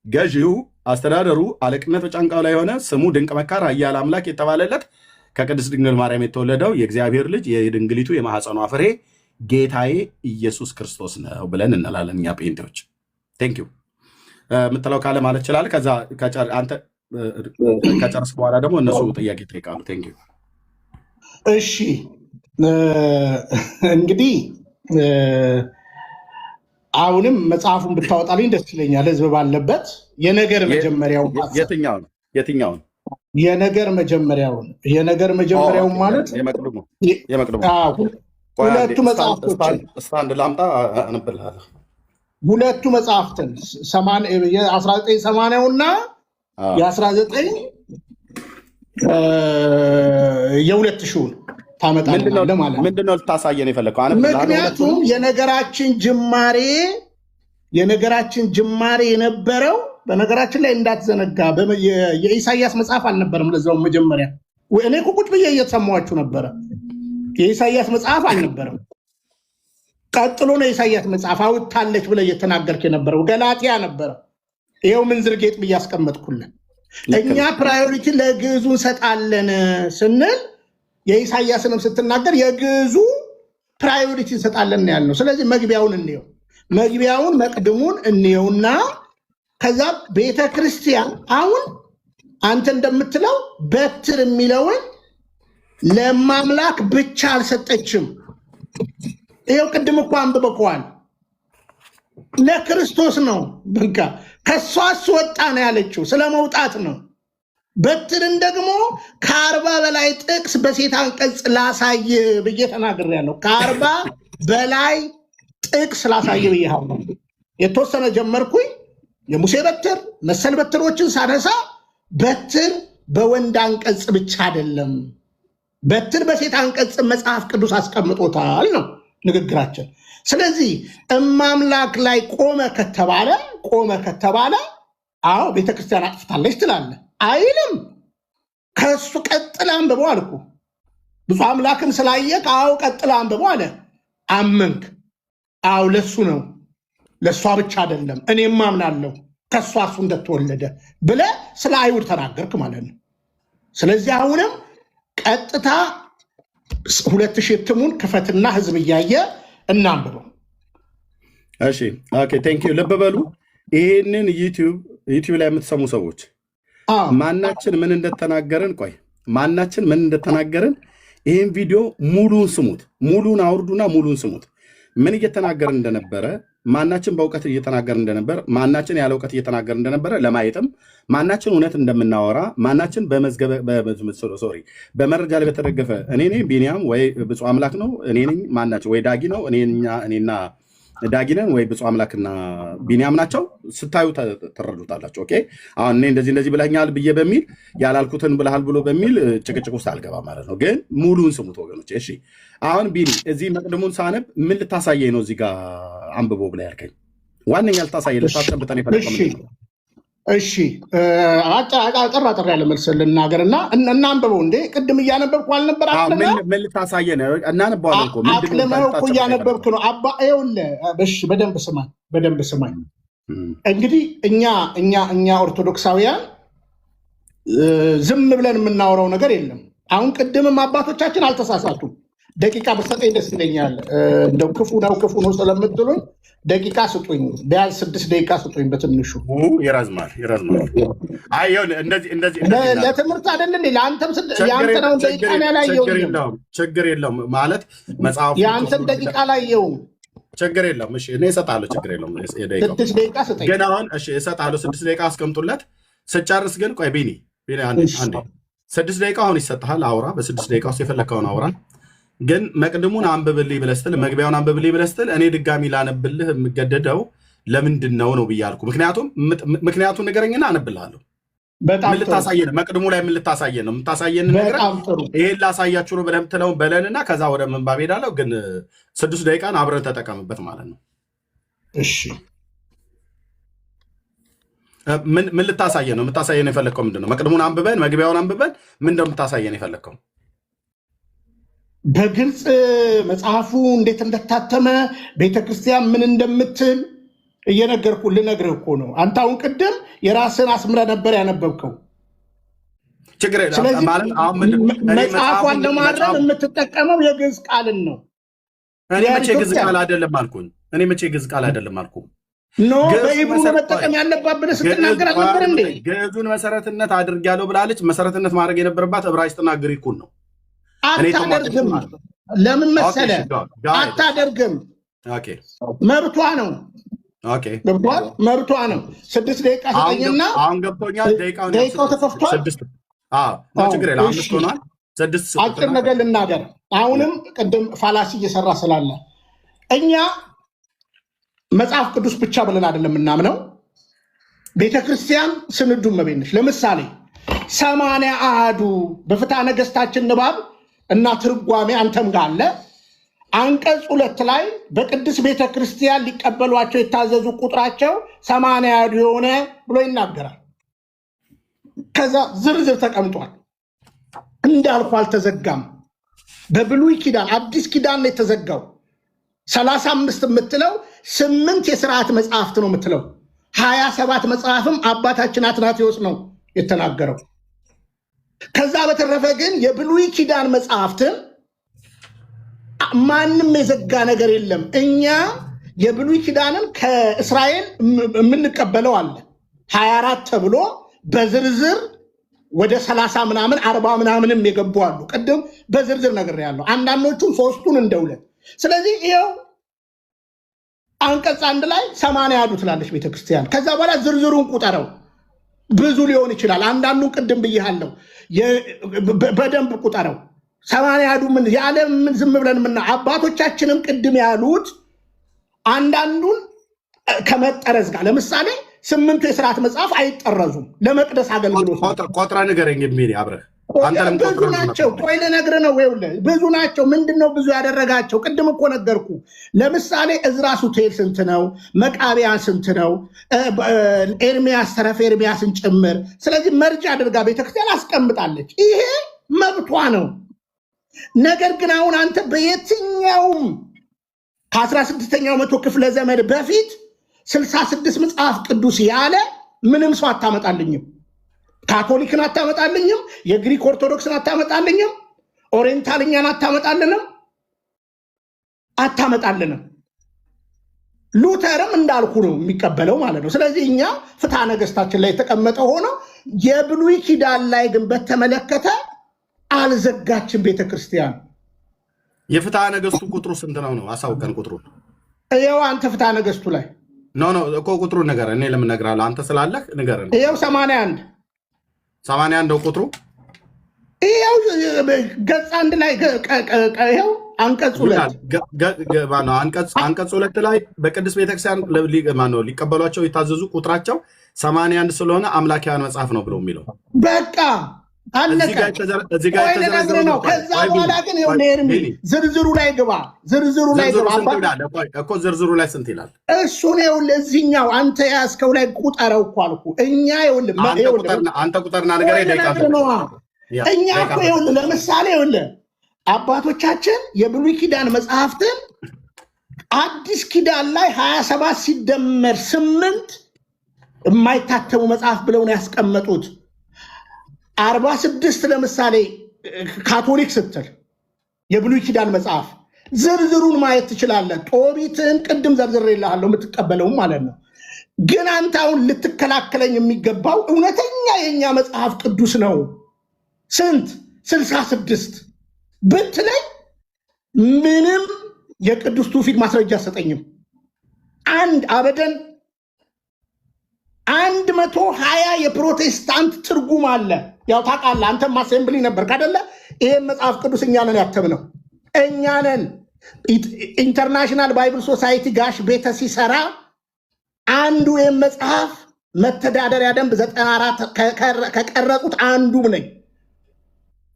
ገዢው፣ አስተዳደሩ፣ አለቅነት በጫንቃው ላይ የሆነ ስሙ ድንቅ መካር፣ ኃያል አምላክ የተባለለት ከቅድስት ድንግል ማርያም የተወለደው የእግዚአብሔር ልጅ የድንግሊቱ የማኅፀኗ ፍሬ ጌታዬ ኢየሱስ ክርስቶስ ነው ብለን እንላለን እኛ ጴንጤዎች። ቴንኪው የምትለው ካለ ማለት ይችላል። ከዛ አንተ ከጨርስ በኋላ ደግሞ እነሱ ጥያቄ ይጠይቃሉ። ቴንኪው። እሺ እንግዲህ አሁንም መጽሐፉን ብታወጣልኝ ደስ ይለኛል። ህዝብ ባለበት የነገር መጀመሪያውን የትኛውን የነገር መጀመሪያውን ማለት ሁለቱ መጽሐፍቶችን አንድ ላምጣ አነብልሃለሁ። ሁለቱ መጽሐፍትን የ1980 እና የ2000 ታመጣለህ ማለት ነው። ምንድነው ልታሳየን የፈለግከው? ምክንያቱም የነገራችን ጅማሬ የነበረው በነገራችን ላይ እንዳትዘነጋ የኢሳይያስ መጽሐፍ አልነበረም። ለዛውም መጀመሪያ እኔ ቁጭ ብዬ እየተሰማኋችሁ ነበረ። የኢሳይያስ መጽሐፍ አልነበረም። ቀጥሎ ነው የኢሳይያስ መጽሐፍ አውጥታለች ብለህ እየተናገርክ የነበረው ገላትያ ነበረ። ይኸው ምንዝር ጌጥ ብዬ አስቀመጥኩልን። እኛ ፕራዮሪቲ ለግዕዙ እንሰጣለን ስንል የኢሳይያስንም ስትናገር የግዕዙ ፕራዮሪቲ እንሰጣለን ያልነው። ስለዚህ መግቢያውን እንየው፣ መግቢያውን መቅድሙን እንየውና ከዛ ቤተ ክርስቲያን አሁን አንተ እንደምትለው በትር የሚለውን ለማምላክ ብቻ አልሰጠችም። ይሄው ቅድም እኮ አንብበከዋል። ለክርስቶስ ነው በቃ ከሷ ወጣ ነው ያለችው፣ ስለ መውጣት ነው። በትርን ደግሞ ከ40 በላይ ጥቅስ በሴት አንቀጽ ላሳይ ብዬ ተናግሬያለሁ። ከ40 በላይ ጥቅስ ላሳይ ብዬሃለሁ። የተወሰነ ጀመርኩኝ። የሙሴ በትር መሰል በትሮችን ሳነሳ በትር በወንድ አንቀጽ ብቻ አይደለም፣ በትር በሴት አንቀጽ መጽሐፍ ቅዱስ አስቀምጦታል ነው ንግግራችን። ስለዚህ እማምላክ ላይ ቆመ ከተባለ አዎ ቤተክርስቲያን አጥፍታለች ትላለ አይልም። ከሱ ቀጥላ አንብበው አልኩ። ብዙ አምላክን ስላየክ አዎ ቀጥላ አንብበው አለ። አመንክ? አዎ ለሱ ነው፣ ለሷ ብቻ አይደለም፣ እኔም አምናለሁ ከሷ እሱ እንደተወለደ ብለ ስለ አይሁድ ተናገርክ ማለት ነው። ስለዚህ አሁንም ቀጥታ 2000 እትሙን ክፈትና ህዝብ እያየ እናንብበው። እሺ ኦኬ ቴንክ ዩ። ልብ በሉ ይሄንን ዩቲዩብ ላይ የምትሰሙ ሰዎች ማናችን ምን እንደተናገርን ይህን ቪዲዮ ሙሉን ስሙት፣ ሙሉን አውርዱና ሙሉን ስሙት። ምን እየተናገርን እንደነበረ ማናችን በእውቀት እየተናገርን እንደነበረ ማናችን ያለ እውቀት እየተናገርን እንደነበረ ለማየትም ማናችን እውነት እንደምናወራ ማናችን በመረጃ ላይ በተደገፈ እኔ ነኝ ቢኒያም ወይ ብፁዕ አምላክ ነው እኔ ነኝ ማናችን ወይ ዳጊ ነው እኔና ዳጊ ነን ወይ ብፁዕ አምላክና ቢኒያም ናቸው ስታዩ ተረዱታላችሁ። ኦኬ አሁን እኔ እንደዚህ ብለኛል ብዬ በሚል ያላልኩትን ብለሃል ብሎ በሚል ጭቅጭቅ ውስጥ አልገባ ማለት ነው። ግን ሙሉን ስሙት ወገኖች። እሺ አሁን ቢኒ እዚህ መቅድሙን ሳነብ ምን ልታሳየኝ ነው? እዚህ ጋር አንብቦ ብላ ያልከኝ ዋነኛ ልታሳየኝ ልታስጨብጠን የፈለከው ምንድን ነው? እሺ አጠር ያለ መልስ ልናገርና እናንብበው። እንዴ ቅድም እያነበብኩ አልነበር? ምን ልታሳየን? እናንበዋለን እኮ አቅልመው እኮ እያነበብክ ነው። አባ ይኸውልህ፣ እሺ በደንብ ስማኝ። እንግዲህ እኛ ኦርቶዶክሳውያን ዝም ብለን የምናወራው ነገር የለም። አሁን ቅድምም አባቶቻችን አልተሳሳቱም። ደቂቃ በሰጠኝ ደስ ይለኛል። እንደው ክፉ ነው ስለምትሉኝ ደቂቃ ስጡኝ፣ ቢያንስ 6 ደቂቃ ስጡኝ በትንሹ። ይረዝማል። ለትምህርት አይደል እንዴ? ለአንተም የአንተ ነው ደቂቃ ነው ያላየሁም። ችግር የለውም ማለት መጽሐፉ የአንተን ደቂቃ አላየሁም። ችግር የለውም። እሺ እኔ እሰጥሃለሁ። ችግር የለውም። 6 ደቂቃ ስጠኝ። ግን አሁን እሺ እሰጥሃለሁ። 6 ደቂቃ አስቀምጡለት። ስጨርስ ግን ቆይ ቢኒ አንዴ 6 ደቂቃ አሁን ይሰጥሃል። አውራ፣ በ6 ደቂቃ ውስጥ የፈለግከውን አውራ። ግን መቅድሙን አንብብልኝ ብለህ ስትል መግቢያውን አንብብልኝ ብለህ ስትል እኔ ድጋሚ ላነብልህ የምገደደው ለምንድን ነው ብዬ አልኩ። ምክንያቱም ንገረኝና አነብልሃለሁ። ምን ልታሳየን ነው? መቅድሙ ላይ ምን ልታሳየን ነው? የምታሳየን ነገር ይሄን ላሳያችሁ ነው ብለህ የምትለውን በለንና ከዛ ወደ ምንባብ ሄዳለሁ። ግን 6 ደቂቃን አብረን ተጠቀምበት ማለት ነው። እሺ ምን ልታሳየን ነው? የምታሳየን የፈለግከው ምንድን ነው? መቅድሙን አንብበን መግቢያውን አንብበን ምን እንደምታሳየን የፈለግከው? በግልጽ መጽሐፉ እንዴት እንደታተመ ቤተክርስቲያን ምን እንደምትል ልነግርህ እኮ ነው። አንተ አሁን ቅድም የራስን አስምረህ ነበር ያነበብከው። መጽሐፏን ለማድረግ የምትጠቀመው የግዕዝ ቃልን ነው። እኔ መቼ ግዕዝ ቃል አይደለም አልኩኝ። ኖ በኢብሩ ለመጠቀም ያለባት ብለህ ስትናገር አልነበር እንዴ? ግዕዙን መሰረትነት አድርጌያለሁ ብላለች። መሰረትነት ማድረግ የነበረባት ዕብራይስጥና ግሪኩን ነው። አታደርግም። ለምን መሰለህ? አታደርግም። መብቷ ነው። መብቷ ነው። 6 ደቂቃ ሰጠኝና አሁን ገብቶኛል። ደቂቃው ተከፍቷል። አጭር ነገር ልናገር። አሁንም ቅድም ፋላሲ እየሰራ ስላለ እኛ መጽሐፍ ቅዱስ ብቻ ብለን አይደለም የምናምነው። ቤተክርስቲያን ስንዱ መቤነች። ለምሳሌ 80 አሐዱ በፍትሐ ነገሥታችን ንባብ እና ትርጓሜ አንተም ጋር አለ። አንቀጽ 2 ላይ በቅድስት ቤተክርስቲያን ሊቀበሏቸው የታዘዙ ቁጥራቸው 80 አሐዱ የሆነ ብሎ ይናገራል። ከዛ ዝርዝር ተቀምጧል። እንዳልኩ አልተዘጋም። በብሉይ ኪዳን አዲስ ኪዳን ነው የተዘጋው። 35 የምትለው 8 የስርዓት መጽሐፍት ነው የምትለው። 27 መጽሐፍም አባታችን አትናቴዎስ ነው የተናገረው። ከዛ በተረፈ ግን የብሉይ ኪዳን መጽሐፍትን ማንም የዘጋ ነገር የለም። እኛ የብሉይ ኪዳንን ከእስራኤል የምንቀበለው አለ 24 ተብሎ በዝርዝር ወደ 30 ምናምን 40 ምናምንም የገቡ አሉ። ቅድም በዝርዝር ነገር ያለው አንዳንዶቹም 3ቱን እንደ 2 ስለዚህ ይኸው አንቀጽ 1 ላይ 80 አሐዱ ትላለች ቤተክርስቲያን። ከዛ በኋላ ዝርዝሩን ቁጠረው፣ ብዙ ሊሆን ይችላል። አንዳንዱን ቅድም ብያለሁ፣ በደንብ ቁጠረው። 80 አሐዱ ምን ያለ ምን ዝም ብለን ምን አባቶቻችንም ቅድም ያሉት አንዳንዱን ከመጠረዝ ጋር ለምሳሌ 8ቱ የሥርዓት መጽሐፍ አይጠረዙም ለመቅደስ አገልግሎት። ቆጥራ ንገረኝ የሚል አብረህ ብዙ ናቸው። ቆይ ልነግርህ ነው። ይኸውልህ ብዙ ናቸው። ምንድነው ብዙ ያደረጋቸው? ቅድም እኮ ነገርኩ። ለምሳሌ እዝራ ሱቴል ስንት ነው? መቃቢያን ስንት ነው? ኤርሚያስ ተረፈ ኤርሚያስን ጭምር። ስለዚህ መርጃ አድርጋ ቤተክርስቲያን አስቀምጣለች። ይሄ መብቷ ነው። ነገር ግን አሁን አንተ በየትኛውም ከ16ኛው መቶ ክፍለ ዘመን በፊት 66 መጽሐፍ ቅዱስ ያለ ምንም ሰው አታመጣልኝም። ካቶሊክን አታመጣልኝም፣ የግሪክ ኦርቶዶክስን አታመጣልኝም፣ ኦሪየንታልኛን አታመጣልንም። ሉተርም እንዳልኩ ነው የሚቀበለው ማለት ነው። ስለዚህ እኛ ፍትሐ ነገሥታችን ላይ የተቀመጠ ሆኖ የብሉይ ኪዳን ላይ ግን በተመለከተ አልዘጋችን ቤተክርስቲያን። የፍትሐ ነገሥቱ ቁጥሩ ስንት ነው? አሳውቀን ቁጥሩን። ይኸው አንተ ፍትሐ ነገሥቱ ላይ ኖ እኮ ቁጥሩን ንገረን። እኔ ለምን እነግርሃለሁ? አንተ ስላለህ ንገረን። ይኸው 81 ነው ቁጥሩ። ይኸው ገጽ 1 ላይ ይኸው አንቀጽ 2 አንቀጽ 2 ላይ በቅድስት ቤተክርስቲያን ሊቀበሏቸው የታዘዙ ቁጥራቸው 81 ስለሆነ አምላኪያን መጽሐፍ ነው ብሎ የሚለው በቃ አለቀ። ነው። ከዛ በኋላ ግን ኤርሚ ዝርዝሩ ላይ ግባ። ዝርዝሩ ላይ ስንት ይላል? እሱን ይኸውልህ እዚህኛው አንተ ያዝከው ላይ ቁጠረው እኮ አልኩህ። እኛ አንተ ቁጠርና ነገር እኛ እኮ ይኸውልህ ለምሳሌ ይኸውልህ አባቶቻችን የብሉይ ኪዳን መጽሐፍትን አዲስ ኪዳን ላይ 27 ሲደመር 8 የማይታተሙ መጽሐፍ ብለው ነው ያስቀመጡት። 46 ለምሳሌ ካቶሊክ ስትል የብሉይ ኪዳን መጽሐፍ ዝርዝሩን ማየት ትችላለህ። ጦቢትን ቅድም ዘርዝሬልሃለሁ የምትቀበለውም ማለት ነው። ግን አንተ አሁን ልትከላከለኝ የሚገባው እውነተኛ የኛ መጽሐፍ ቅዱስ ነው ስንት 66 ብትለኝ ምንም የቅዱስ ትውፊት ማስረጃ አሰጠኝም። አንድ አበደን 120 የፕሮቴስታንት ትርጉም አለ። ያው ታውቃለህ፣ አንተም አሴምብሊ ነበር ካደለ? ይሄን መጽሐፍ ቅዱስ እኛ ነን ያተምነው። እኛ ነን። ኢንተርናሽናል ባይብል ሶሳይቲ ጋሽ ቤተ ሲሰራ አንዱ ይህን መጽሐፍ መተዳደሪያ ደንብ 94 ከቀረጹት አንዱም ነኝ።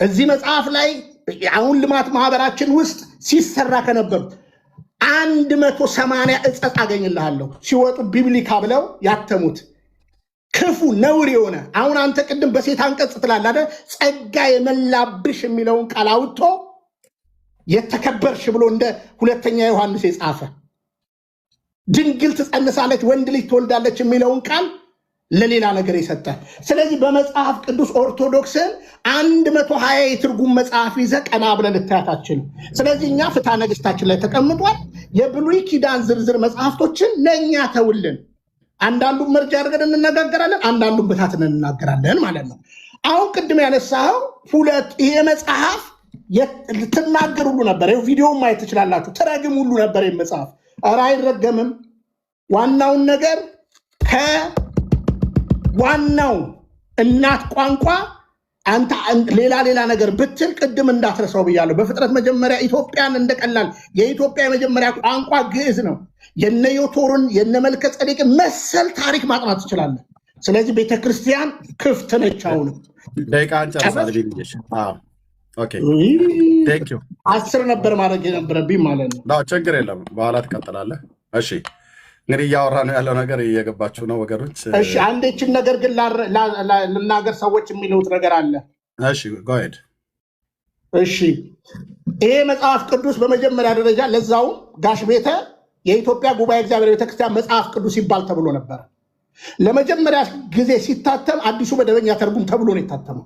እዚህ መጽሐፍ ላይ አሁን ልማት ማህበራችን ውስጥ ሲሰራ ከነበሩት 180 እጸት አገኝልሃለሁ ሲወጡ ቢብሊካ ብለው ያተሙት ክፉ ነውር የሆነ አሁን አንተ ቅድም በሴት አንቀጽ ትላለህ አይደል? ጸጋ የመላብሽ የሚለውን ቃል አውጥቶ የተከበርሽ ብሎ እንደ 2ኛ ዮሐንስ የጻፈ ድንግል ትጸንሳለች ወንድ ልጅ ትወልዳለች የሚለውን ቃል ለሌላ ነገር የሰጠ። ስለዚህ በመጽሐፍ ቅዱስ ኦርቶዶክስን 120 የትርጉም መጽሐፍ ይዘህ ቀና ብለህ ልታያት አትችልም። ስለዚህ እኛ ፍትሐ ነገሥታችን ላይ ተቀምጧል። የብሉይ ኪዳን ዝርዝር መጽሐፍቶችን ለእኛ ተውልን። አንዳንዱን መርጃ አድርገን እንነጋገራለን፣ አንዳንዱን በታትን እንናገራለን ማለት ነው። አሁን ቅድም ያነሳኸው ይሄ መጽሐፍ ትናገር ሁሉ ነበር። ይኸው ቪዲዮውን ማየት ትችላላችሁ። ትረግም ሁሉ ነበር ይህ መጽሐፍ። ኧረ አይረገምም። ዋናውን ነገር ከዋናው እናት ቋንቋ አንተ ሌላ ነገር ብትል ቅድም እንዳትረሳው ብያለሁ። በፍጥረት መጀመሪያ ኢትዮጵያን እንደቀላል የኢትዮጵያ የመጀመሪያ ቋንቋ ግዕዝ ነው። የነ ዮቶርን የነ መልከ ጸዴቅን መሰል ታሪክ ማጥናት ትችላለህ። ስለዚህ ቤተክርስቲያን ክፍት ነች። አሁንም ደቂቃን ጨርሳል። 10 ነበር ማድረግ የነበረብኝ ማለት ነው። ችግር የለም፣ በኋላ ትቀጥላለህ። እሺ እንግዲህ እያወራ ነው ያለው ነገር እየገባችሁ ነው ወገኖች። እሺ አንዴችን ነገር ግን ልናገር። ሰዎች የሚሉት ነገር አለ። እሺ ጎሄድ። እሺ ይሄ መጽሐፍ ቅዱስ በመጀመሪያ ደረጃ ለዛው ጋሽ ቤተ የኢትዮጵያ ጉባኤ እግዚአብሔር ቤተክርስቲያን መጽሐፍ ቅዱስ ይባል ተብሎ ነበር። ለመጀመሪያ ጊዜ ሲታተም አዲሱ መደበኛ ትርጉም ተብሎ ነው የታተመው።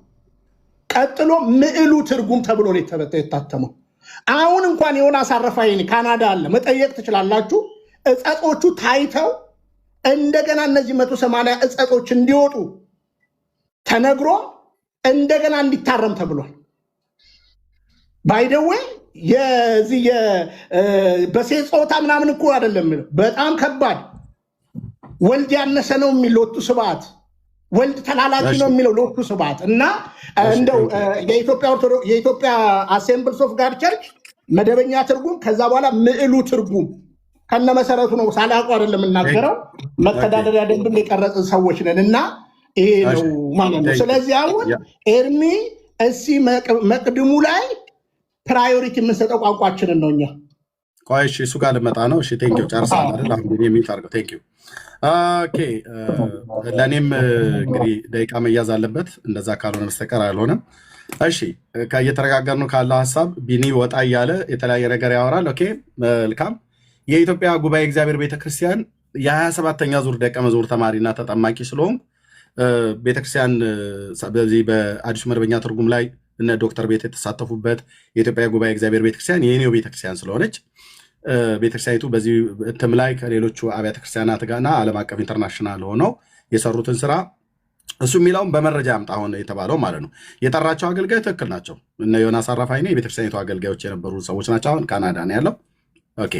ቀጥሎ ምዕሉ ትርጉም ተብሎ ነው የታተመው። አሁን እንኳን ዮናስ አረፋይን ካናዳ አለ፣ መጠየቅ ትችላላችሁ። እጸጾቹ ታይተው እንደገና እነዚህ 180 እጸጾች እንዲወጡ ተነግሮ እንደገና እንዲታረም ተብሏል። ባይደዌ የዚህ በሴት ጾታ ምናምን እኮ አይደለም፣ በጣም ከባድ ወልድ ያነሰ ነው የሚል ሎቱ ስብሐት፣ ወልድ ተላላኪ ነው የሚለው ሎቱ ስብሐት። እና እንደው የኢትዮጵያ አሴምብልስ ኦፍ ጋድ ቸርች መደበኛ ትርጉም ከዛ በኋላ ምዕሉ ትርጉም ከነመሰረቱ ነው። ሳላውቀው አይደለም የምናገረው፣ መተዳደሪያ ደንብ የቀረጽን ሰዎች ነን እና ይሄ ነው ማለት ነው። ስለዚህ አሁን ኤርሚ እዚህ መቅድሙ ላይ ፕራዮሪቲ የምንሰጠው ቋንቋችንን ነው እኛ። ቆይ እሺ፣ እሱ ጋር ልመጣ ነው። እሺ ቴንኪው፣ ጨርሰናል አይደል? አሁን የሚታርገው ቴንኪው። ኦኬ፣ ለእኔም እንግዲህ ደቂቃ መያዝ አለበት፣ እንደዛ ካልሆነ በስተቀር አልሆነም። እሺ፣ እየተረጋገርን ነው ካለው ሀሳብ ቢኒ ወጣ እያለ የተለያየ ነገር ያወራል። ኦኬ፣ መልካም። የኢትዮጵያ ጉባኤ እግዚአብሔር ቤተክርስቲያን የ27ኛ ዙር ደቀ መዝሙር ተማሪና ተጠማቂ ስለሆንኩ ቤተክርስቲያን በዚህ በአዲሱ መደበኛ ትርጉም ላይ እነ ዶክተር ቤት የተሳተፉበት የኢትዮጵያ ጉባኤ እግዚአብሔር ቤተክርስቲያን የኔው ቤተክርስቲያን ስለሆነች ቤተክርስቲያኒቱ በዚህ እትም ላይ ከሌሎቹ አብያተ ክርስቲያናት ጋርና ዓለም አቀፍ ኢንተርናሽናል ሆነው የሰሩትን ስራ እሱ የሚለውን በመረጃ ያምጣ አሁን የተባለው ማለት ነው። የጠራቸው አገልጋዮች ትክክል ናቸው። እነ ዮናስ አራፋይኔ የቤተክርስቲያኒቱ አገልጋዮች የነበሩ ሰዎች ናቸው። አሁን ካናዳ ነው ያለው። ኦኬ፣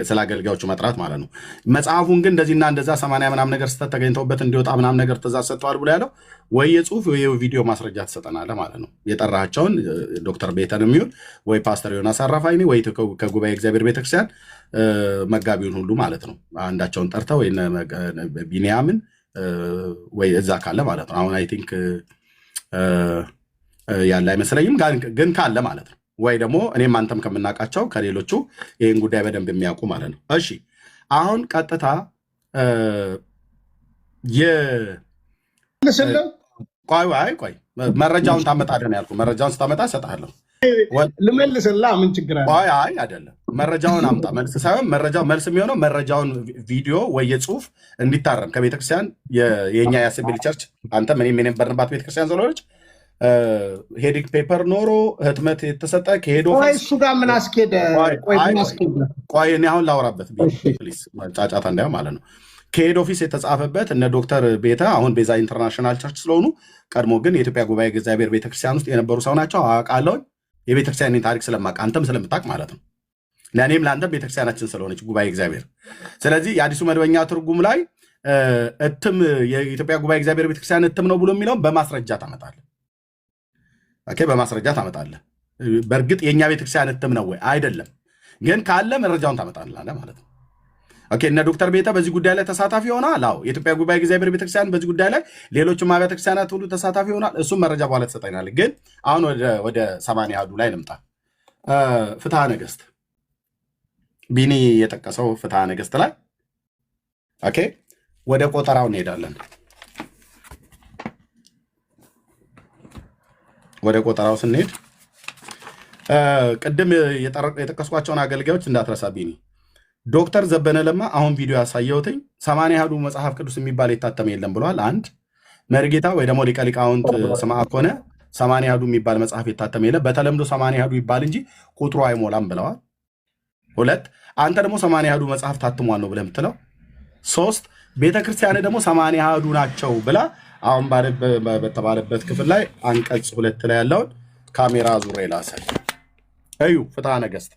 ስለ አገልጋዮቹ መጥራት ማለት ነው። መጽሐፉን ግን እንደዚህና እንደዛ 80 ምናምን ነገር ስተት ተገኝተውበት እንዲወጣ ምናምን ነገር ትእዛዝ ሰጥተዋል ብሎ ያለው ወይ የጽሁፍ ወይ የቪዲዮ ማስረጃ ትሰጠናለህ ማለት ነው። የጠራቸውን ዶክተር ቤተን የሚሆን ወይ ፓስተር ዮናስ አራፋይኔ ወይ ከጉባኤ እግዚአብሔር ቤተክርስቲያን መጋቢውን ሁሉ ማለት ነው አንዳቸውን ጠርተው ወይ ቢኒያምን ወይ እዛ ካለ ማለት ነው። አሁን አይ ቲንክ ያለ አይመስለኝም፣ ግን ካለ ማለት ነው። ወይ ደግሞ እኔም አንተም ከምናውቃቸው ከሌሎቹ ይህን ጉዳይ በደንብ የሚያውቁ ማለት ነው። እሺ አሁን ቀጥታ ቆይ መረጃውን ታመጣለህ ያልኩህ፣ መረጃውን ስታመጣ እሰጥሃለሁ። ልመልስልህ፣ ምን ችግር አለ? አይ አይደለም፣ መረጃውን አምጣ። መልስ ሳይሆን መልስ የሚሆነው መረጃውን ቪዲዮ ወይ የጽሁፍ እንዲታረም ከቤተክርስቲያን የኛ የአሴምብሊ ቸርች አንተም እኔም የነበርንባት ቤተክርስቲያን ስለሆነች ሄዲንግ ፔፐር ኖሮ ህትመት የተሰጠ ከሄዶ እሱ ጋር ምን አስኬደ? ቆይ እኔ አሁን ላውራበት ፕሊዝ፣ ጫጫታ እንዳይሆን ማለት ነው። ከሄድ ኦፊስ የተጻፈበት እነ ዶክተር ቤተ አሁን ቤዛ ኢንተርናሽናል ቸርች ስለሆኑ ቀድሞ ግን የኢትዮጵያ ጉባኤ እግዚአብሔር ቤተክርስቲያን ውስጥ የነበሩ ሰው ናቸው። አውቃለሁ፣ የቤተክርስቲያን ታሪክ ስለማውቅ አንተም ስለምታውቅ ማለት ነው። ለእኔም ለአንተም ቤተክርስቲያናችን ስለሆነች ጉባኤ እግዚአብሔር። ስለዚህ የአዲሱ መደበኛ ትርጉም ላይ እትም የኢትዮጵያ ጉባኤ እግዚአብሔር ቤተክርስቲያን እትም ነው ብሎ የሚለውን በማስረጃ ታመጣለህ። ኦኬ፣ በማስረጃ ታመጣለህ። በእርግጥ የእኛ ቤተክርስቲያን እትም ነው ወይ አይደለም፣ ግን ካለ መረጃውን ታመጣለህ ማለት ነው። ኦኬ፣ እነ ዶክተር ቤተ በዚህ ጉዳይ ላይ ተሳታፊ ይሆናል። አዎ፣ የኢትዮጵያ ጉባኤ እግዚአብሔር ቤተክርስቲያን በዚህ ጉዳይ ላይ ሌሎችም አብያተ ክርስቲያናት ሁሉ ተሳታፊ ይሆናል። እሱም መረጃ በኋላ ትሰጠኛለህ። ግን አሁን ወደ 80 አሐዱ ላይ ልምጣ። ፍትሐ ነገሥት ቢኒ የጠቀሰው ፍትሐ ነገሥት ላይ ኦኬ፣ ወደ ቆጠራው እንሄዳለን። ወደ ቆጠራው ስንሄድ ቅድም የጠቀስኳቸውን አገልጋዮች እንዳትረሳ ቢኒ። ዶክተር ዘበነ ለማ አሁን ቪዲዮ ያሳየሁትኝ 80 አሐዱ መጽሐፍ ቅዱስ የሚባል የታተመ የለም ብለዋል። አንድ መርጌታ ወይ ደግሞ ሊቀ ሊቃውንት ስምዐ ኮነ 80 አሐዱ የሚባል መጽሐፍ የታተመ የለም፣ በተለምዶ 80 አሐዱ ይባል እንጂ ቁጥሩ አይሞላም ብለዋል። ሁለት አንተ ደግሞ 80 አሐዱ መጽሐፍ ታትሟል ነው ብለህ የምትለው። ሶስት ቤተክርስቲያን ደግሞ 80 አሐዱ ናቸው ብላ አሁን በተባለበት ክፍል ላይ አንቀጽ 2 ላይ ያለውን ካሜራ ዙሬ ላሳይ። እዩ ፍትሐ ነገሥት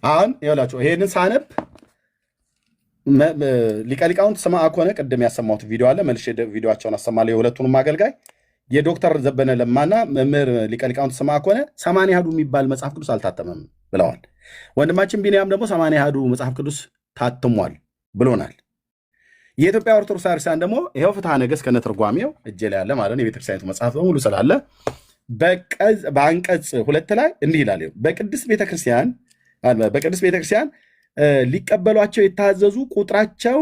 አሁን ይኸውላችሁ፣ ይሄንን ሳነብ ሊቀ ሊቃውንት ስምዐ ኮነ ቅድም ያሰማሁት ቪዲዮ አለ፣ መልሼ ቪዲዮቸውን አሰማለሁ። የሁለቱንም አገልጋይ የዶክተር ዘበነ ለማና መምህር ሊቀ ሊቃውንት ስምዐ ኮነ 80 አሐዱ የሚባል መጽሐፍ ቅዱስ አልታተመም ብለዋል። ወንድማችን ቢንያም ደግሞ 80 አሐዱ መጽሐፍ ቅዱስ ታትሟል ብሎናል። የኢትዮጵያ ኦርቶዶክስ ክርስቲያን ደግሞ ይኸው ፍትሐ ነገሥት ከነትርጓሜው እጄ ላይ ያለ ማለት ነው። የቤተክርስቲያኒቱ መጽሐፍ በሙሉ ስላለ በአንቀጽ 2 ላይ እንዲህ ይላል። በቅድስት ቤተክርስቲያን ሊቀበሏቸው የታዘዙ ቁጥራቸው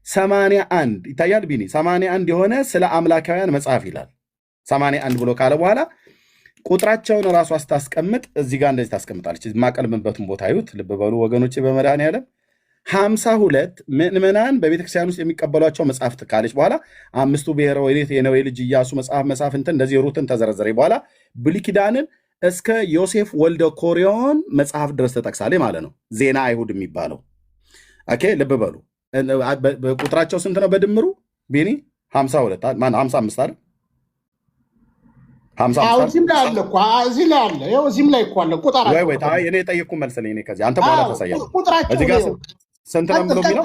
81 ይታያል። ቢኒ 81 የሆነ ስለ አምላካውያን መጽሐፍ ይላል። 81 ብሎ ካለ በኋላ ቁጥራቸውን ራሷ ስታስቀምጥ እዚህ ጋር እንደዚህ ታስቀምጣለች። የማቀልምበትን ቦታ ይዩት፣ ልብ በሉ ወገኖች። በመድኃኔዓለም 52 ምዕመናን በቤተክርስቲያን ውስጥ የሚቀበሏቸው መጽሐፍት ካለች በኋላ አምስቱ ብሔረ ወዴት የነዌ ልጅ ኢያሱ መጽሐፍንትን እንደዚህ ሩትን ተዘረዘረ በኋላ ብሉይ ኪዳንን እስከ ዮሴፍ ወልደ ኮሪዮን መጽሐፍ ድረስ ተጠቅሳለች ማለት ነው። ዜና አይሁድ የሚባለው ኦኬ፣ ልብ በሉ። ቁጥራቸው ስንት ነው በድምሩ ቢኒ? 52 55 አይደል? እዚህም ላይ አለ እኮ እዚህ ላይ አለ። ይኸው እዚህም ላይ እኮ አለ ቁጥራቸው። እኔ የጠየቅኩ መልስ እኔ ከዚህ አንተ በኋላ ታሳያለህ። ቁጥራቸው እዚህ ጋር ስንት ነው የሚለው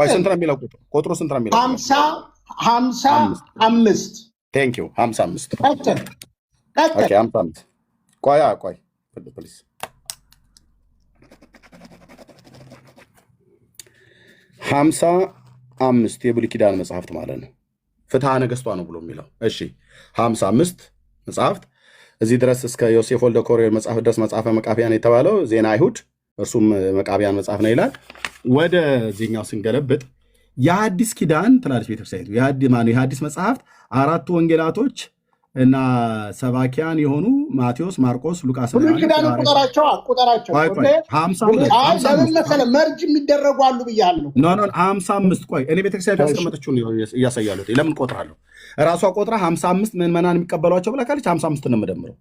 ስንት ነው የሚለው ቁጥሩ ስንት ነው የሚለው? 55 ቴንክ ዩ 55 ቀጥል። ኦኬ 55 ቆይ ፕሊዝ 55 የብሉይ ኪዳን መጽሐፍት ማለት ነው። ፍትሐ ነገሥቷ ነው ብሎ የሚለው እሺ 55 መጽሐፍት እዚህ ድረስ እስከ ዮሴፍ ወልደ ኮሬር መጽሐፍ ድረስ መጽሐፈ መቃቢያን የተባለው ዜና አይሁድ እርሱም መቃቢያን መጽሐፍ ነው ይላል። ወደዚህኛው ስንገለብጥ የሐዲስ ኪዳን ትላለች ቤተክርስቲያኒቱ የሐዲስ መጽሐፍት አራቱ ወንጌላቶች እና ሰባኪያን የሆኑ ማቴዎስ፣ ማርቆስ፣ ሉቃስ ቁጥራቸው መርጅ የሚደረጉ አሉ ብያለሁ። 55 ቆይ እኔ ቤተክርስቲያኒቱ ያስቀመጠችውን እያሳያለሁ። ለምን ቆጥራለሁ? እራሷ ቆጥራ 55 ምዕመናን የሚቀበሏቸው ብላ ካለች 55 ነው የምደምረው።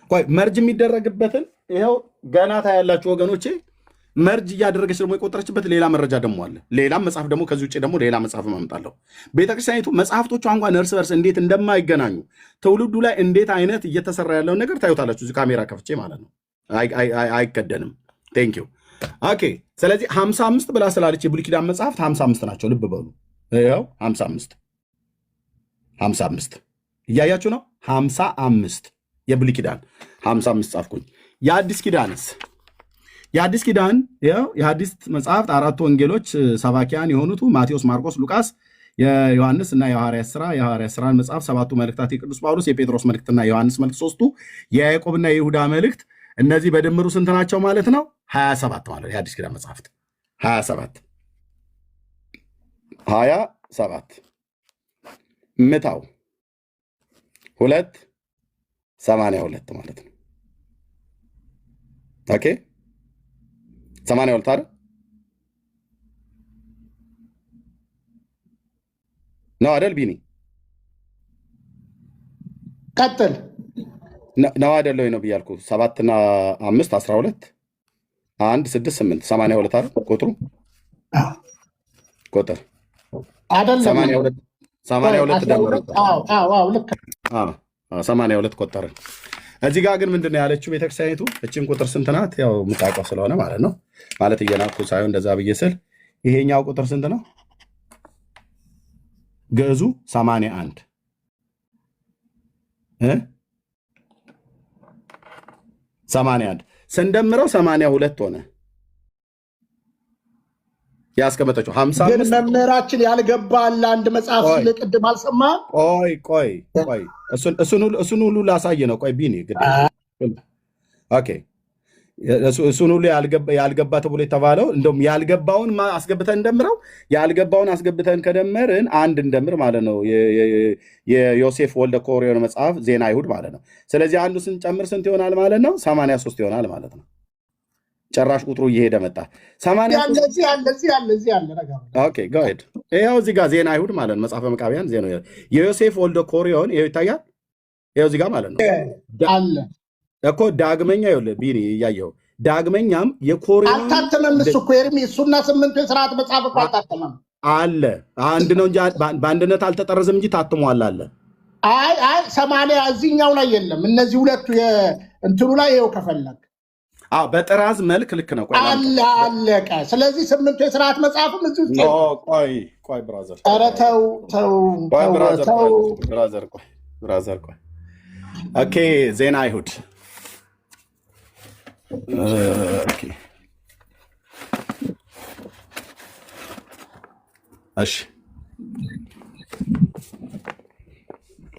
ቆይ መርጅ የሚደረግበትን ይኸው ገና ታያላችሁ ወገኖቼ። መርጅ እያደረገች ደግሞ የቆጠረችበት ሌላ መረጃ ደግሞ አለ። ሌላም መጽሐፍ ደግሞ ከዚህ ውጭ ደግሞ ሌላ መጽሐፍ ማምጣለሁ። ቤተክርስቲያኒቱ መጽሐፍቶቿ እንኳን እርስ በርስ እንዴት እንደማይገናኙ ትውልዱ ላይ እንዴት አይነት እየተሰራ ያለውን ነገር ታዩታላችሁ። እዚህ ካሜራ ከፍቼ ማለት ነው። አይከደንም። ቴንክ ዩ ኦኬ። ስለዚህ 55 ብላ ስላለች የብሉይ ኪዳን መጽሐፍት 55 ናቸው። ልብ በሉ። ይኸው 55 እያያችሁ ነው። 55 የብሉይ ኪዳን 55 ጻፍኩኝ። የአዲስ ኪዳንስ የአዲስ ኪዳን የሐዲስ መጽሐፍት አራቱ ወንጌሎች ሰባኪያን የሆኑት ማቴዎስ፣ ማርቆስ፣ ሉቃስ፣ የዮሐንስ እና የሐዋርያት ሥራን መጽሐፍ፣ ሰባቱ መልእክታት የቅዱስ ጳውሎስ፣ የጴጥሮስ መልእክትና የዮሐንስ መልእክት፣ ሦስቱ የያዕቆብና የይሁዳ መልእክት። እነዚህ በድምሩ ስንት ናቸው ማለት ነው? 27 ማለት የሐዲስ ኪዳን መጽሐፍት 27 ምታው 282 ማለት ነው። ኦኬ 82 አይደል ነው አይደል? ቢኒ ቀጥል ነው አይደል? ወይ ነው ብያልኩ 7 እና 5 12 1 6 8 82 አይደል? ቁጥር አይደለም 82 ደምረው። አዎ ልክ 82 ቆጠረ። እዚህ ጋር ግን ምንድነው ያለችው ቤተክርስቲያኒቱ? እቺን ቁጥር ስንት ናት? ያው የምታውቀው ስለሆነ ማለት ነው። ማለት እየናኩ ሳይሆን እንደዛ ብዬ ስል ይሄኛው ቁጥር ስንት ነው? ግዕዙ 81 81 ስንደምረው 82 ሆነ። ያስቀመጠችው 55 ግን መምህራችን ያልገባል አንድ መጽሐፍ ሲል ቅድም አልሰማህም? ቆይ እሱን ሁሉ ላሳይ ነው። ቆይ ቢኒ ኦኬ እሱን ሁሉ ያልገባ ተብሎ የተባለው እንደውም ያልገባውን አስገብተን እንደምረው። ያልገባውን አስገብተን ከደመርን አንድ እንደምር ማለት ነው። የዮሴፍ ወልደ ኮሬር መጽሐፍ ዜና አይሁድ ማለት ነው። ስለዚህ አንዱ ስንጨምር ስንት ይሆናል ማለት ነው? 83 ይሆናል ማለት ነው። ጨራሽ ቁጥሩ እየሄደ መጣ። ይኸው እዚህ ጋር ዜና አይሁድ ማለት ነው። መጽሐፈ መቃቢያን ዜና የዮሴፍ ወልደ ኮሬዮን ይኸው ይታያል። ይኸው እዚህ ጋር ማለት ነው እኮ ዳግመኛ ይኸውልህ ቢኒ እያየኸው ዳግመኛም የኮሬዮን አልታተመም። እሱ እኮ ኤርሚ እሱና 8 የሥርዓት መጽሐፍ እኮ አልታተመም አለ። አንድ ነው እንጂ በአንድነት አልተጠረዘም እንጂ ታትሟል አለ። አይ 80 እዚህኛው ላይ የለም። እነዚህ ሁለቱ እንትኑ ላይ ይኸው ከፈለግ በጥራዝ መልክ ልክ ነው። አለቀ። ስለዚህ 8 የሥርዓት መጽሐፍም እዚህ ውስጥ ቆይ ብራዘር፣ ኧረ ተው ብራዘር ቆይ። ኦኬ ዜና አይሁድ እሺ፣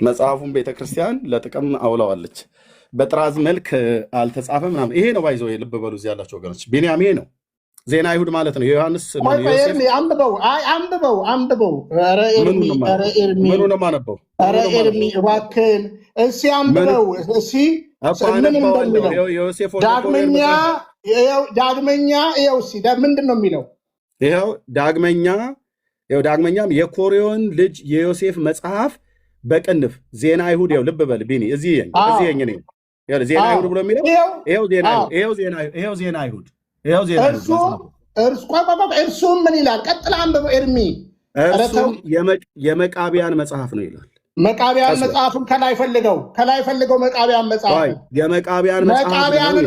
መጽሐፉን ቤተክርስቲያን ለጥቅም አውለዋለች። በጥራዝ መልክ አልተጻፈም ምናምን። ይሄ ነው ባይዘው ልብ በሉ እዚህ ያላቸው ወገኖች። ቢንያም ይሄ ነው ዜና አይሁድ ማለት ነው። የዮሐንስ አንብበው። ምኑ ነው የማነበው? ኧረ ኤርሚ እባክህን እስኪ አንብበው። ዳግመኛ ይኸው እስኪ ምንድን ነው የሚለው? ይኸው ዳግመኛም የኮሬዮን ልጅ የዮሴፍ መጽሐፍ በቅንፍ ዜና አይሁድ። ይኸው ልብ በል ቢኒ፣ እዚህ ዜና አይሁድ ብሎ የሚለው ይኸው ዜና አይሁድ። እርሱም ምን ይላል? ቀጥላ አንብበው ኤርሚ። እርሱም የመቃቢያን መጽሐፍ ነው ይላል። መቃቢያን መጽሐፍን ከላይ ፈልገው መቃቢያን መጽሐፍ የመቃቢያን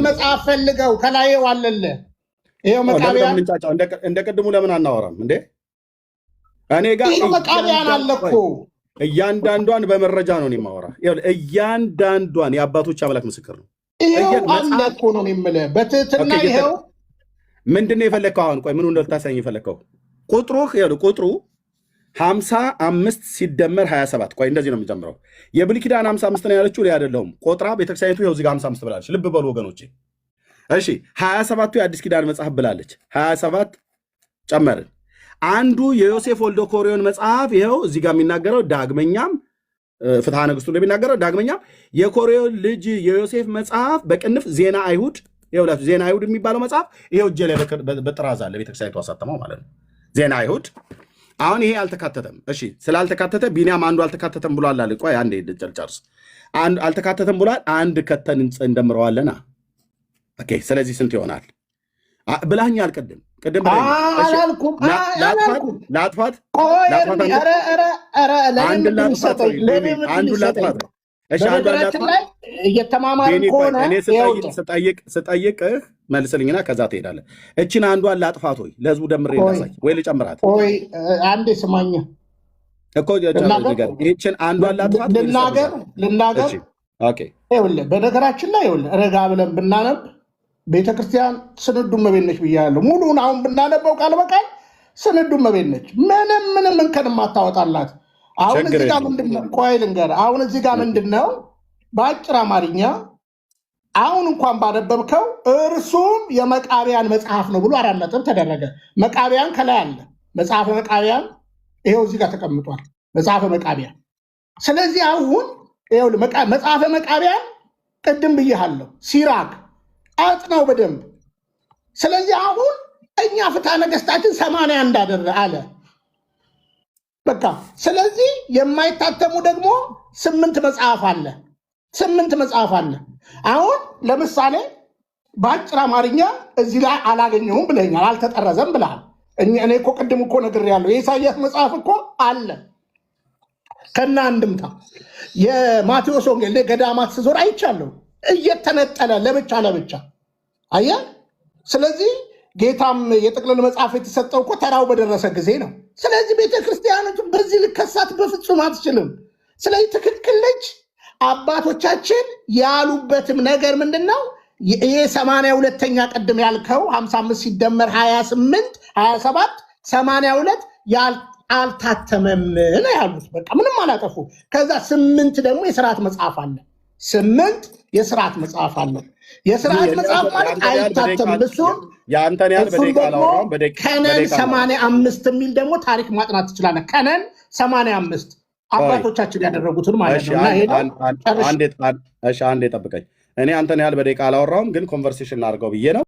መጽሐፍ ፈልገው ከላይ ዋለለ ይሄው መቃቢያን እንደ ቅድሙ ለምን አናወራም እንዴ? እኔ ጋር መቃቢያን አለ እኮ እያንዳንዷን በመረጃ ነው የማወራ። እያንዳንዷን የአባቶች አምላክ ምስክር ነው። ይሄው አለ እኮ ነው የምልህ በትህትና። ይሄው ምንድን ነው የፈለግከው? አሁን ቆይ ምኑ እንደልታሳኝ የፈለግከው? ቁጥሩ 55 ሲደመር 27 ቆይ እንደዚህ ነው የሚጀምረው። የብሉይ ኪዳን 55 ነው ያለችው ላይ አይደለሁም። ቆጥራ ቤተክርስቲያኒቱ ይኸው እዚህ ጋር 55 ብላለች። ልብ በሉ ወገኖቼ። እሺ 27ቱ የአዲስ ኪዳን መጽሐፍ ብላለች። 27 ጨመርን። አንዱ የዮሴፍ ወልደ ኮሪዮን መጽሐፍ ይኸው እዚህ ጋር የሚናገረው ዳግመኛም ፍትሐ ነገሥቱ እንደሚናገረው ዳግመኛም የኮሪዮን ልጅ የዮሴፍ መጽሐፍ በቅንፍ ዜና አይሁድ ይኸውላችሁ ዜና አይሁድ የሚባለው መጽሐፍ ይኸው እጄ ላይ በጥራዝ አለ። ቤተክርስቲያኒቱ አሳተመው ማለት ነው ዜና አይሁድ። አሁን ይሄ አልተካተተም። እሺ ስላልተካተተ ቢኒያም አንዱ አልተካተተም ብሏል አለ። ቆይ አንዴ ጨርስ። አንዱ አልተካተተም ብሏል። አንድ ከተን እንደምረዋለና ኦኬ። ስለዚህ ስንት ይሆናል ብላኛል? ቅድም አላልኩም። ላጥፋት እየተማማርን ከሆነ ስጠይቅህ መልስልኝና ከዛ ትሄዳለህ። እችን አንዷን ላጥፋት ወይ ለህዝቡ ደምሬ ላሳይ ወይ ልጨምራት? አንዴ ስማኝ እኮ ይህችን አንዷን ላጥፋት ልናገር። በነገራችን ላይ ረጋ ብለን ብናነብ ቤተክርስቲያን ስንዱ እመቤት ነች ብያለሁ። ሙሉን አሁን ብናነበው ቃል በቃል ስንዱ እመቤት ነች። ምንም እንከን የማታወጣላት። አሁን እዚህ ጋር ምንድነው? ቆይ ልንገርህ። አሁን እዚህ ጋር ምንድነው? በአጭር አማርኛ አሁን እንኳን ባነበብከው እርሱም የመቃቢያን መጽሐፍ ነው ብሎ 4 ነጥብ ተደረገ። መቃቢያን ከላይ አለ። መጽሐፈ መቃቢያን ይሄው እዚህ ጋር ተቀምጧል። መጽሐፈ መቃቢያን። ስለዚህ አሁን ይሄው መጽሐፈ መቃቢያን ቅድም ብያለሁ። ሲራክ አጥናው በደንብ። ስለዚህ አሁን እኛ ፍትሐ ነገሥታችን 80 እንዳደረ አለ በቃ። ስለዚህ የማይታተሙ ደግሞ 8 መጽሐፍ አለ። 8 መጽሐፍ አለ። አሁን ለምሳሌ በአጭር አማርኛ እዚህ ላይ አላገኘሁም ብለኛል። አልተጠረዘም ብለሃል። እኔ እኮ ቅድም እኮ ነግሬያለሁ። የኢሳያስ መጽሐፍ እኮ አለ ከና አንድምታ። የማቴዎስ ወንጌል ገዳማት ስዞር አይቻለሁ እየተነጠለ ለብቻ አየህ። ስለዚህ ጌታም የጥቅልል መጽሐፍ የተሰጠው እኮ ተራው በደረሰ ጊዜ ነው። ስለዚህ ቤተክርስቲያኖች በዚህ ልከሳት በፍጹም አትችልም። ስለዚህ ትክክል ነች። አባቶቻችን ያሉበትም ነገር ምንድን ነው? ይሄ 82ኛ ቅድም ያልከው 55 ሲደመር 28 27 82 አልታተመም ነው ያሉት። በቃ ምንም አላጠፉ። ከዛ 8 ደግሞ የስርዓት መጽሐፍ አለ። 8 የስርዓት መጽሐፍ አለ። የስርዓት መጽሐፍ ማለት አይታተምም። እሱም ደግሞ ከነን 85 የሚል ደግሞ ታሪክ ማጥናት ትችላለህ። ከነን 85 አባቶቻችን ያደረጉትን ማለት ነው። አንዴ ጠብቀኝ። እኔ አንተን ያህል በደቂቃ አላወራሁም፣ ግን ኮንቨርሴሽን አድርገው ብዬ ነው።